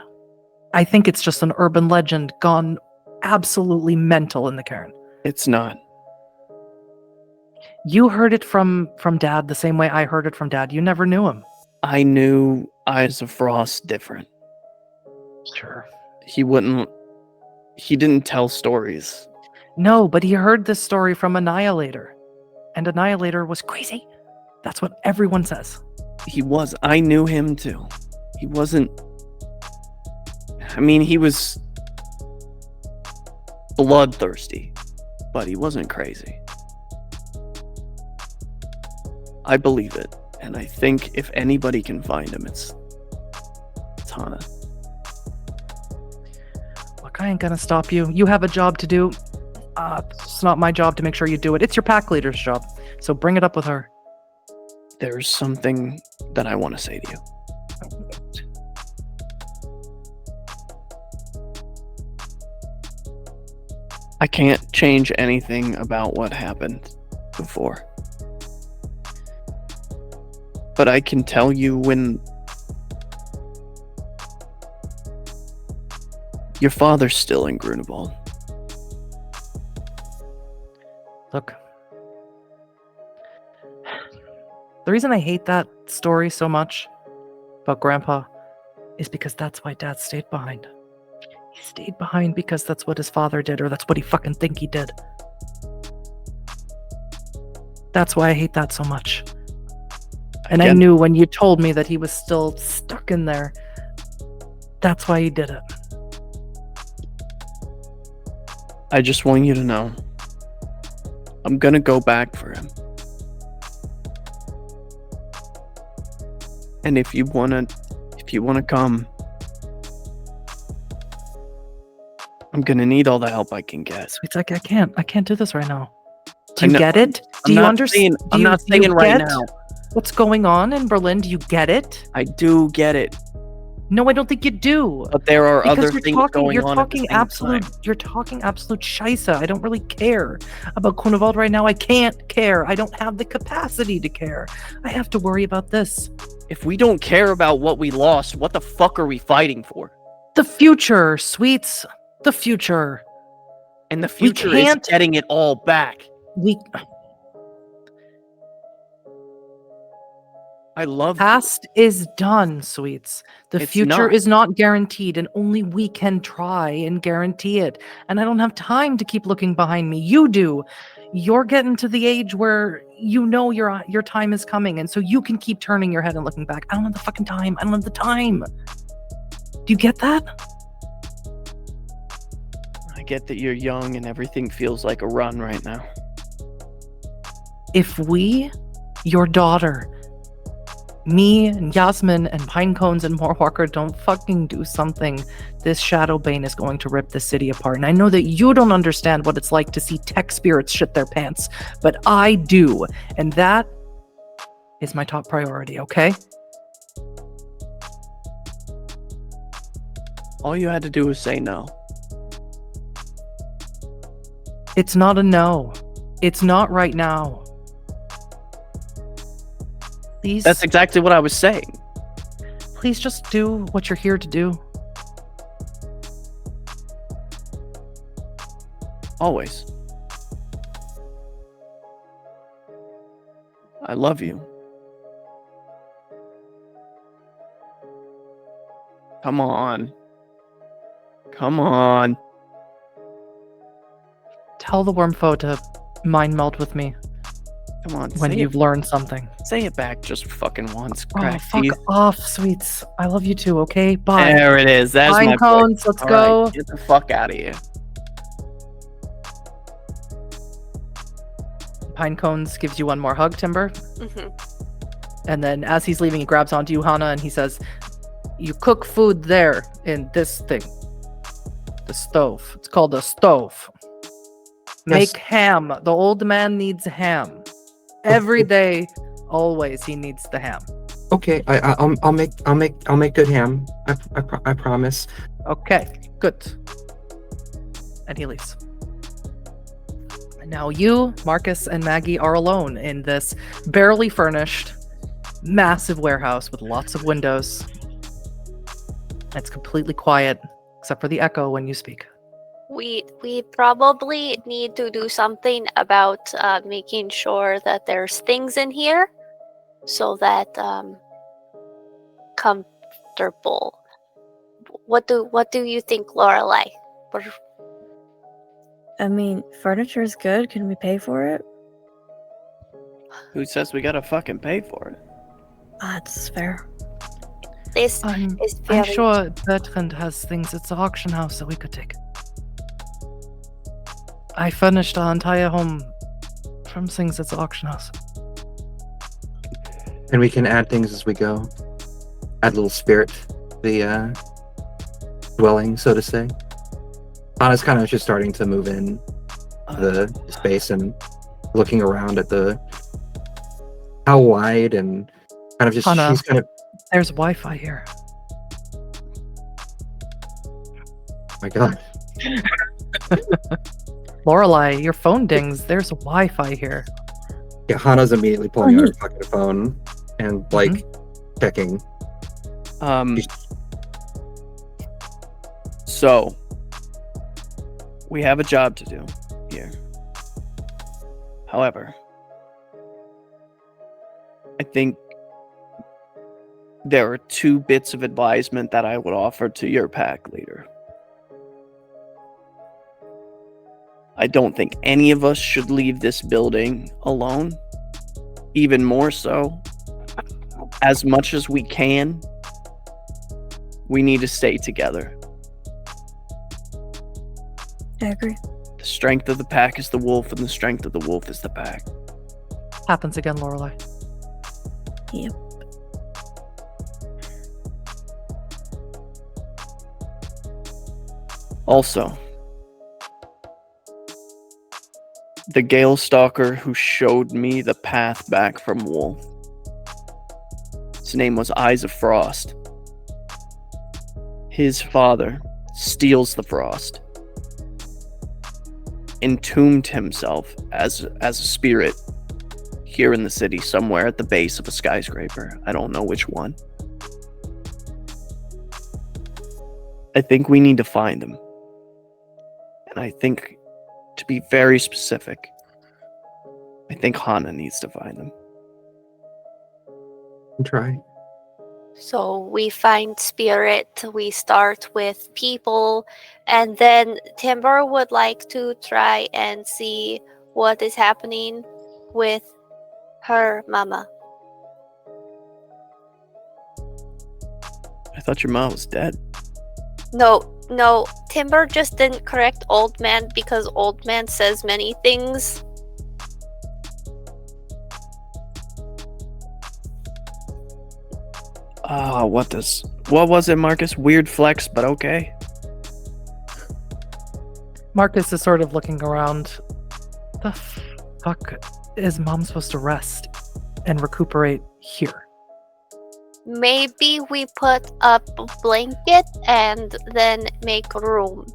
I think it's just an urban legend gone absolutely mental in the cairn. It's not. You heard it from Dad the same way I heard it from Dad. You never knew him. I knew Eyes of Frost different. Sure. He didn't tell stories. No, but he heard this story from Annihilator. And Annihilator was crazy. That's what everyone says. He was. I knew him too. He wasn't. I mean, he was bloodthirsty, but he wasn't crazy. I believe it. And I think if anybody can find him, it's Hana. Look, I ain't gonna stop you. You have a job to do. It's not my job to make sure you do it. It's your pack leader's job. So bring it up with her. There's something that I want to say to you. I can't change anything about what happened before. But I can tell you when your father's still in Grunewald. Look. The reason I hate that story so much about Grandpa is because that's why Dad stayed behind. He stayed behind because that's what his father did, or that's what he fucking think he did. That's why I hate that so much. And I knew when you told me that he was still stuck in there, that's why he did it. I just want you to know, I'm gonna go back for him. And if you wanna come, I'm gonna need all the help I can get. It's like I can't do this right now. Do you get it? Do you understand? I'm not saying right now. What's going on in Berlin? Do you get it? I do get it. No, I don't think you do. But there are other things going on You're at the same time. You're talking absolute scheisse. I don't really care about Grunewald right now. I can't care. I don't have the capacity to care. I have to worry about this. If we don't care about what we lost, what the fuck are we fighting for? The future, Sweets. The future. And the future is getting it all I love you. Past is done, sweets. The It's future not. is not guaranteed, and only we can try and guarantee it. And I don't have time to keep looking behind me. You do. You're getting to the age where you know your time is coming, and so you can keep turning your head and looking back. I don't have the fucking time. I don't have the time. Do you get that? I get that you're young and everything feels like a run right now. If we, your daughter, me and Yasmin and Pinecones and Moorwalker don't fucking do something, this Shadow Bane is going to rip the city apart. And I know that you don't understand what it's like to see tech spirits shit their pants, but I do. And that is my top priority, okay? All you had to do was say no. It's not a no. It's not right now. Please. That's exactly what I was saying. Please just do what you're here to do. Always. I love you. Come on. Come on. Tell the Wormfoe to mind meld with me Come on. when say you've learned something. Say it back just fucking once. Oh, Crack fuck teeth. off, sweets. I love you too, okay? Bye. There it is. There's my Pinecones, voice. let's All go. right, get the fuck out of here. Pinecones gives you one more hug, Timber. Mhm. And then as he's leaving, he grabs onto you, Hana, and he says, you cook food there in this thing. The stove. It's called a stove. Yes. Make ham. The old man needs ham. Every day, always, he needs the ham. Okay, I'll make good ham. I promise. Okay, good. And he leaves. And now you, Marcus, and Maggie are alone in this barely furnished, massive warehouse with lots of windows. It's completely quiet, except for the echo when you speak. We probably need to do something about making sure that there's things in here, so that comfortable. What do you think, Lorelei? I mean, furniture is good. Can we pay for it? Who says we gotta fucking pay for it? That's fair. This I'm is very sure Bertrand has things at the auction house that we could take. I furnished our entire home from things at the auction house. And we can add things as we go. Add a little spirit to the dwelling, so to say. Hana's kind of just starting to move in the space and looking around at how wide and kind of just Hana. she's kind of There's Wi-Fi here. oh my god. Lorelai, your phone dings. There's Wi-Fi here. Yeah, Hana's immediately pulling out her fucking phone and like checking. So we have a job to do here. However, I think there are two bits of advisement that I would offer to your pack leader. I don't think any of us should leave this building alone. Even more so, as much as we can, we need to stay together. I agree. The strength of the pack is the wolf, and the strength of the wolf is the pack. Happens again, Lorelai. Yep. Also, the Galestalker who showed me the path back from Wolf. His name was Eyes of Frost. His father steals the frost, entombed himself as a spirit here in the city, somewhere at the base of a skyscraper. I don't know which one. I think we need to find him. And I think, to be very specific, I think Hana needs to find him. and try. So we find spirit, we start with people, and then Timber would like to try and see what is happening with her mama. I thought your mom was dead. No, Timber just didn't correct Old Man because Old Man says many things. What was it, Marcus? Weird flex, but okay. Marcus is sort of looking around. The fuck is Mom supposed to rest and recuperate here? Maybe we put up a blanket and then make room.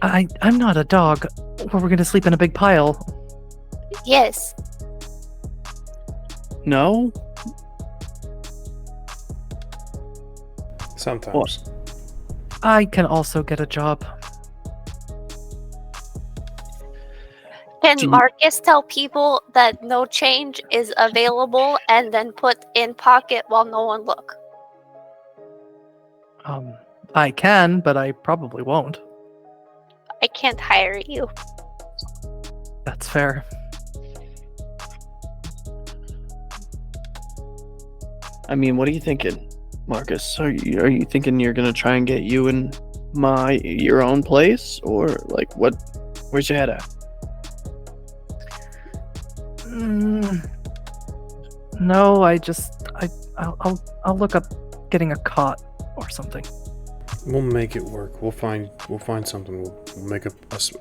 I'm not a dog. Where we're gonna sleep in a big pile. Yes. No? Sometimes. I can also get a job. Can Do you- Marcus tell people that no change is available and then put in pocket while no one look? I can, but I probably won't. I can't hire you. That's fair. I mean, what are you thinking, Marcus? Are you thinking you're gonna try and get you in your own place, or like what? Where's your head at? No, I'll look up getting a cot or something. We'll make it work. We'll find something. We'll make a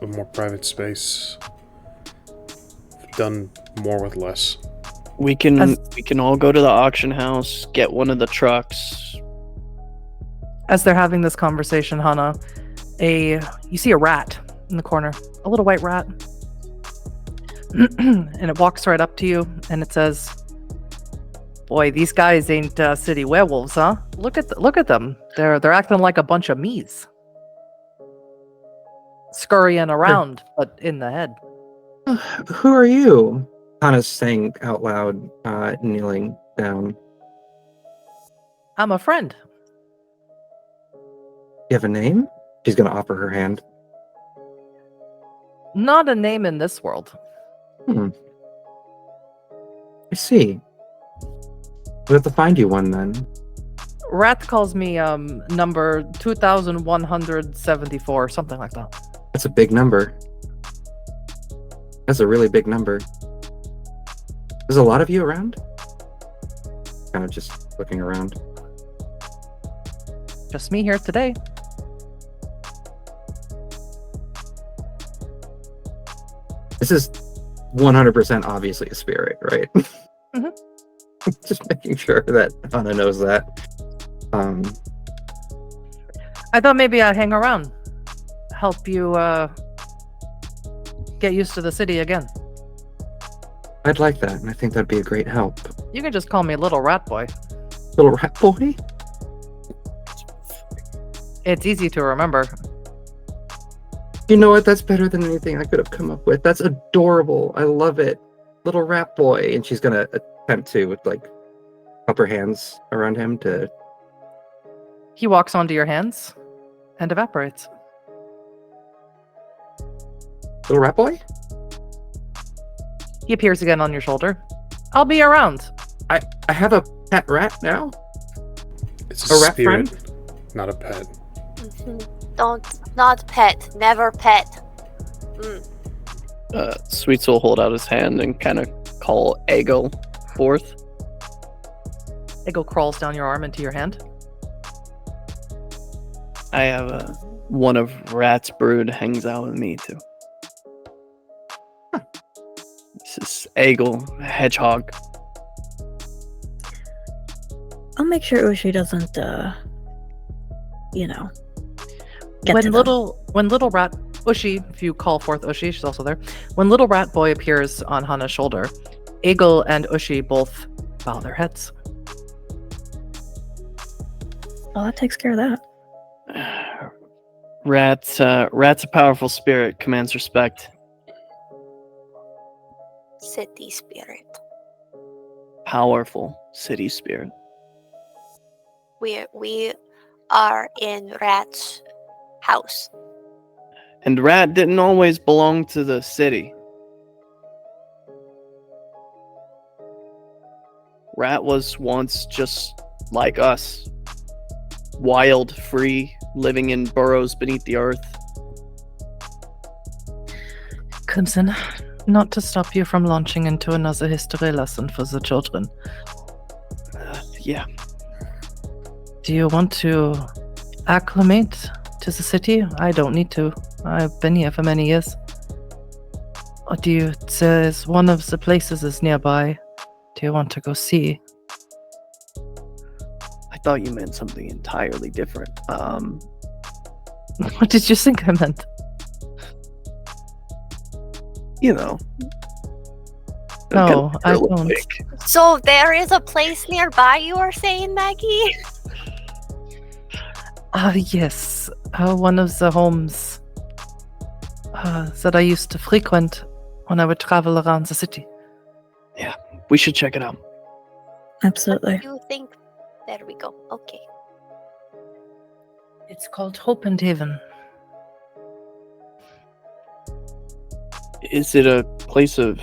more private space. Done more with less. We can all go to the auction house, get one of the trucks. As they're having this conversation, Hana, you see a rat in the corner, a little white rat, and it walks right up to you, and it says, "Boy, these guys ain't city werewolves, huh? Look at them. They're acting like a bunch of me's, scurrying around, but in the head." Who are you? Hana's saying out loud, kneeling down. I'm a friend. You have a name? She's gonna offer her hand. Not a name in this world. I see. We have to find you one then. Rat calls me number 2174, something like that. That's a big number. That's a really big number. There's a lot of you around? Kind of just looking around. Just me here today. This is 100% obviously a spirit, right? Mhm. Just making sure that Hana knows that. I thought maybe I'd hang around, help you get used to the city again. I'd like that, and I think that'd be a great help. You can just call me Little Rat Boy. Little rat boy? It's easy to remember. You know what? That's better than anything I could have come up with. That's adorable. I love it. Little rat boy. And she's gonna attempt to, with like, cup her hands around him to... He walks onto your hands and evaporates. Little rat boy? He appears again on your shoulder. I'll be around. I have a pet rat now? It's A a rat spirit, friend? not a pet. Not pet, never pet. Sweets will hold out his hand and kind of call Egel forth. Egel crawls down your arm into your hand. I have one of Rat's brood hangs out with me too. This is Egel, hedgehog. I'll make sure Ushi doesn't, get When to them. little rat Ushi, if you call forth Ushi, she's also there. When little rat boy appears on Hana's shoulder, Egel and Ushi both bow their heads. Oh, that takes care of that. Rat's a powerful spirit, commands respect. City spirit. powerful city spirit. We are in Rat's house. And Rat didn't always belong to the city. Rat was once just like us. Wild, free, living in burrows beneath the earth. Crimson, not to stop you from launching into another history lesson for the children. Yeah. Do you want to acclimate to the city? I don't need to. I've been here for many years. Or there's one of the places is nearby. Do you want to go see? I thought you meant something entirely different. What did you think I meant? You know. No, I Real don't. quick. So there is a place nearby, you are saying, Maggie? Yes. One of the homes that I used to frequent when I would travel around the city. We should check it out. Absolutely. You think? There we go. Okay. It's called Hope and Haven. Is it a place of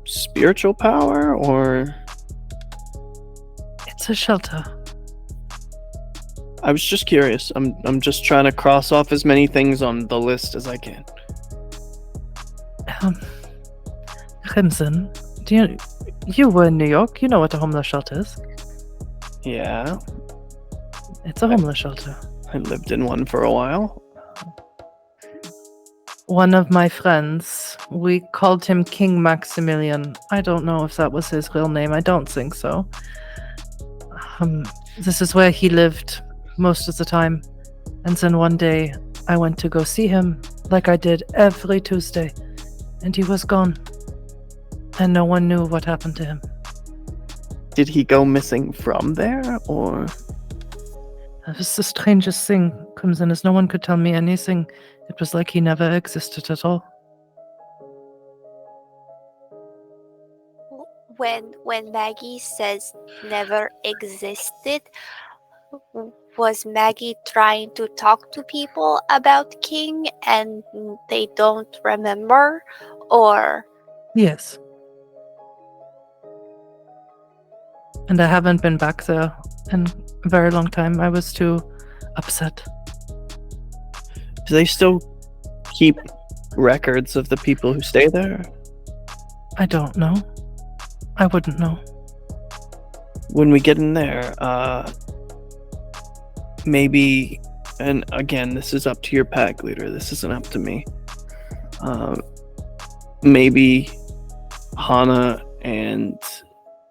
spiritual power, or? It's a shelter. I was just curious. I'm just trying to cross off as many things on the list as I can. Crimson, you were in New York. You know what a homeless shelter is. Yeah, It's a homeless shelter. I lived in one for a while. One of my friends, we called him King Maximilian. I don't know if that was his real name. I don't think so. This is where he lived most of the time. And then one day, I went to go see him, like I did every Tuesday. And he was gone. And no one knew what happened to him. Did he go missing from there, or? It was the strangest thing, Crimson, as no one could tell me anything. It was like he never existed at all. When Maggie says never existed, was Maggie trying to talk to people about King and they don't remember, or? Yes. And I haven't been back there in a very long time. I was too upset. Do they still keep records of the people who stay there? I don't know. I wouldn't know. When we get in there, maybe, and again, this is up to your pack leader, this isn't up to me. Maybe Hana and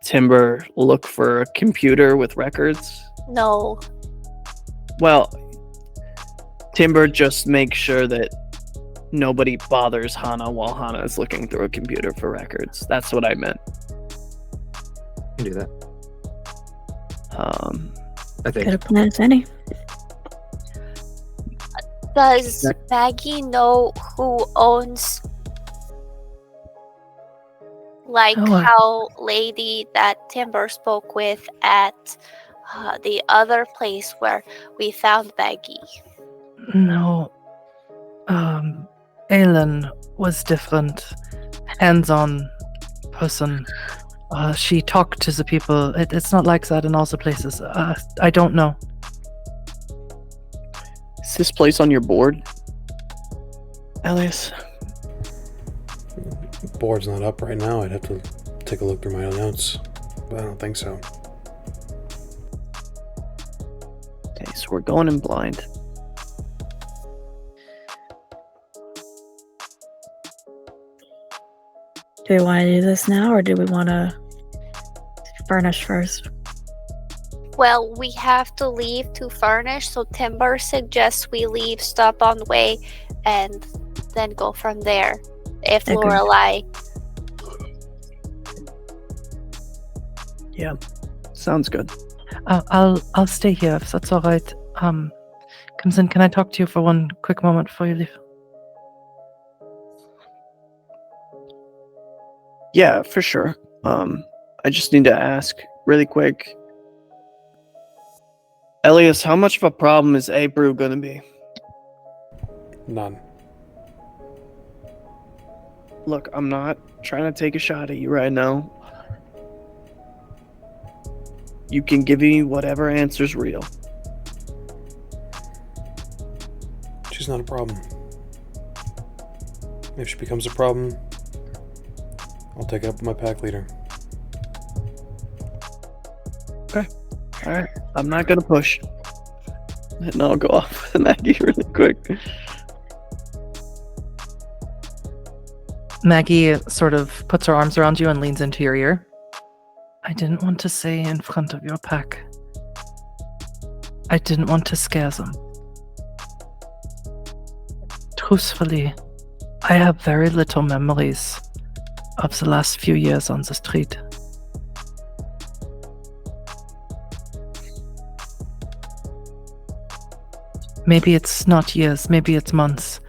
Timber look for a computer with records. No. Well, Timber just makes sure that nobody bothers Hana while Hana is looking through a computer for records. That's what I meant. Can do that. I think. Good a plan as any. Does Maggie know who owns, like, Oh, how lady that Timber spoke with at the other place where we found Maggie? No. Aelin was different. Hands-on person. She talked to the people. It's not like that in all the places. I don't know. Is this place on your board, Elias? Board's not up right now. I'd have to take a look through my notes, but I don't think so. Okay, so we're going in blind. Do we want to do this now, or do we want to furnish first? Well, we have to leave to furnish, so Timber suggests we leave, stop on the way, and then go from there. If Okay. Lorelei. Yeah, sounds good. I'll stay here if that's all right. Crimson, can I talk to you for one quick moment before you leave? Yeah, for sure. I just need to ask really quick. Elias, how much of a problem is Abru going to be? None. Look, I'm not trying to take a shot at you right now. You can give me whatever answer's real. She's not a problem. If she becomes a problem, I'll take it up with my pack leader. Alright, I'm not gonna push. And I'll go off with Maggie really quick. Maggie sort of puts her arms around you and leans into your ear. I didn't want to say in front of your pack. I didn't want to scare them. Truthfully, I have very little memories of the last few years on the street. Maybe it's not years, maybe it's months.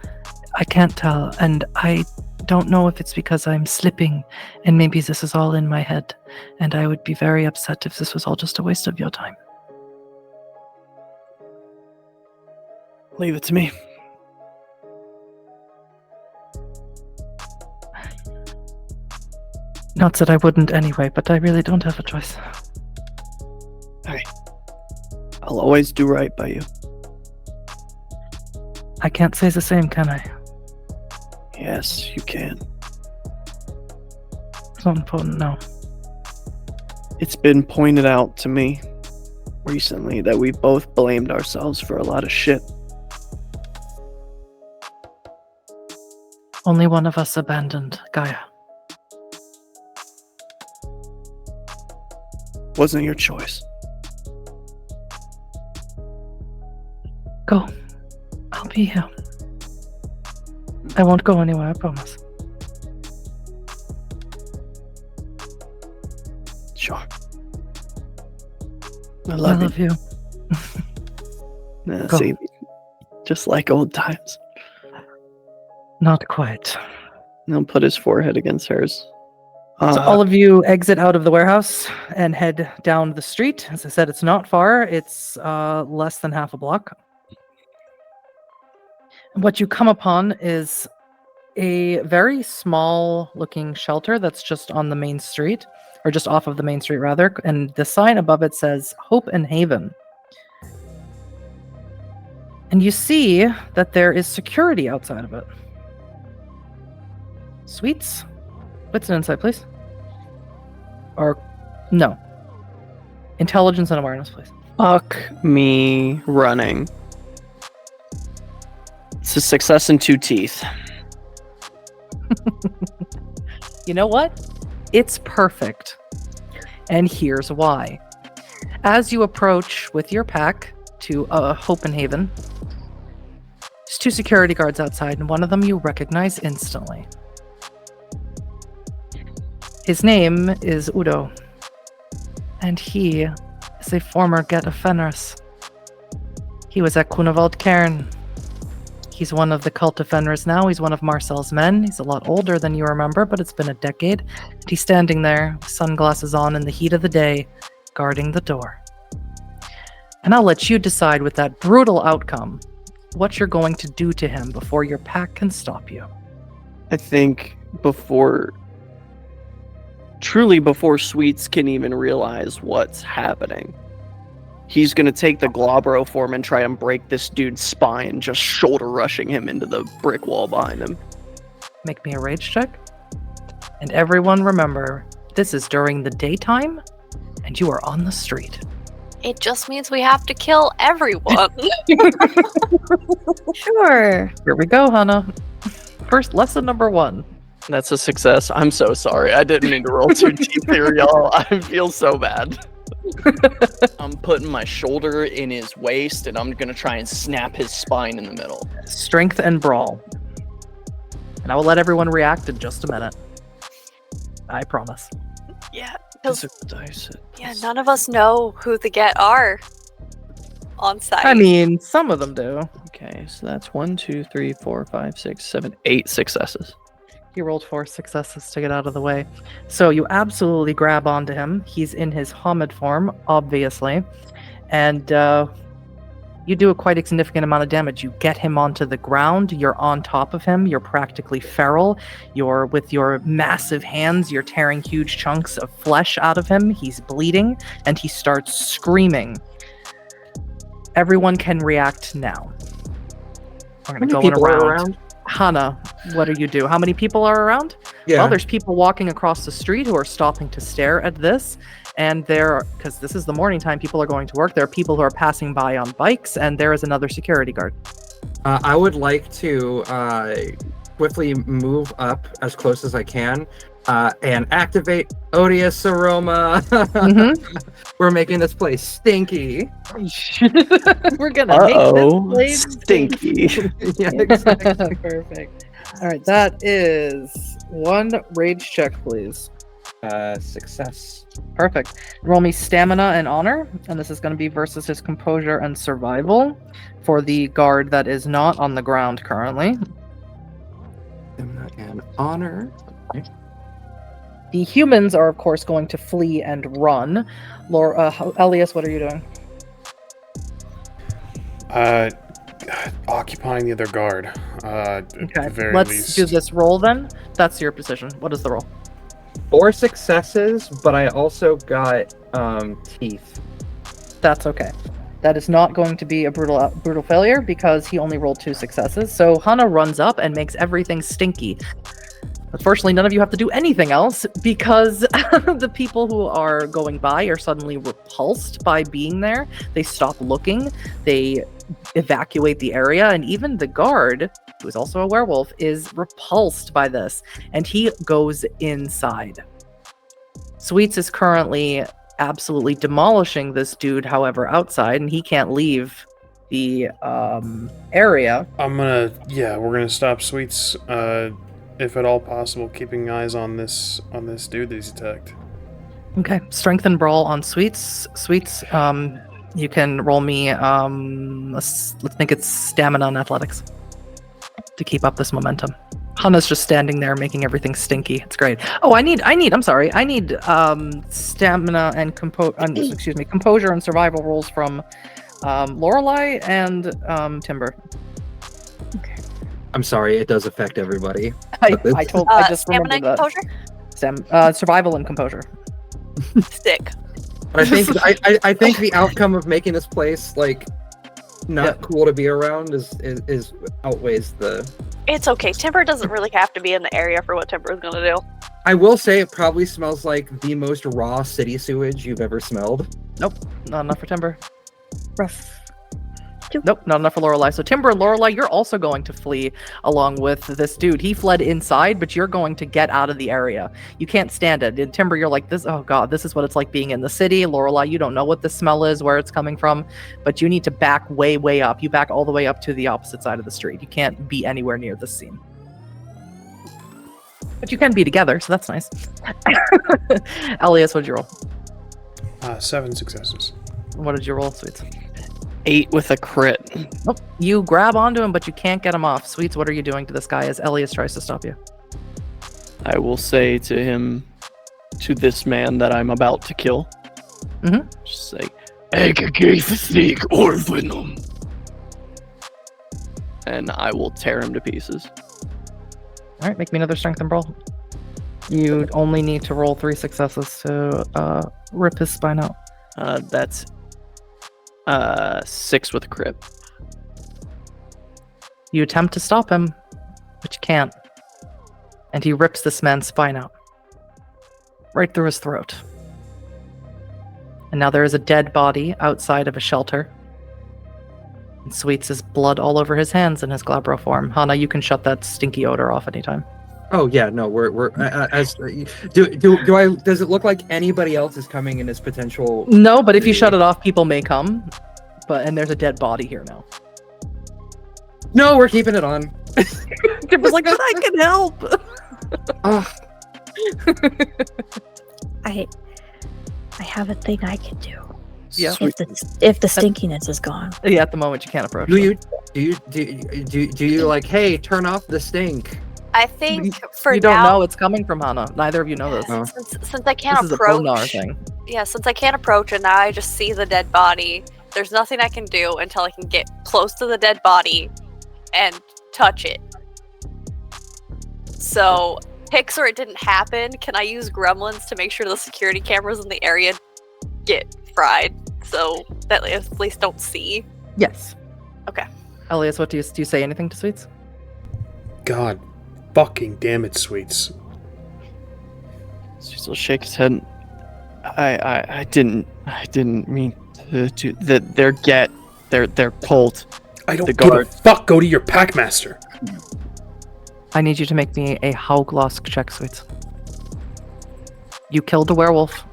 I can't tell, and I don't know if it's because I'm slipping, and maybe this is all in my head, and I would be very upset if this was all just a waste of your time. Leave it to me. Not that I wouldn't anyway, but I really don't have a choice. I'll always do right by you. I can't say the same, can I? Yes, you can. It's not important, no. It's been pointed out to me recently that we both blamed ourselves for a lot of shit. Only one of us abandoned Gaia. Wasn't your choice. Go. I'll be here. I won't go anywhere, I promise. Sure. I I love love you. you. Go. See, just like old times. Not quite. And he'll put his forehead against hers. So all of you exit out of the warehouse and head down the street. As I said, it's not far. It's less than half a block. What you come upon is a very small looking shelter that's just on the main street, or just off of the main street rather, and the sign above it says Hope and Haven. And you see that there is security outside of it. Sweets? What's an insight, please? Or no. Intelligence and awareness, please. Fuck me running. It's a success and 2 teeth. You know what? It's perfect. And here's why. As you approach with your pack to Hope and Haven, there's 2 security guards outside, and one of them you recognize instantly. His name is Udo, and he is a former Get of Fenris. He was at Kunavald Cairn. He's one of the Cult of Fenris now. He's one of Marcel's men. He's a lot older than you remember, but it's been a decade. And he's standing there, with sunglasses on in the heat of the day, guarding the door. And I'll let you decide with that brutal outcome what you're going to do to him before your pack can stop you. I think before Sweets can even realize what's happening, he's going to take the Globro form and try and break this dude's spine, just shoulder rushing him into the brick wall behind him. Make me a rage check. And everyone remember, this is during the daytime, and you are on the street. It just means we have to kill everyone. Sure. Here we go, Hana. First, lesson number 1. That's a success. I'm so sorry. I didn't mean to roll 2 teeth here, y'all. I feel so bad. I'm putting my shoulder in his waist, and I'm going to try and snap his spine in the middle. Strength and brawl. And I will let everyone react in just a minute. I promise. Yeah, Physical dice. yeah, none of us know who the Get are on site. I mean, some of them do. Okay, so that's 1, 2, 3, 4, 5, 6, 7, 8 successes. He rolled 4 successes to get out of the way. So you absolutely grab onto him. He's in his Homid form, obviously. And you do a quite a significant amount of damage. You get him onto the ground. You're on top of him. You're practically feral. You're with your massive hands. You're tearing huge chunks of flesh out of him. He's bleeding, and he starts screaming. Everyone can react now. We're going to go in a round. Hana, what do you do? How many people are around? Yeah. Well, there's people walking across the street who are stopping to stare at this. And because this is the morning time, people are going to work. There are people who are passing by on bikes, and there is another security guard. I would like to swiftly move up as close as I can and activate odious aroma. We're making this place stinky. We're gonna make this place stinky. Yeah, exactly. Perfect. All right, that is 1 rage check, please. Success. Perfect. Roll me stamina and honor, and this is going to be versus his composure and survival for the guard that is not on the ground currently. And honor. Okay. The humans are, of course, going to flee and run. Elias, what are you doing? Occupying the other guard. At Okay, the very let's least. do this roll then. That's your position. What is the roll? 4 successes, but I also got teeth. That's okay. That is not going to be a brutal failure because he only rolled 2 successes. So Hana runs up and makes everything stinky. Unfortunately, none of you have to do anything else because the people who are going by are suddenly repulsed by being there. They stop looking. They evacuate the area, and even the guard, who is also a werewolf, is repulsed by this, and he goes inside. Sweets is currently absolutely demolishing this dude, however, outside, and he can't leave the area. We're gonna stop Sweets, if at all possible, keeping eyes on this dude that he's attacked. Okay, strength and brawl on Sweets. Sweets, you can roll me, let's think it's stamina and athletics to keep up this momentum. Hana's just standing there making everything stinky. It's great. Oh, I need stamina and composure and survival rolls from Lorelei and Timber. Okay. I'm sorry, it does affect everybody. I just Stamina remembered and that. composure? Survival and composure. Sick. But I think I think the outcome of making this place not cool to be around is outweighs the. It's okay. Timber doesn't really have to be in the area for what Timber is going to do. I will say it probably smells like the most raw city sewage you've ever smelled. Nope, not enough for Timber. Rough. Nope, not enough for Lorelei. So Timber and Lorelei, you're also going to flee along with this dude. He fled inside, but you're going to get out of the area. You can't stand it. In Timber, you're like, this. Oh god, this is what it's like being in the city. Lorelei, you don't know what the smell is, where it's coming from, but you need to back way, way up. You back all the way up to the opposite side of the street. You can't be anywhere near this scene. But you can be together, so that's nice. Elias, what did you roll? 7 successes. What did you roll, Sweets? 8 with a crit. Nope. You grab onto him, but you can't get him off. Sweets, what are you doing to this guy as Elias tries to stop you? I will say to him, to this man that I'm about to kill, just say, and I will tear him to pieces. All right, make me another strength and brawl. You only need to roll 3 successes to rip his spine out. That's 6 with a crit. You attempt to stop him, but you can't. And he rips this man's spine out. Right through his throat. And now there is a dead body outside of a shelter. And Sweets is blood all over his hands in his Glabro form. Hana, you can shut that stinky odor off anytime. Oh yeah, no, we're as does it look like anybody else is coming in as potential? No, but if you shut it off, people may come. And there's a dead body here now. No, we're keeping it on. It was like, I can help. I have a thing I can do. Yeah. If the stinkiness is gone. Yeah, at the moment you can't approach. Do you like, hey, turn off the stink? I think for You don't now, know it's coming from Hana. Neither of you know this. Oh. since I can't This is a Bonar approach, thing. yeah, since I can't approach and now I just see the dead body, there's nothing I can do until I can get close to the dead body and touch it. So, Pixar, it didn't happen. Can I use gremlins to make sure the security cameras in the area get fried so that they at least don't see? Yes. Okay. Elias, what do you say anything to Sweets? God fucking damn it, Sweets. Sweets will shake his head. I didn't mean to do that. They're pulled. I don't The give a guard. fuck. Go to your packmaster. I need you to make me a Hauglosk check, Sweets. You killed a werewolf.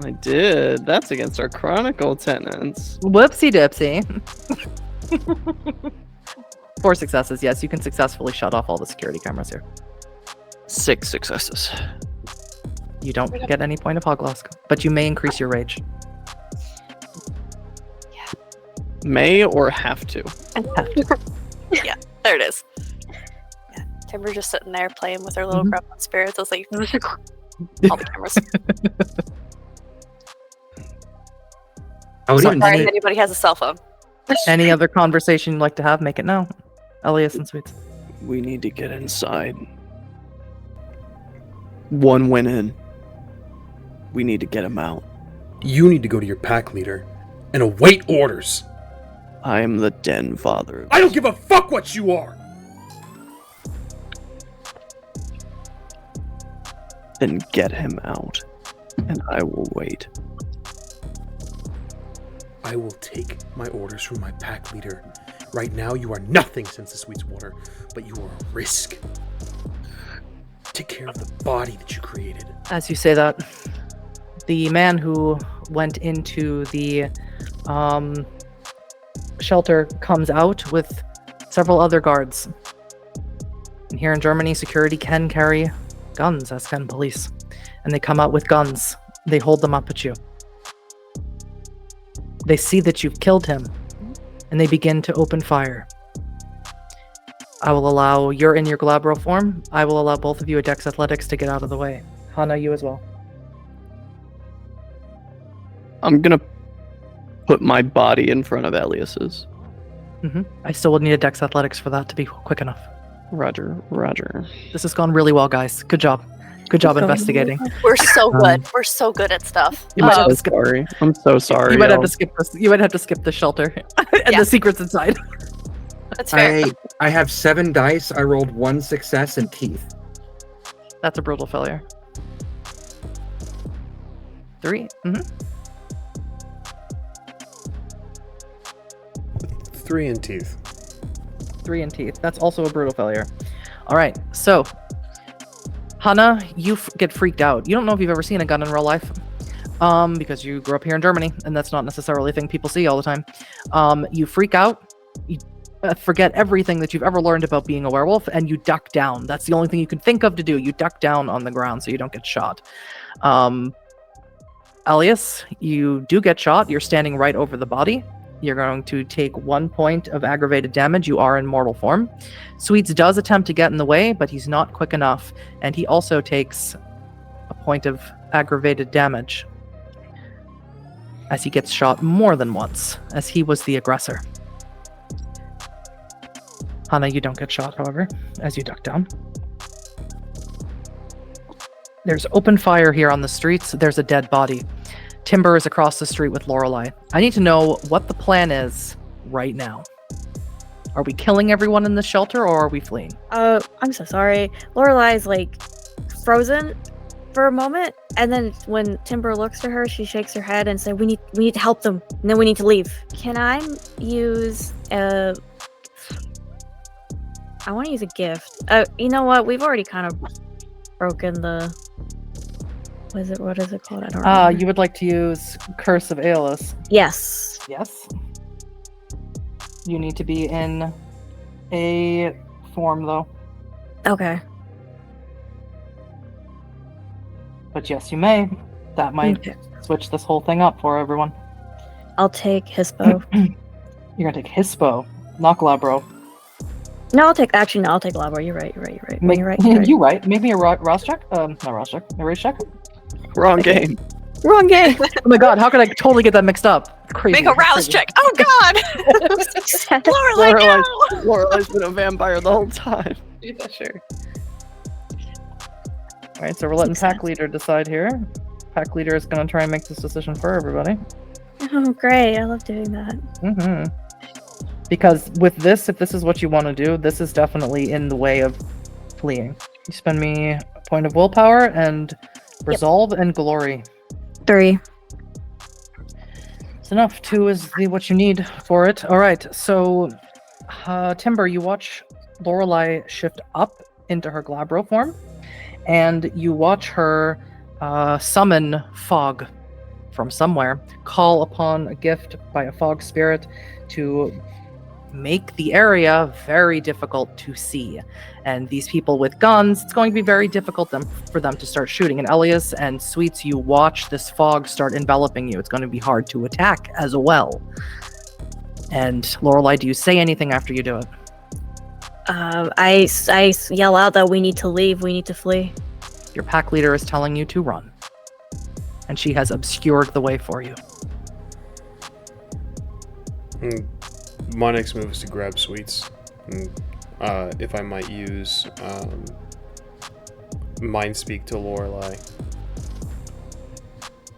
I did. That's against our Chronicle tenants. Whoopsie dipsy. 4 successes. Yes, you can successfully shut off all the security cameras here. 6 successes. You don't get any point of Hauglosk, but you may increase your rage. May or have to. There it is. Yeah, Timber just sitting there playing with her little gremlin spirits. I was like, all the cameras. I would So even Sorry say if anybody has a cell phone. Any other conversation you'd like to have, make it now. Elias and Sweets. We need to get inside. One went in. We need to get him out. You need to go to your pack leader and await orders. I am the den father. I don't give a fuck what you are. Then get him out, and I will wait. I will take my orders from my pack leader. Right now, you are nothing since the Sweets water, but you are a risk. Take care of the body that you created. As you say that, the man who went into the shelter comes out with several other guards. And here in Germany, security can carry guns, as can police. And they come out with guns. They hold them up at you. They see that you've killed him, and they begin to open fire. I will allow, you're in your Glabro form, I will allow both of you a Dex Athletics to get out of the way. Hana, you as well. I'm gonna put my body in front of Elias's. I still would need a Dex Athletics for that to be quick enough. Roger. This has gone really well, guys. Good job. Good job investigating. We're so good. We're so good at stuff. You might have I'm to skip. sorry. I'm so sorry. You might have y'all. to skip this. You might have to skip the shelter and Yeah. the secrets inside. That's fair. I have 7 dice. I rolled 1 success and teeth. That's a brutal failure. 3. 3 in teeth. 3 in teeth. That's also a brutal failure. All right. So, Hana, you get freaked out. You don't know if you've ever seen a gun in real life, because you grew up here in Germany, and that's not necessarily a thing people see all the time. You freak out. You forget everything that you've ever learned about being a werewolf, and you duck down. That's the only thing you can think of to do. You duck down on the ground so you don't get shot. Elias, you do get shot. You're standing right over the body. You're going to take 1 point of aggravated damage. You are in mortal form. Sweets does attempt to get in the way, but he's not quick enough, and he also takes a point of aggravated damage as he gets shot more than once, as he was the aggressor. Hana, you don't get shot, however, as you duck down. There's open fire here on the streets. There's a dead body. Timber is across the street with Lorelei. I need to know what the plan is right now. Are we killing everyone in the shelter, or are we fleeing? I'm so sorry. Lorelai's like frozen for a moment, and then when Timber looks to her, she shakes her head and says, "We need to help them, and then we need to leave." Can I use I want to use a gift. You know what? We've already kind of broken the. What is it called? I don't remember. You would like to use Curse of Aeolus. Yes. Yes. You need to be in a form, though. Okay. But yes, you may. That might Okay. switch this whole thing up for everyone. I'll take Hispo. You're gonna take Hispo, not Glabro. No, I'll take Labor. You're right. No, Make, you're right. you right. Make me a Ross check. Not Ross check. A race check. Wrong game. Wrong game. Oh my god, how could I totally get that mixed up? Crazy. Make a rouse crazy. check. Oh god! Lorelai, no! Lorelai's been a vampire the whole time. Yeah, sure. Alright, so we're letting Pack Leader decide here. Pack Leader is going to try and make this decision for everybody. Oh, great. I love doing that. Mm-hmm. Because with this, if this is what you want to do, this is definitely in the way of fleeing. You spend me a point of willpower and resolve and glory. 3. It's enough. 2 is what you need for it. Alright, so Timber, you watch Lorelei shift up into her Glabro form, and you watch her summon fog from somewhere, call upon a gift by a fog spirit to make the area very difficult to see. And these people with guns, it's going to be very difficult for them to start shooting. And Elias and Sweets, you watch this fog start enveloping you. It's going to be hard to attack as well. And Lorelei, do you say anything after you do it? I yell out that we need to leave. We need to flee. Your pack leader is telling you to run. And she has obscured the way for you. My next move is to grab Sweets. If I might use Mind Speak to Lorelei.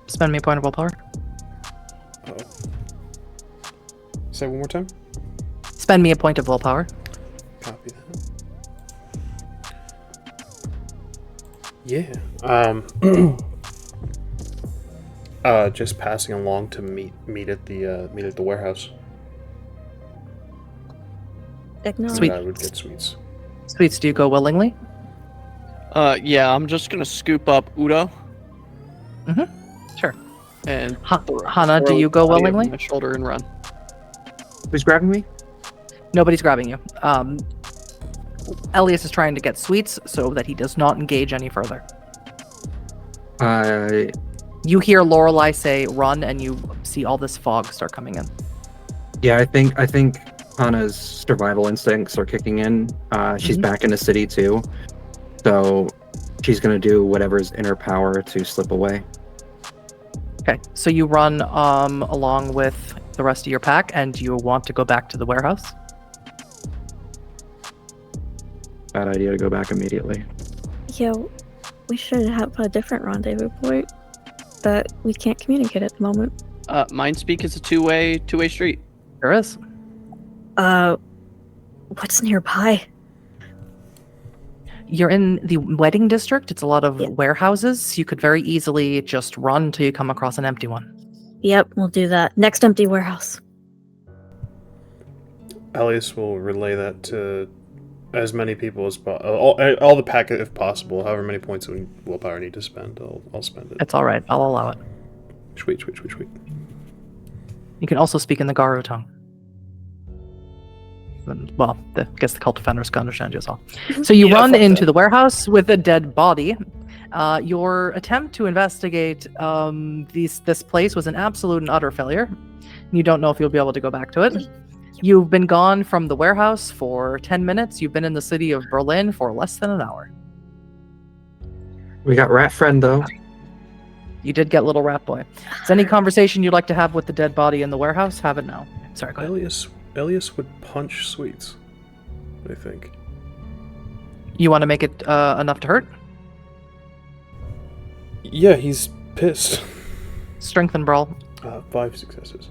Spend me a point of willpower. Say it one more time. Spend me a point of willpower. Copy that. Yeah. Just passing along to meet at the warehouse. Sweet. I would get Sweets. Sweets, do you go willingly? Yeah, I'm just gonna scoop up Udo. Sure. And Hana, do you go body over willingly? my shoulder and run. Who's grabbing me? Nobody's grabbing you. Elias is trying to get Sweets so that he does not engage any further. You hear Lorelei say run, and you see all this fog start coming in. Yeah, I think Hana's survival instincts are kicking in. She's back in the city too, so she's gonna do whatever's in her power to slip away. Okay, so you run along with the rest of your pack, and you want to go back to the warehouse? Bad idea to go back immediately. Yo, we should have a different rendezvous point, but we can't communicate at the moment. Mind Speak is a two-way street. There is. What's nearby? You're in the wedding district. It's a lot of warehouses. You could very easily just run until you come across an empty one. Yep, we'll do that. Next empty warehouse. Elias will relay that to as many people as all the pack if possible. However many points of willpower I need to spend, I'll spend it. It's all right. I'll allow it. Sweet. You can also speak in the Garu tongue. Well, I guess the cult defenders can understand you as well. So you run into the warehouse with a dead body. Your attempt to investigate this place was an absolute and utter failure. You don't know if you'll be able to go back to it. You've been gone from the warehouse for 10 minutes. You've been in the city of Berlin for less than an hour. We got Rat Friend though. You did get Little Rat Boy. Is any conversation you'd like to have with the dead body in the warehouse? Have it now. Sorry, go ahead. Elias would punch Sweets, I think. You want to make it enough to hurt? Yeah, he's pissed. Strength and brawl. 5 successes.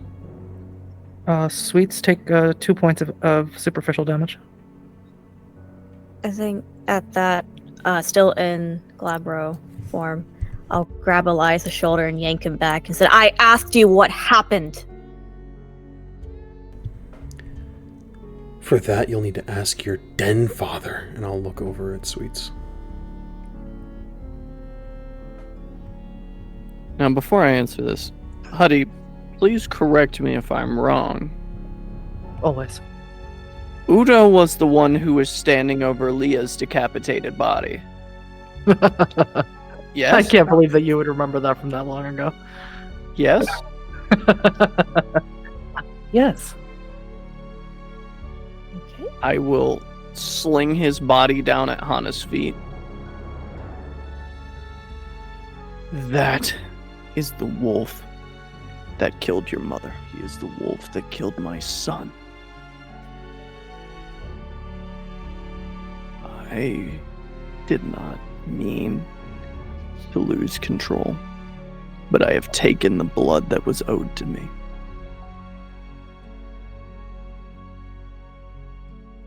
Sweets, take 2 points of superficial damage. I think at that, still in Glabro form, I'll grab Elias' shoulder and yank him back and say, I asked you what happened. For that, you'll need to ask your den father, and I'll look over at Sweets. Now, before I answer this, Huddy, please correct me if I'm wrong. Always. Udo was the one who was standing over Leah's decapitated body. Yes? I can't believe that you would remember that from that long ago. Yes? Yes. I will sling his body down at Hana's feet. That is the wolf that killed your mother. He is the wolf that killed my son. I did not mean to lose control, but I have taken the blood that was owed to me.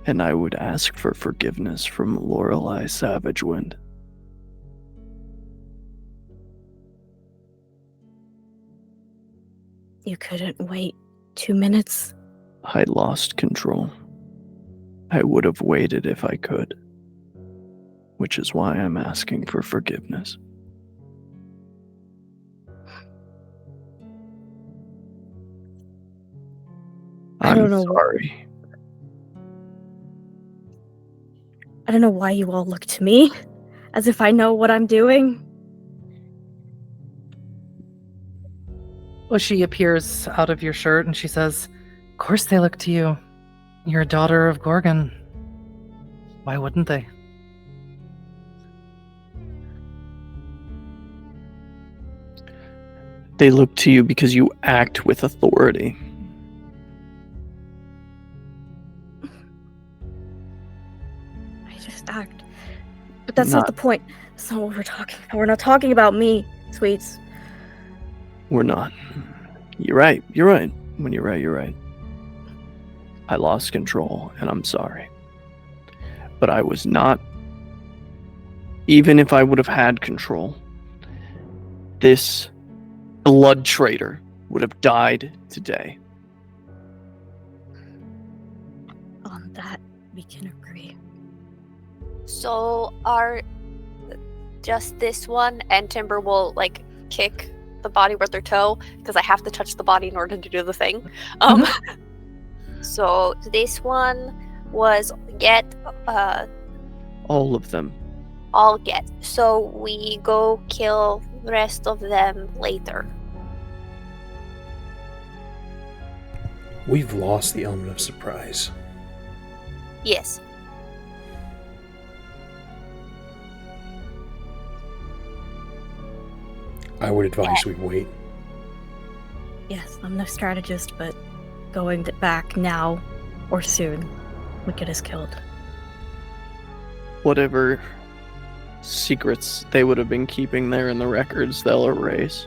And I would ask for forgiveness from Lorelei Savagewind. You couldn't wait 2 minutes? I lost control. I would have waited if I could, which is why I'm asking for forgiveness. I don't know. Sorry. I don't know why you all look to me, as if I know what I'm doing. Well, she appears out of your shirt and she says, "Of course they look to you. You're a daughter of Gorgon. Why wouldn't they?" They look to you because you act with authority. I just act. But that's not the point. That's not what we're talking about. We're not talking about me, sweets. We're not. You're right. You're right. When you're right, you're right. I lost control, and I'm sorry. But I was not... Even if I would have had control, this blood traitor would have died today. On that, we can agree. So are just this one, and Timber will like kick the body with their toe because I have to touch the body in order to do the thing. So this one was get All of them. all get. So we go kill the rest of them later. We've lost the element of surprise. Yes. I would advise we wait. Yes, I'm no strategist, but going back now or soon would get us killed. Whatever secrets they would have been keeping there in the records, they'll erase.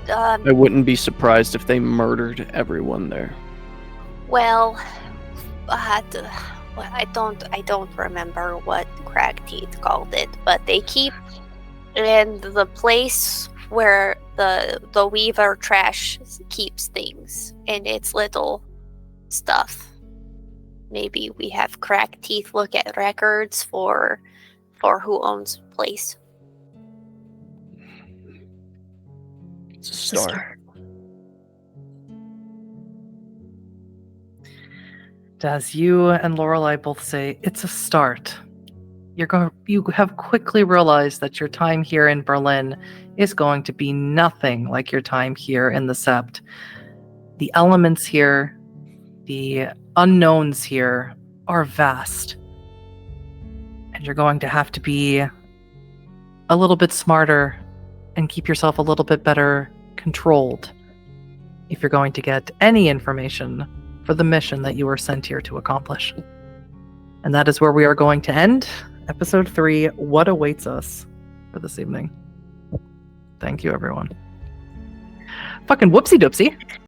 I wouldn't be surprised if they murdered everyone there. Well, I don't remember what Crag Teeth called it, but they keep in the place where the Weaver trash keeps things and its little stuff. Maybe we have Crag Teeth look at records for who owns the place. It's a start. As you and Lorelei both say, it's a start. You have quickly realized that your time here in Berlin is going to be nothing like your time here in the Sept. The elements here, the unknowns here are vast. And you're going to have to be a little bit smarter and keep yourself a little bit better controlled if you're going to get any information for the mission that you were sent here to accomplish. And that is where we are going to end episode 3, What Awaits Us, for this evening. Thank you, everyone. Fucking whoopsie doopsie.